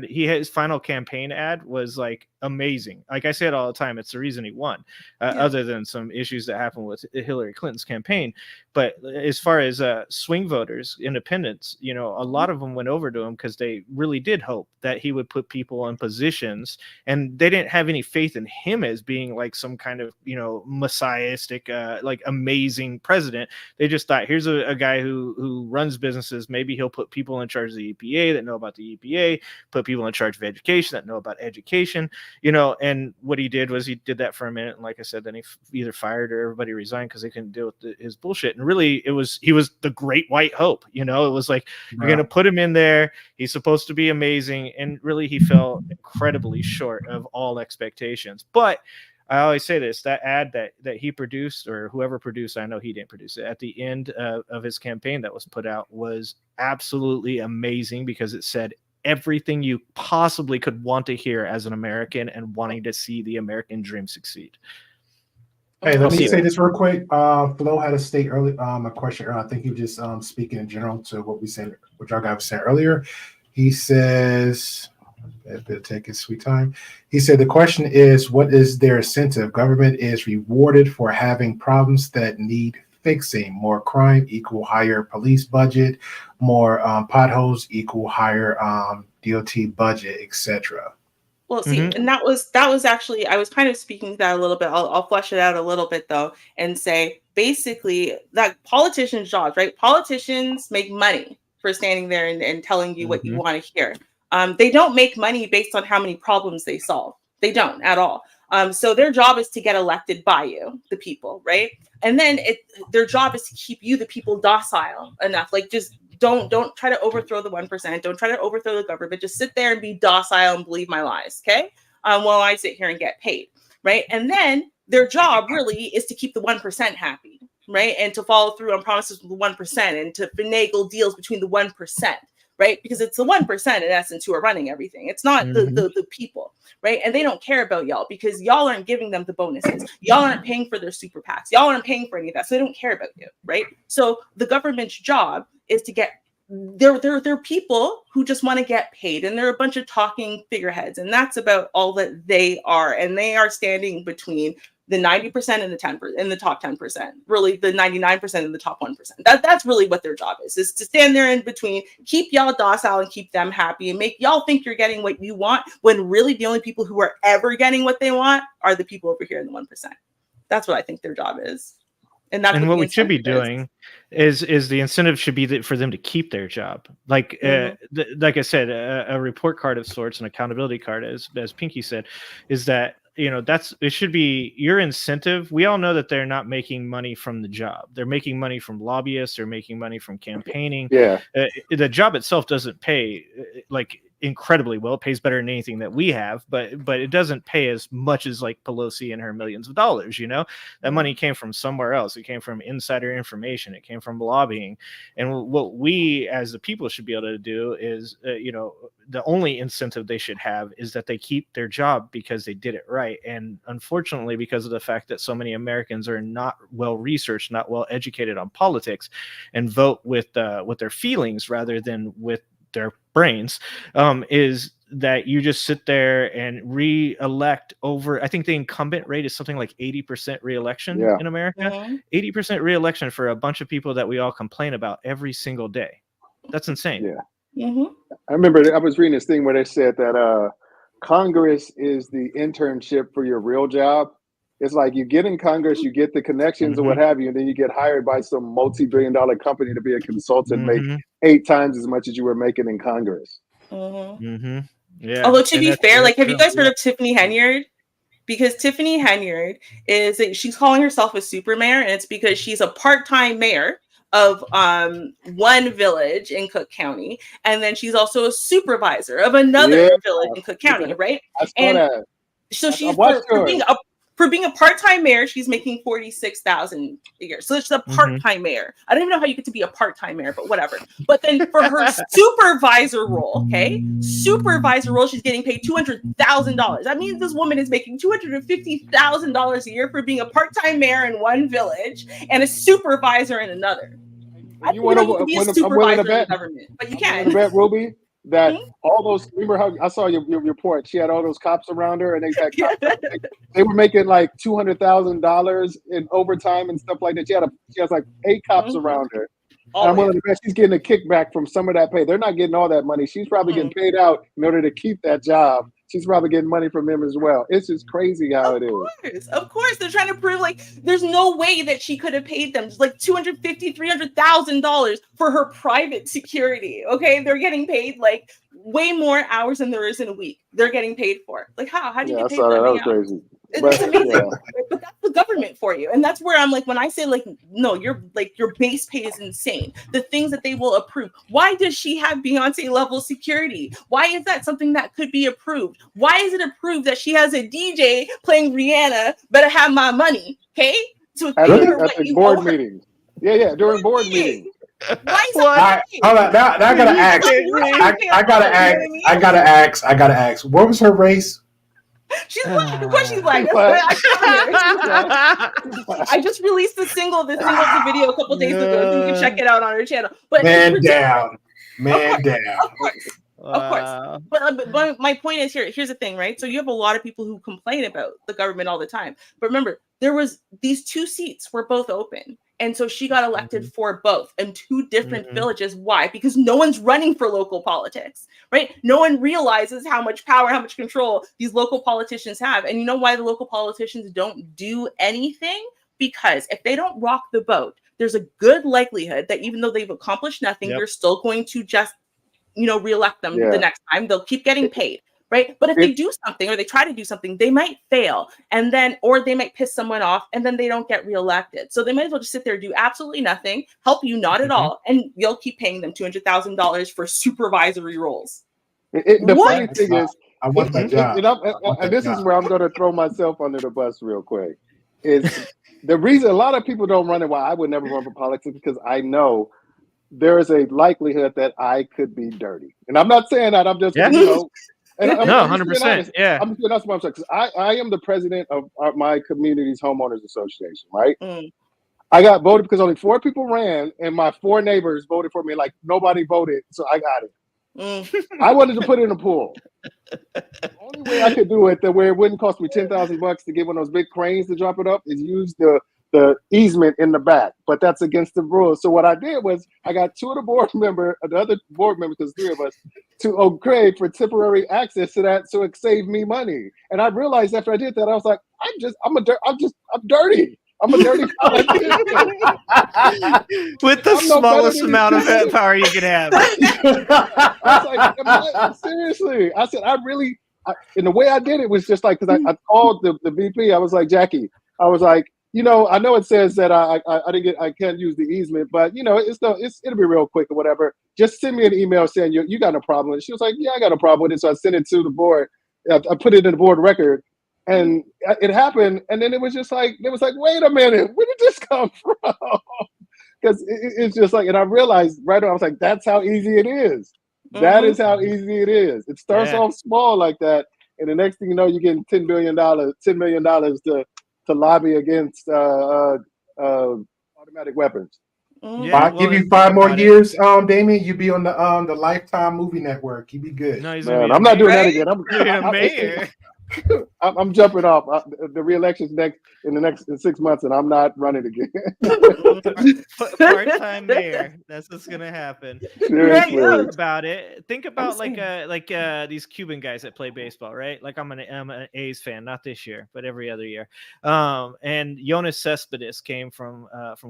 his final campaign ad was like amazing. Like I say it all the time, it's the reason he won, other than some issues that happened with Hillary Clinton's campaign. But as far as swing voters, independents, a lot of them went over to him because they really did hope that he would put people in positions and they didn't have any faith in him as being like some kind of, messianistic, like amazing president. They just thought, here's a guy who runs businesses. Maybe he'll put people in charge of the EPA that know about the EPA, put people in charge of education that know about education, and what he did was he did that for a minute. And like I said, then he either fired or everybody resigned because they couldn't deal with his bullshit. And really he was the great white hope. It was like, you're going to put him in there. He's supposed to be amazing. And really he fell incredibly short of all expectations. But I always say this, that ad that he produced, or whoever produced, I know he didn't produce it, at the end of his campaign that was put out, was absolutely amazing, because it said everything you possibly could want to hear as an American and wanting to see the American dream succeed. Hey, let me say this real quick. Flo had a state early a question. I think he was just speaking in general to what y'all guys were saying earlier. He says, it'll take his sweet time. He said the question is, what is their incentive? Government is rewarded for having problems that need fixing. More crime equal higher police budget. More potholes equal higher DOT budget, etc. Well, see, and that was actually, I was kind of speaking to that a little bit. I'll flesh it out a little bit though, and say basically that politicians' jobs, right? Politicians make money for standing there and telling you what you want to hear. They don't make money based on how many problems they solve. They don't at all. So their job is to get elected by you, the people, right? And then their job is to keep you, the people, docile enough. Like, just don't try to overthrow the 1%. Don't try to overthrow the government. Just sit there and be docile and believe my lies, okay? While I sit here and get paid, right? And then their job really is to keep the 1% happy, right? And to follow through on promises with the 1% and to finagle deals between the 1%, right? Because it's the 1% in essence who are running everything. It's not the people, right? And they don't care about y'all because y'all aren't giving them the bonuses. Y'all aren't paying for their super PACs. Y'all aren't paying for any of that. So they don't care about you, right? So the government's job is to get, they're people who just want to get paid, and they're a bunch of talking figureheads, and that's about all that they are. And they are standing between the 90% and the 10% in the top 10%, really the 99% in the top 1%. That's really what their job is to stand there in between, keep y'all docile and keep them happy, and make y'all think you're getting what you want, when really the only people who are ever getting what they want are the people over here in the 1%. That's what I think their job is. And that's what we should be doing is the incentive should be for them to keep their job. Like like I said, a report card of sorts, an accountability card, as Pinky said, is that it should be your incentive. We all know that they're not making money from the job. They're making money from lobbyists. They're making money from campaigning. Yeah. The job itself doesn't pay like incredibly well. It pays better than anything that we have, but it doesn't pay as much as like Pelosi and her millions of dollars. That money came from somewhere else. It came from insider information. It came from lobbying. And what we as the people should be able to do is, the only incentive they should have is that they keep their job because they did it right. And unfortunately, because of the fact that so many Americans are not well researched, not well educated on politics, and vote with their feelings rather than with their brains, is that you just sit there and re-elect over. I think the incumbent rate is something like 80% re-election in America. 80% re-election for a bunch of people that we all complain about every single day. That's insane. Yeah. I remember I was reading this thing where they said that Congress is the internship for your real job. It's like you get in Congress, you get the connections or what have you, and then you get hired by some multi-billion-dollar company to be a consultant, make 8 times as much as you were making in Congress. Yeah. Although to be fair, like, have you guys heard of Tiffany Henyard? Because Tiffany Henyard she's calling herself a super mayor, and it's because she's a part-time mayor of one village in Cook County, and then she's also a supervisor of another village in Cook County, right? I saw that. So she's for being a part-time mayor, she's making $46,000 a year. So it's a part-time mayor. I don't even know how you get to be a part-time mayor, but whatever. But then for her supervisor role, she's getting paid $200,000. That means this woman is making $250,000 a year for being a part-time mayor in one village and a supervisor in another. You want to be a supervisor in the government, but you can. Bet, Ruby, that all those, remember how I saw your report, she had all those cops around her, and they were making like $200,000 in overtime and stuff like that. She has like 8 cops around her. And I'm willing to bet she's getting a kickback from some of that pay. They're not getting all that money. She's probably getting paid out in order to keep that job she's probably getting money from him as well. It's just crazy how it is. Of course, they're trying to prove like there's no way that she could have paid them like $250,000, $300,000 for her private security. Okay, they're getting paid like way more hours than there is in a week. They're getting paid for. Like how do you get paid for that? That was hours? crazy. It's amazing, but that's the government for you, and that's where I'm like, when I say like, no, your base pay is insane. The things that they will approve. Why does she have Beyonce level security? Why is that something that could be approved? Why is it approved that she has a DJ playing Rihanna? Better have my money, okay? To At the board meetings. Yeah, during board meetings. Why is that? Hold on, now I gotta ask. I gotta ask. What was her race? She's black. Of course she's black. I just released the single video a couple days ago, so you can check it out on her channel. But man down. Of course. But my point is here's the thing, right? So you have a lot of people who complain about the government all the time. But remember, there was these 2 seats were both open. And so she got elected for both in 2 different villages. Why? Because no one's running for local politics, right? No one realizes how much power, how much control these local politicians have. And you know why the local politicians don't do anything? Because if they don't rock the boat, there's a good likelihood that even though they've accomplished nothing, you're still going to just, reelect them the next time. They'll keep getting paid. Right. But if they do something or they try to do something, they might fail or they might piss someone off and then they don't get reelected. So they might as well just sit there, do absolutely nothing, help you not at all. And you'll keep paying them $200,000 for supervisory roles. The funny thing is, I want that job. And this is where I'm going to throw myself under the bus real quick. Is the reason a lot of people don't run it, why I would never run for politics, because I know there is a likelihood that I could be dirty. And I'm not saying that, I'm just, And I'm 100%. Yeah. I'm just being honest about myself, because I am the president of my community's homeowners association, right? I got voted because only 4 people ran, and my 4 neighbors voted for me. Like nobody voted, so I got it. I wanted to put it in a pool. The only way I could do it, where it wouldn't cost me $10,000 to get one of those big cranes to drop it up, is use the easement in the back, but that's against the rules. So what I did was I got 2 of the other board members, because 3 of us, to upgrade for temporary access to that, so it saved me money. And I realized after I did that, I was like, I'm dirty. I'm a dirty politician. With the smallest amount of power you can have. I was like, seriously. I said, and the way I did it was just like, because I called the VP. I was like, Jackie, I was like, I know it says that I can't use the easement, but it'll be real quick or whatever. Just send me an email saying you got no problem with it. She was like, yeah, I got no problem with it. So I sent it to the board. I put it in the board record, and it happened. And then it was like, wait a minute, where did this come from? Because it's just like, and I realized right away, I was like, that's how easy it is. That is how easy it is. It starts off small like that, and the next thing you know, you're getting $10 million to lobby against automatic weapons. I'll give you 5 more years, Damien. You be on the Lifetime movie network. You be good. No, I'm not doing that again. I'm jumping off. The re-election's in the 6 months, and I'm not running again. Part-time mayor. That's what's gonna happen. Think about it. Think about these Cuban guys that play baseball, right? Like I'm an A's fan, not this year, but every other year. And Yoenis Cespedes came from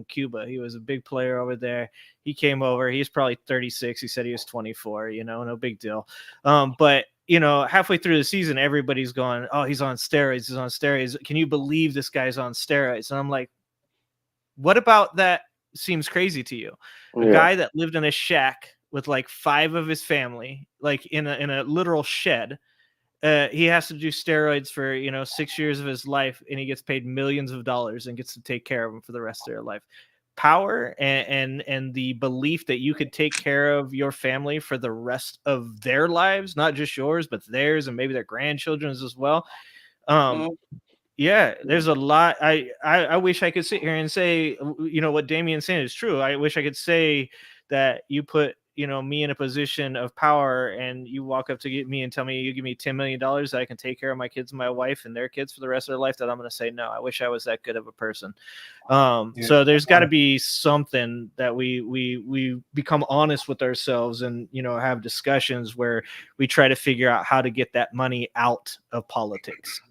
Cuba. He was a big player over there. He came over. He's probably 36. He said he was 24. No big deal. But halfway through the season, everybody's going, oh, he's on steroids. He's on steroids. Can you believe this guy's on steroids? And I'm like, what about that seems crazy to you? A guy that lived in a shack with like 5 of his family, like in a literal shed. He has to do steroids for, 6 years of his life, and he gets paid millions of dollars and gets to take care of them for the rest of their life. Power and the belief that you could take care of your family for the rest of their lives, not just yours, but theirs and maybe their grandchildren's as well. Yeah, there's a lot. I wish I could sit here and say, what Damien's saying is true. I wish I could say that you put, me in a position of power, and you walk up to me and tell me you give me $10 million that I can take care of my kids and my wife and their kids for the rest of their life, that I'm going to say no. I wish I was that good of a person. So there's got to be something that we become honest with ourselves, and have discussions where we try to figure out how to get that money out of politics.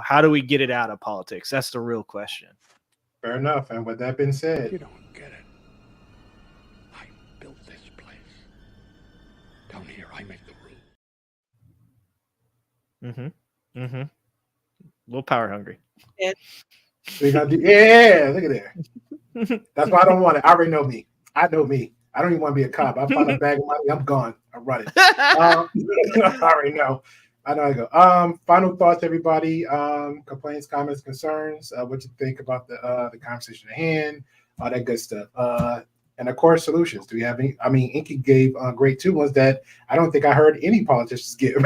How do we get it out of politics? That's the real question. Fair enough. And with that being said, You don't get it. I built this place. Down here, I make the rules. A little power hungry. yeah, look at there. That's why I don't want it. I already know me. I know me. I don't even want to be a cop. I find a bag of money, I'm gone. I'm running. I already know. I know I go. Final thoughts, everybody. Complaints, comments, concerns. What you think about the conversation at hand? All that good stuff. And of course, solutions. Do we have any? I mean, Inky gave great 2 ones that I don't think I heard any politicians give.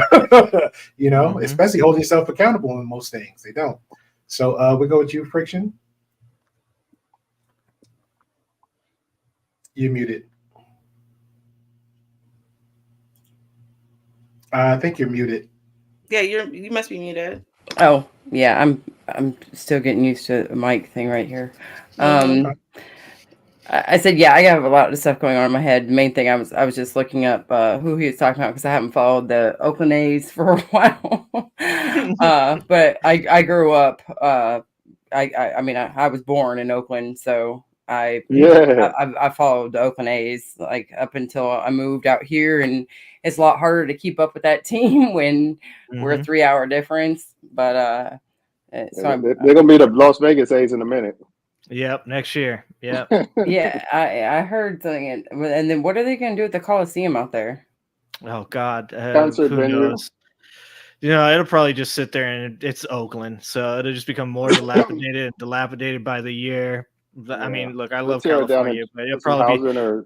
Especially holding yourself accountable in most things. They don't. So we go with you, Friction. You're muted. I think you're muted. Yeah, you must be muted. Oh, yeah, I'm still getting used to the mic thing right here. I said, yeah, I have a lot of stuff going on in my head. The main thing I was just looking up who he was talking about, because I haven't followed the Oakland A's for a while. But I grew up. I mean, I was born in Oakland, so I followed the Oakland A's like up until I moved out here, and it's a lot harder to keep up with that team when we're a 3-hour difference. But so they're gonna be the Las Vegas A's in a minute. Yep, next year. Yep. Yeah, I heard something, and then what are they going to do at the Coliseum out there? Oh God, Concert who venue. knows? It'll probably just sit there, and it's Oakland, so it'll just become more dilapidated by the year. I mean, look, I love California, but it'll probably be.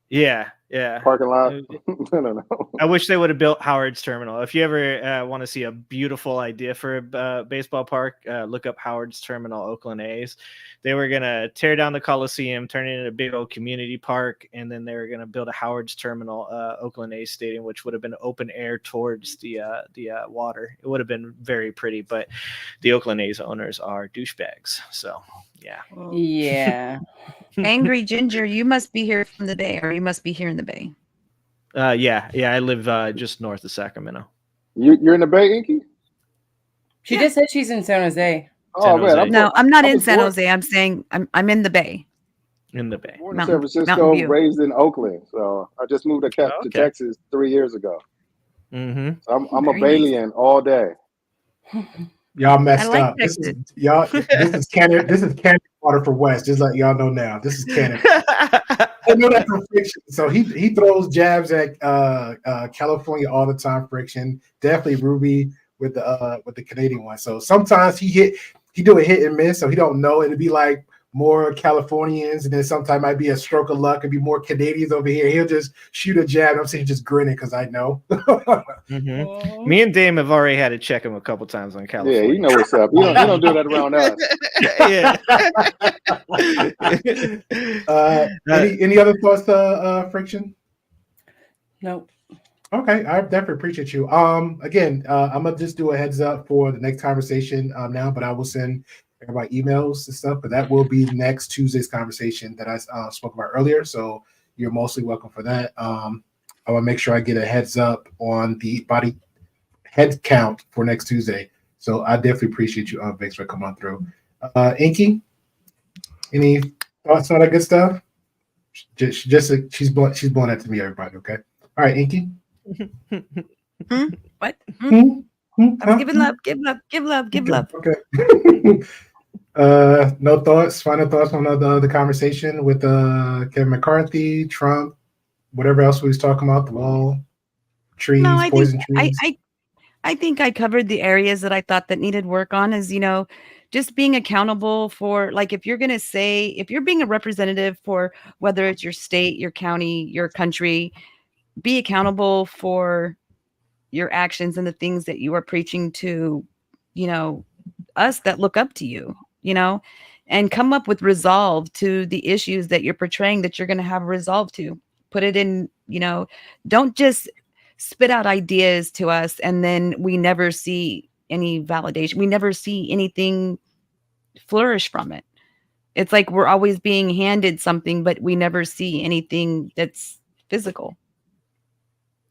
Yeah. Parking lot. I don't know. I wish they would have built Howard's Terminal. If you ever want to see a beautiful idea for a baseball park, look up Howard's Terminal, Oakland A's. They were going to tear down the Coliseum, turn it into a big old community park, and then they were going to build a Howard's Terminal, Oakland A's stadium, which would have been open air towards the water. It would have been very pretty, but the Oakland A's owners are douchebags. So, yeah. Yeah. Angry Ginger, you must be here from the Bay, or you must be here in the Bay. Yeah. I live just north of Sacramento. You're in the Bay, Inky? She just said she's in San Jose. Oh man, no, I'm not in San Jose. I'm saying I'm in the Bay. In the Bay. Born in San Francisco, raised in Oakland. So I just moved to Texas 3 years ago. Mm-hmm. So I'm a Baylorian all day. Y'all messed up. This is Canada. This is Canada water for West. Just like y'all know now. This is Canada. I know that from Friction. So he throws jabs at California all the time. Friction, definitely Ruby with the Canadian one. So sometimes he do a hit and miss. So he don't know. It'd be like more Californians, and then sometimes might be a stroke of luck and be more Canadians over here. He'll just shoot a jab. I'm saying just grinning because I know. Mm-hmm. Me and Dame have already had to check him a couple times on California. Yeah, you know what's up. You don't do that around us. Yeah. Any other thoughts, Friction? Nope. Okay, I definitely appreciate you. Again, I'm gonna just do a heads up for the next conversation now, but I will send everybody emails and stuff. But that will be next Tuesday's conversation that I spoke about earlier. So you're mostly welcome for that. I want to make sure I get a heads up on the body head count for next Tuesday. So I definitely appreciate you, Vix, for coming on through. Inky, any thoughts on that good stuff? She's blowing that to me, everybody. Okay. All right, Inky. What? I'm giving love, give love. Okay. No thoughts, final thoughts on the conversation with Kevin McCarthy, Trump, whatever else we was talking about, the wall, trees, poison trees. I think I covered the areas that I thought that needed work on, is, just being accountable for, like, if you're being a representative for whether it's your state, your county, your country, be accountable for your actions and the things that you are preaching to, us that look up to you, and come up with resolve to the issues that you're portraying that you're going to have resolve to. Put it in don't just spit out ideas to us and then we never see any validation. We never see anything flourish from it. It's like we're always being handed something, but we never see anything that's physical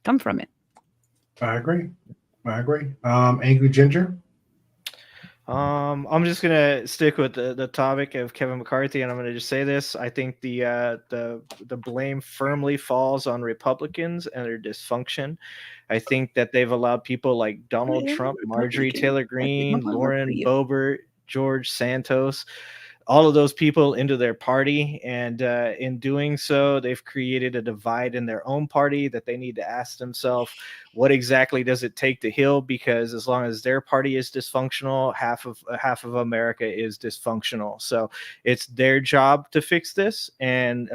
come from it. I agree. Angry Ginger. I'm just gonna stick with the topic of Kevin McCarthy, and I'm gonna just say this. I think the blame firmly falls on Republicans and their dysfunction. I think that they've allowed people like Donald Trump, Marjorie Taylor Greene, Lauren Boebert, George Santos, all of those people into their party, and in doing so, they've created a divide in their own party that they need to ask themselves, what exactly does it take to heal? Because as long as their party is dysfunctional, half of America is dysfunctional. So it's their job to fix this, and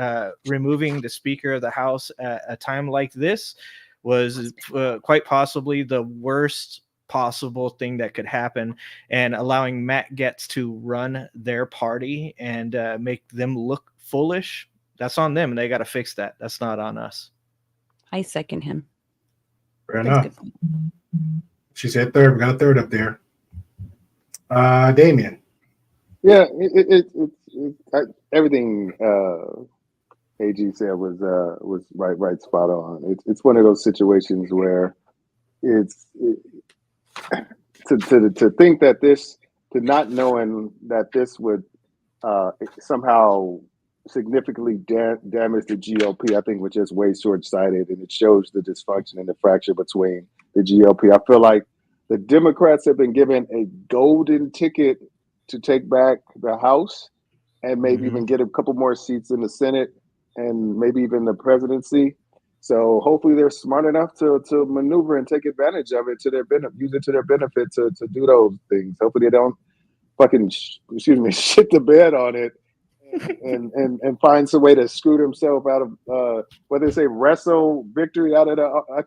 removing the Speaker of the House at a time like this was quite possibly the worst possible thing that could happen, and allowing Matt Gaetz to run their party and make them look foolish, that's on them, and they got to fix that. That's not on us. I second him. Fair enough. She said third. We got a third up there. Damien. Yeah, everything AG said was right spot on. It's one of those situations where to think that this, to not knowing that this would somehow significantly damage the GOP, I think was just way short-sighted, and it shows the dysfunction and the fracture between the GOP. I feel like the Democrats have been given a golden ticket to take back the House and maybe even get a couple more seats in the Senate and maybe even the presidency. So hopefully they're smart enough to maneuver and take advantage of it to their benefit, use it to their benefit to do those things. Hopefully they don't fucking shit the bed on it and find some way to screw themselves out of whether they say wrestle victory out of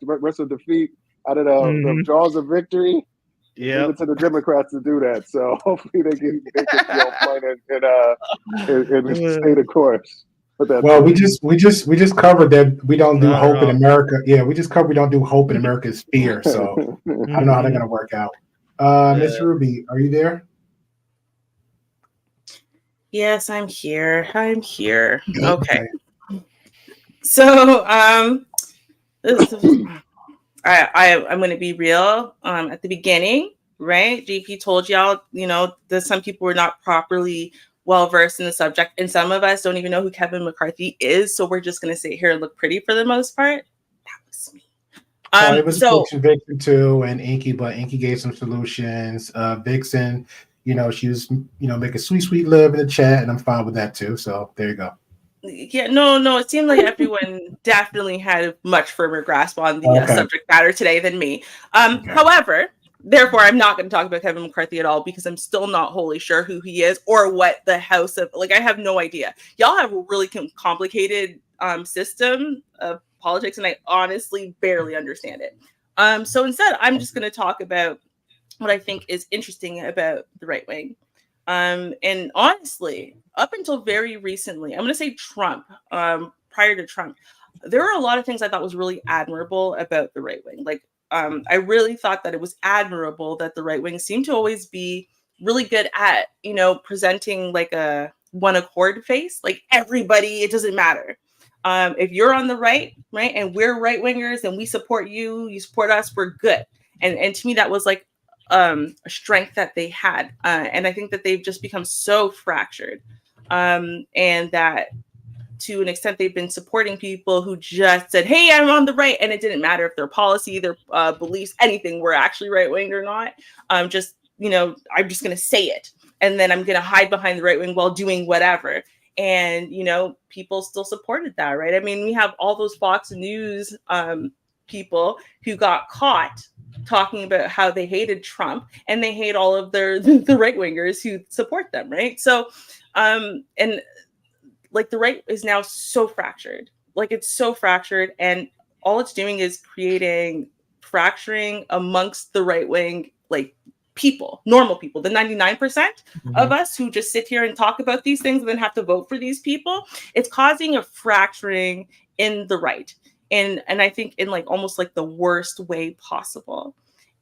wrestle defeat out of the jaws of victory. Yeah, leave it to the Democrats to do that. So hopefully they can be on point and stay the course. Well, we just covered that we don't do hope in America. Yeah, we just covered we don't do hope in America is fear. So I don't know how they're gonna work out. Miss Ruby, are you there? Yes, I'm here. Okay. So I'm going to be real. At the beginning, right? JP told y'all, that some people were not properly well versed in the subject, and some of us don't even know who Kevin McCarthy is. So we're just going to sit here and look pretty for the most part. That was me. It was Vixen too, and Inky, but Inky gave some solutions. Vixen, she was, making sweet love in the chat, and I'm fine with that too. So there you go. Yeah, no. It seemed like everyone definitely had a much firmer grasp on the subject matter today than me. However, therefore, I'm not going to talk about Kevin McCarthy at all because I'm still not wholly sure who he is or what the House of, I have no idea. Y'all have a really complicated system of politics, and I honestly barely understand it. So instead, I'm just going to talk about what I think is interesting about the right wing. And honestly, up until very recently, I'm going to say Trump, prior to Trump, there were a lot of things I thought was really admirable about the right wing. I really thought that it was admirable that the right wing seemed to always be really good at, presenting like a one accord face, like everybody, it doesn't matter. If you're on the right, and we're right wingers and we support you, you support us, we're good. And to me, that was like a strength that they had. And I think that they've just become so fractured. And that to an extent, they've been supporting people who just said, hey, I'm on the right. And it didn't matter if their policy, their beliefs, anything were actually right wing or not. I'm just going to say it. And then I'm going to hide behind the right wing while doing whatever. And, people still supported that, right? I mean, we have all those Fox News people who got caught talking about how they hated Trump and they hate all of the right wingers who support them, right? So, and like the right is now so fractured, it's so fractured, and all it's doing is creating fracturing amongst the right wing, people, normal people, the 99% of us who just sit here and talk about these things and then have to vote for these people. It's causing a fracturing in the right. and I think in like almost like the worst way possible.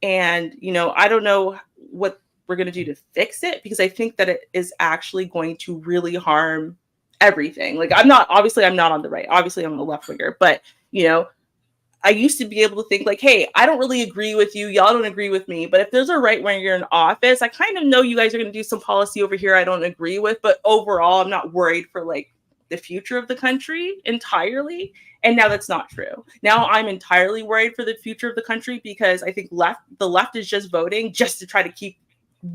And I don't know what we're going to do to fix it, because I think that it is actually going to really harm everything. Like I'm not on the right, obviously I'm a left winger, but I used to be able to think like, hey, I don't really agree with you, y'all don't agree with me, but if there's a right winger in office, I kind of know you guys are going to do some policy over here I don't agree with, but overall I'm not worried for like the future of the country entirely. And now that's not true. Now I'm entirely worried for the future of the country, because I think the left is just voting just to try to keep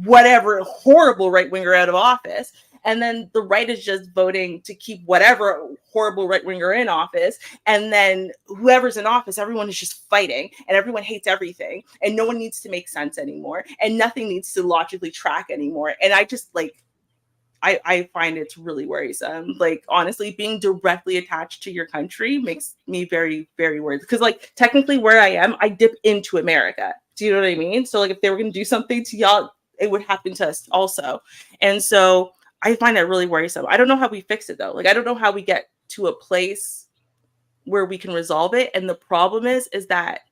whatever horrible right winger out of office. And then the right is just voting to keep whatever horrible right winger in office. And then whoever's in office, everyone is just fighting and everyone hates everything. And no one needs to make sense anymore. And nothing needs to logically track anymore. And I just like, I find it's really worrisome. Like, honestly, being directly attached to your country makes me very, very worried. Because, like, technically where I am, I dip into America. Do you know what I mean? So, like, if they were going to do something to y'all, it would happen to us also. And so I find that really worrisome. I don't know how we fix it, though. Like, I don't know how we get to a place where we can resolve it. And the problem is that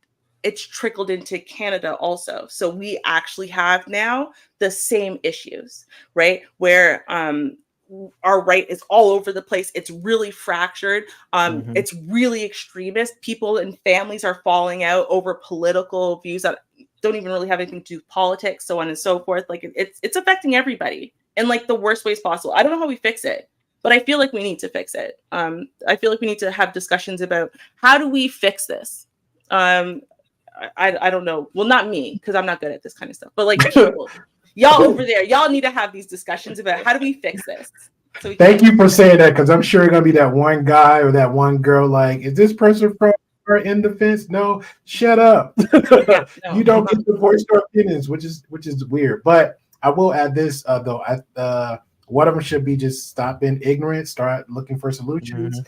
it's trickled into Canada also. So we actually have now the same issues, right? Where our right is all over the place. It's really fractured. It's really extremist. People and families are falling out over political views that don't even really have anything to do with politics, so on and so forth. Like it's affecting everybody in like the worst ways possible. I don't know how we fix it, but I feel like we need to fix it. I feel like we need to have discussions about how do we fix this? I don't know. Well, not me, because I'm not good at this kind of stuff. But like people, y'all over there, y'all need to have these discussions about how do we fix this. So thank you for saying that, because I'm sure gonna be that one guy or that one girl like, is this person from or in defense? No, shut up. Yeah, no, you don't get to voice your opinions, which is weird. But I will add this though. One of them should be just stop being ignorant, start looking for solutions,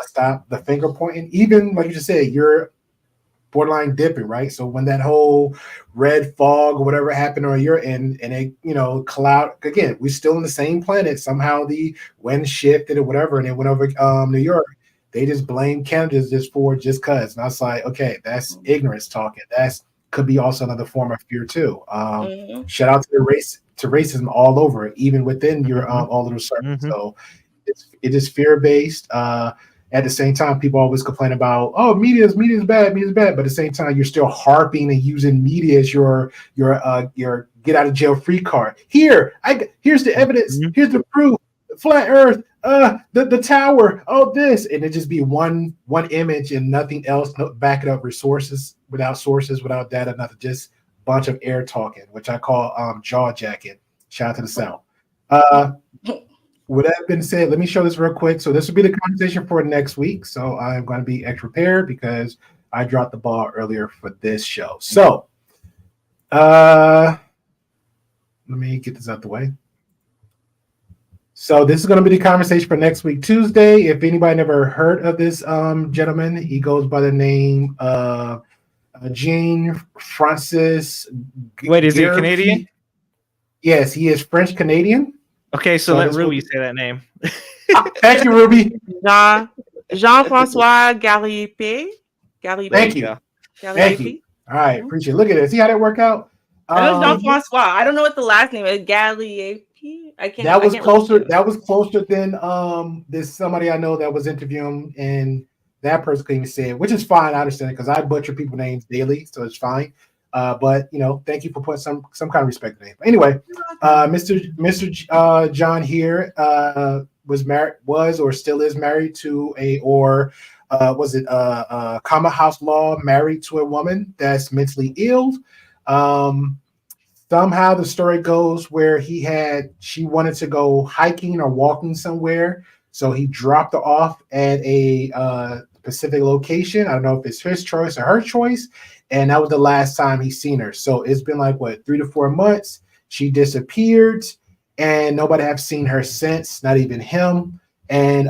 stop the finger pointing. Even like you just said, you're borderline dipping, right? So when that whole red fog or whatever happened on your end, and it cloud again, we're still on the same planet. Somehow the wind shifted or whatever, and it went over New York. They just blamed Canada just cause. And I was like, okay, that's ignorance talking. That's could be also another form of fear too. Shout out to the racism all over, even within your all little circles. So it is fear based. At the same time, people always complain about, oh, media is bad. But at the same time, you're still harping and using media as your get out of jail free card. Here's the evidence. Here's the proof. Flat Earth. The tower. Oh, this, and it just be one image and nothing else. No back it up with sources, without data, nothing. Just a bunch of air talking, which I call jaw jacking. Shout out to the South. With that being said, let me show this real quick. So this will be the conversation for next week. So I'm going to be extra prepared because I dropped the ball earlier for this show. So let me get this out the way. So this is going to be the conversation for next week, Tuesday. If anybody never heard of this gentleman, he goes by the name of Jean Francis. Wait, is he Canadian? Yes, he is French Canadian. Okay, so let Ruby say that name. Thank you, Ruby. Jean-François Gallipe. Thank you. Thank you. All right, appreciate it. Look at it. See how that worked out? I know Jean-François. I don't know what the last name is. Gallipe. That was closer. That was closer than this somebody I know that was interviewing, and that person couldn't even say it, which is fine. I understand it because I butcher people's names daily, so it's fine. But thank you for putting some kind of respect in the name. Anyway, Mr. John here was or still is married to common house law, married to a woman that's mentally ill. Somehow the story goes where she wanted to go hiking or walking somewhere, so he dropped her off at a specific location. I don't know if it's his choice or her choice. And that was the last time he's seen her. So it's been like, 3 to 4 months. She disappeared and nobody have seen her since, not even him. And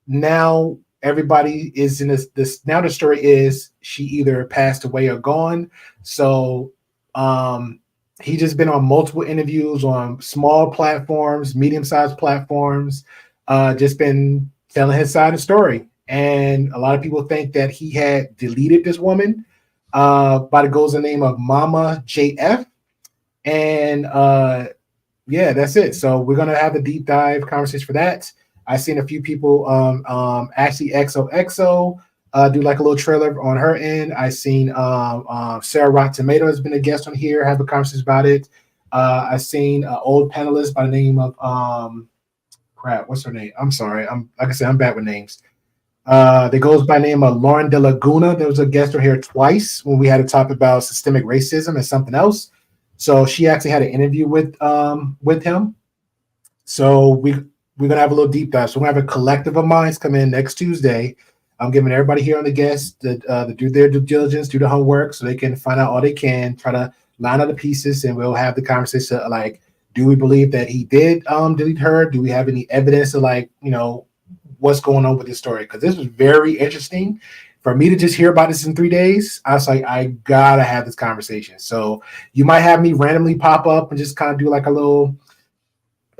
now everybody is in this. Now the story is she either passed away or gone. So he just been on multiple interviews on small platforms, medium-sized platforms, just been telling his side of the story. and a lot of people think that he had deleted this woman by the goes the name of Mama JF, and yeah, that's it. So we're gonna have a deep dive conversation for that. I've seen a few people, Ashley XOXO, do like a little trailer on her end. I've seen Sarah Rock Tomato has been a guest on here, have a conversation about it. I've seen an old panelist by the name of crap, what's her name? I'm sorry. I'm like I said, I'm bad with names. That goes by the name of Lauren De Laguna. There was a guest on here twice when we had to talk about systemic racism and something else. So she actually had an interview with him. So we're gonna have a little deep dive. So we're gonna have a collective of minds come in next Tuesday. I'm giving everybody here on the guest to do their due diligence, do the homework, so they can find out all they can, try to line up the pieces, and we'll have the conversation like, do we believe that he did delete her? Do we have any evidence of like, what's going on with this story? Because this was very interesting. For me to just hear about this in 3 days, I was like, I gotta have this conversation. So you might have me randomly pop up and just kind of do like a little,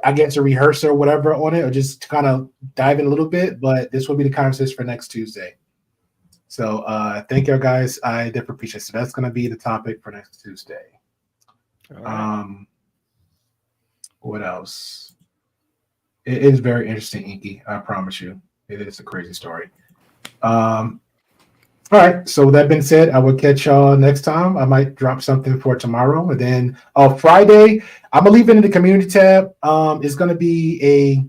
I guess, a rehearsal or whatever on it, or just kind of dive in a little bit. But this will be the conversation for next Tuesday. So thank you guys. I definitely appreciate it. So that's gonna be the topic for next Tuesday. Right. What else? It is very interesting, Inky. I promise you. It is a crazy story. All right. So with that being said, I will catch y'all next time. I might drop something for tomorrow. And then Friday, I'm going to leave it in the community tab. It's going to be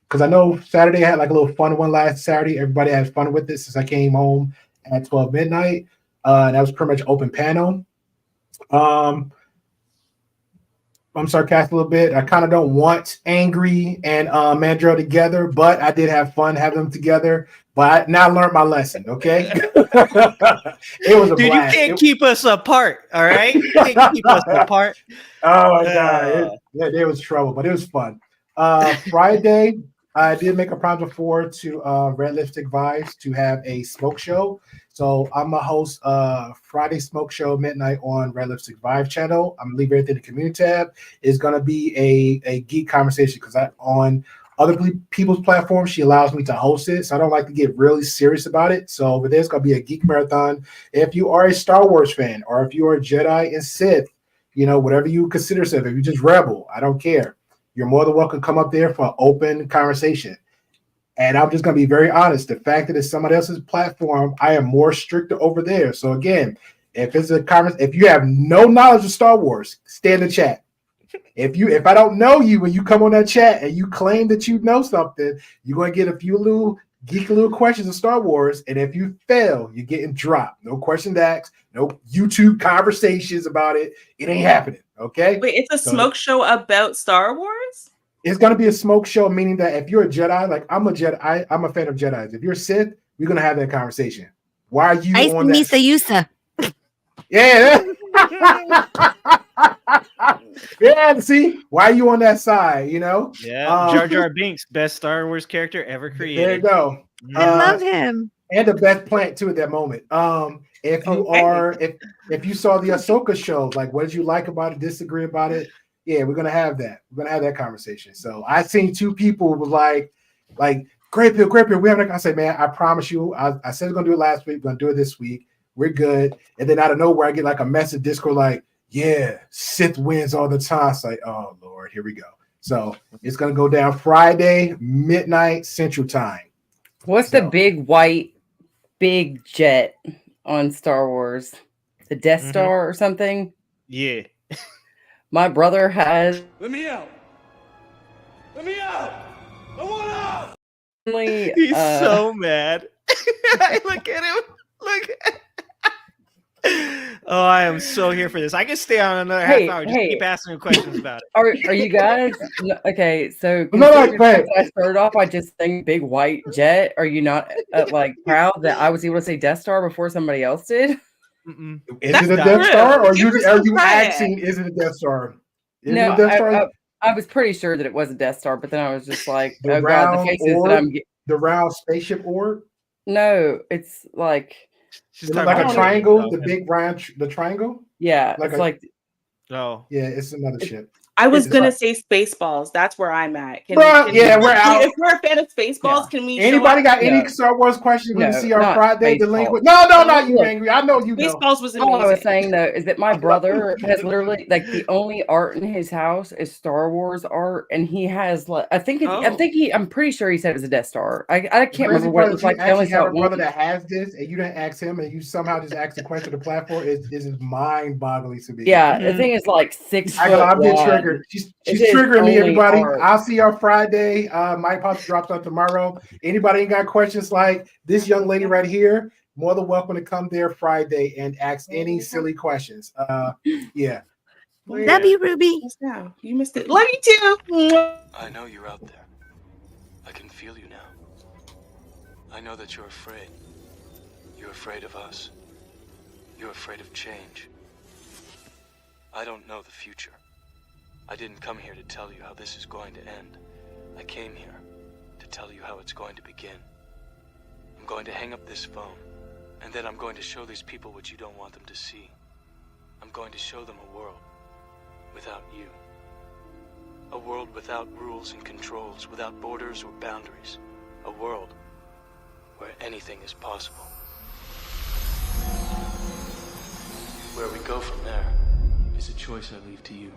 because I know Saturday I had like a little fun one last Saturday. Everybody had fun with this since I came home at 12 midnight. And that was pretty much open panel. I'm sarcastic a little bit. I kind of don't want Angry and Mandrell together, but I did have fun having them together. But I now learned my lesson, okay? It was a blast. You can't keep us apart, all right? You can't keep us apart. Oh, my God. It was trouble, but it was fun. Friday, I did make a promise before to Red Lipstick Vibes to have a smoke show. So I'm going to host Friday Smoke Show midnight on Red Lipstick Vibe channel. I'm going to leave everything in the community tab. It's going to be a geek conversation because on other people's platforms, she allows me to host it. So I don't like to get really serious about it. So over there, it's going to be a geek marathon. If you are a Star Wars fan or if you are a Jedi and Sith, whatever you consider yourself, if you're just rebel, I don't care. You're more than welcome to come up there for an open conversation. And I'm just going to be very honest. The fact that it's somebody else's platform, I am more stricter over there. So again, if it's a comment, if you have no knowledge of Star Wars, stay in the chat. If I don't know you when you come on that chat and you claim that you know something, you're going to get a few little geeky little questions of Star Wars. And if you fail, you're getting dropped. No question asked, no YouTube conversations about it. It ain't happening. Okay. Wait, it's a smoke show about Star Wars? It's going to be a smoke show, meaning that if you're a Jedi, like I'm a Jedi, I'm a fan of Jedis. If you're Sith, we're going to have that conversation. Why are you on that? Yusa. Yeah. Yeah, see? Why are you on that side, Yeah, Jar Jar Binks, best Star Wars character ever created. There you go. I love him. And the best plant, too, at that moment. If you saw the Ahsoka show, like, what did you like about it, disagree about it? Yeah, we're gonna have that. We're gonna have that conversation. So I seen two people was like, Great Pill. We have. I say, man, I promise you. I said we're gonna do it last week. We're gonna do it this week. We're good. And then out of nowhere, I get like a message Discord like, yeah, Sith wins all the time. It's like, oh Lord, here we go. So it's gonna go down Friday midnight Central Time. What's the big white big jet on Star Wars? The Death Star or something? Yeah. My brother has. Let me out! Let me out! I want out! He's so mad. I look at him. Look. Oh, I am so here for this. I can stay on another half hour. Just keep asking him questions about it. Are you guys okay? So I started off by just saying big white jet. Are you not like proud that I was able to say Death Star before somebody else did? Mm-mm. Is it a Death Star, or are you asking? Is it a Death Star? No, I was pretty sure that it was a Death Star, but then I was just like, oh god, the faces that I'm getting. The round spaceship orb. No, it's like like a triangle. The big round, the triangle. Yeah, like it's like. Oh yeah, it's another ship. I was It's gonna like- say Spaceballs. That's where I'm at. Bruh, yeah, we're out. If we're a fan of Spaceballs, can we? Anybody show up? got any Star Wars questions? We're No, gonna see our not Friday Spaceballs. delinquent. No, not you, Look, Angry. I know you know. Spaceballs was all I was amazing. saying though is that my brother has literally like the only art in his house is Star Wars art, and he has like I'm pretty sure he said it was a Death Star. I can't remember what it looks like. I only You have saw a it once. brother that has this, and you didn't ask him, and you somehow just asked the question to the platform. Is mind-boggling to me. Yeah, the thing is like 6 foot. I'm getting wide. triggered. She's It is triggering me, only everybody. art. I'll see y'all Friday. My podcast drops out tomorrow. Anybody ain't got questions like this young lady right here? More than welcome to come there Friday and ask any silly questions. Yeah. Love you, Ruby. You missed it. Love you too. I know you're out there. I can feel you now. I know that you're afraid. You're afraid of us. You're afraid of change. I don't know the future. I didn't come here to tell you how this is going to end. I came here to tell you how it's going to begin. I'm going to hang up this phone, and then I'm going to show these people what you don't want them to see. I'm going to show them a world without you. A world without rules and controls, without borders or boundaries. A world where anything is possible. Where we go from there is a choice I leave to you.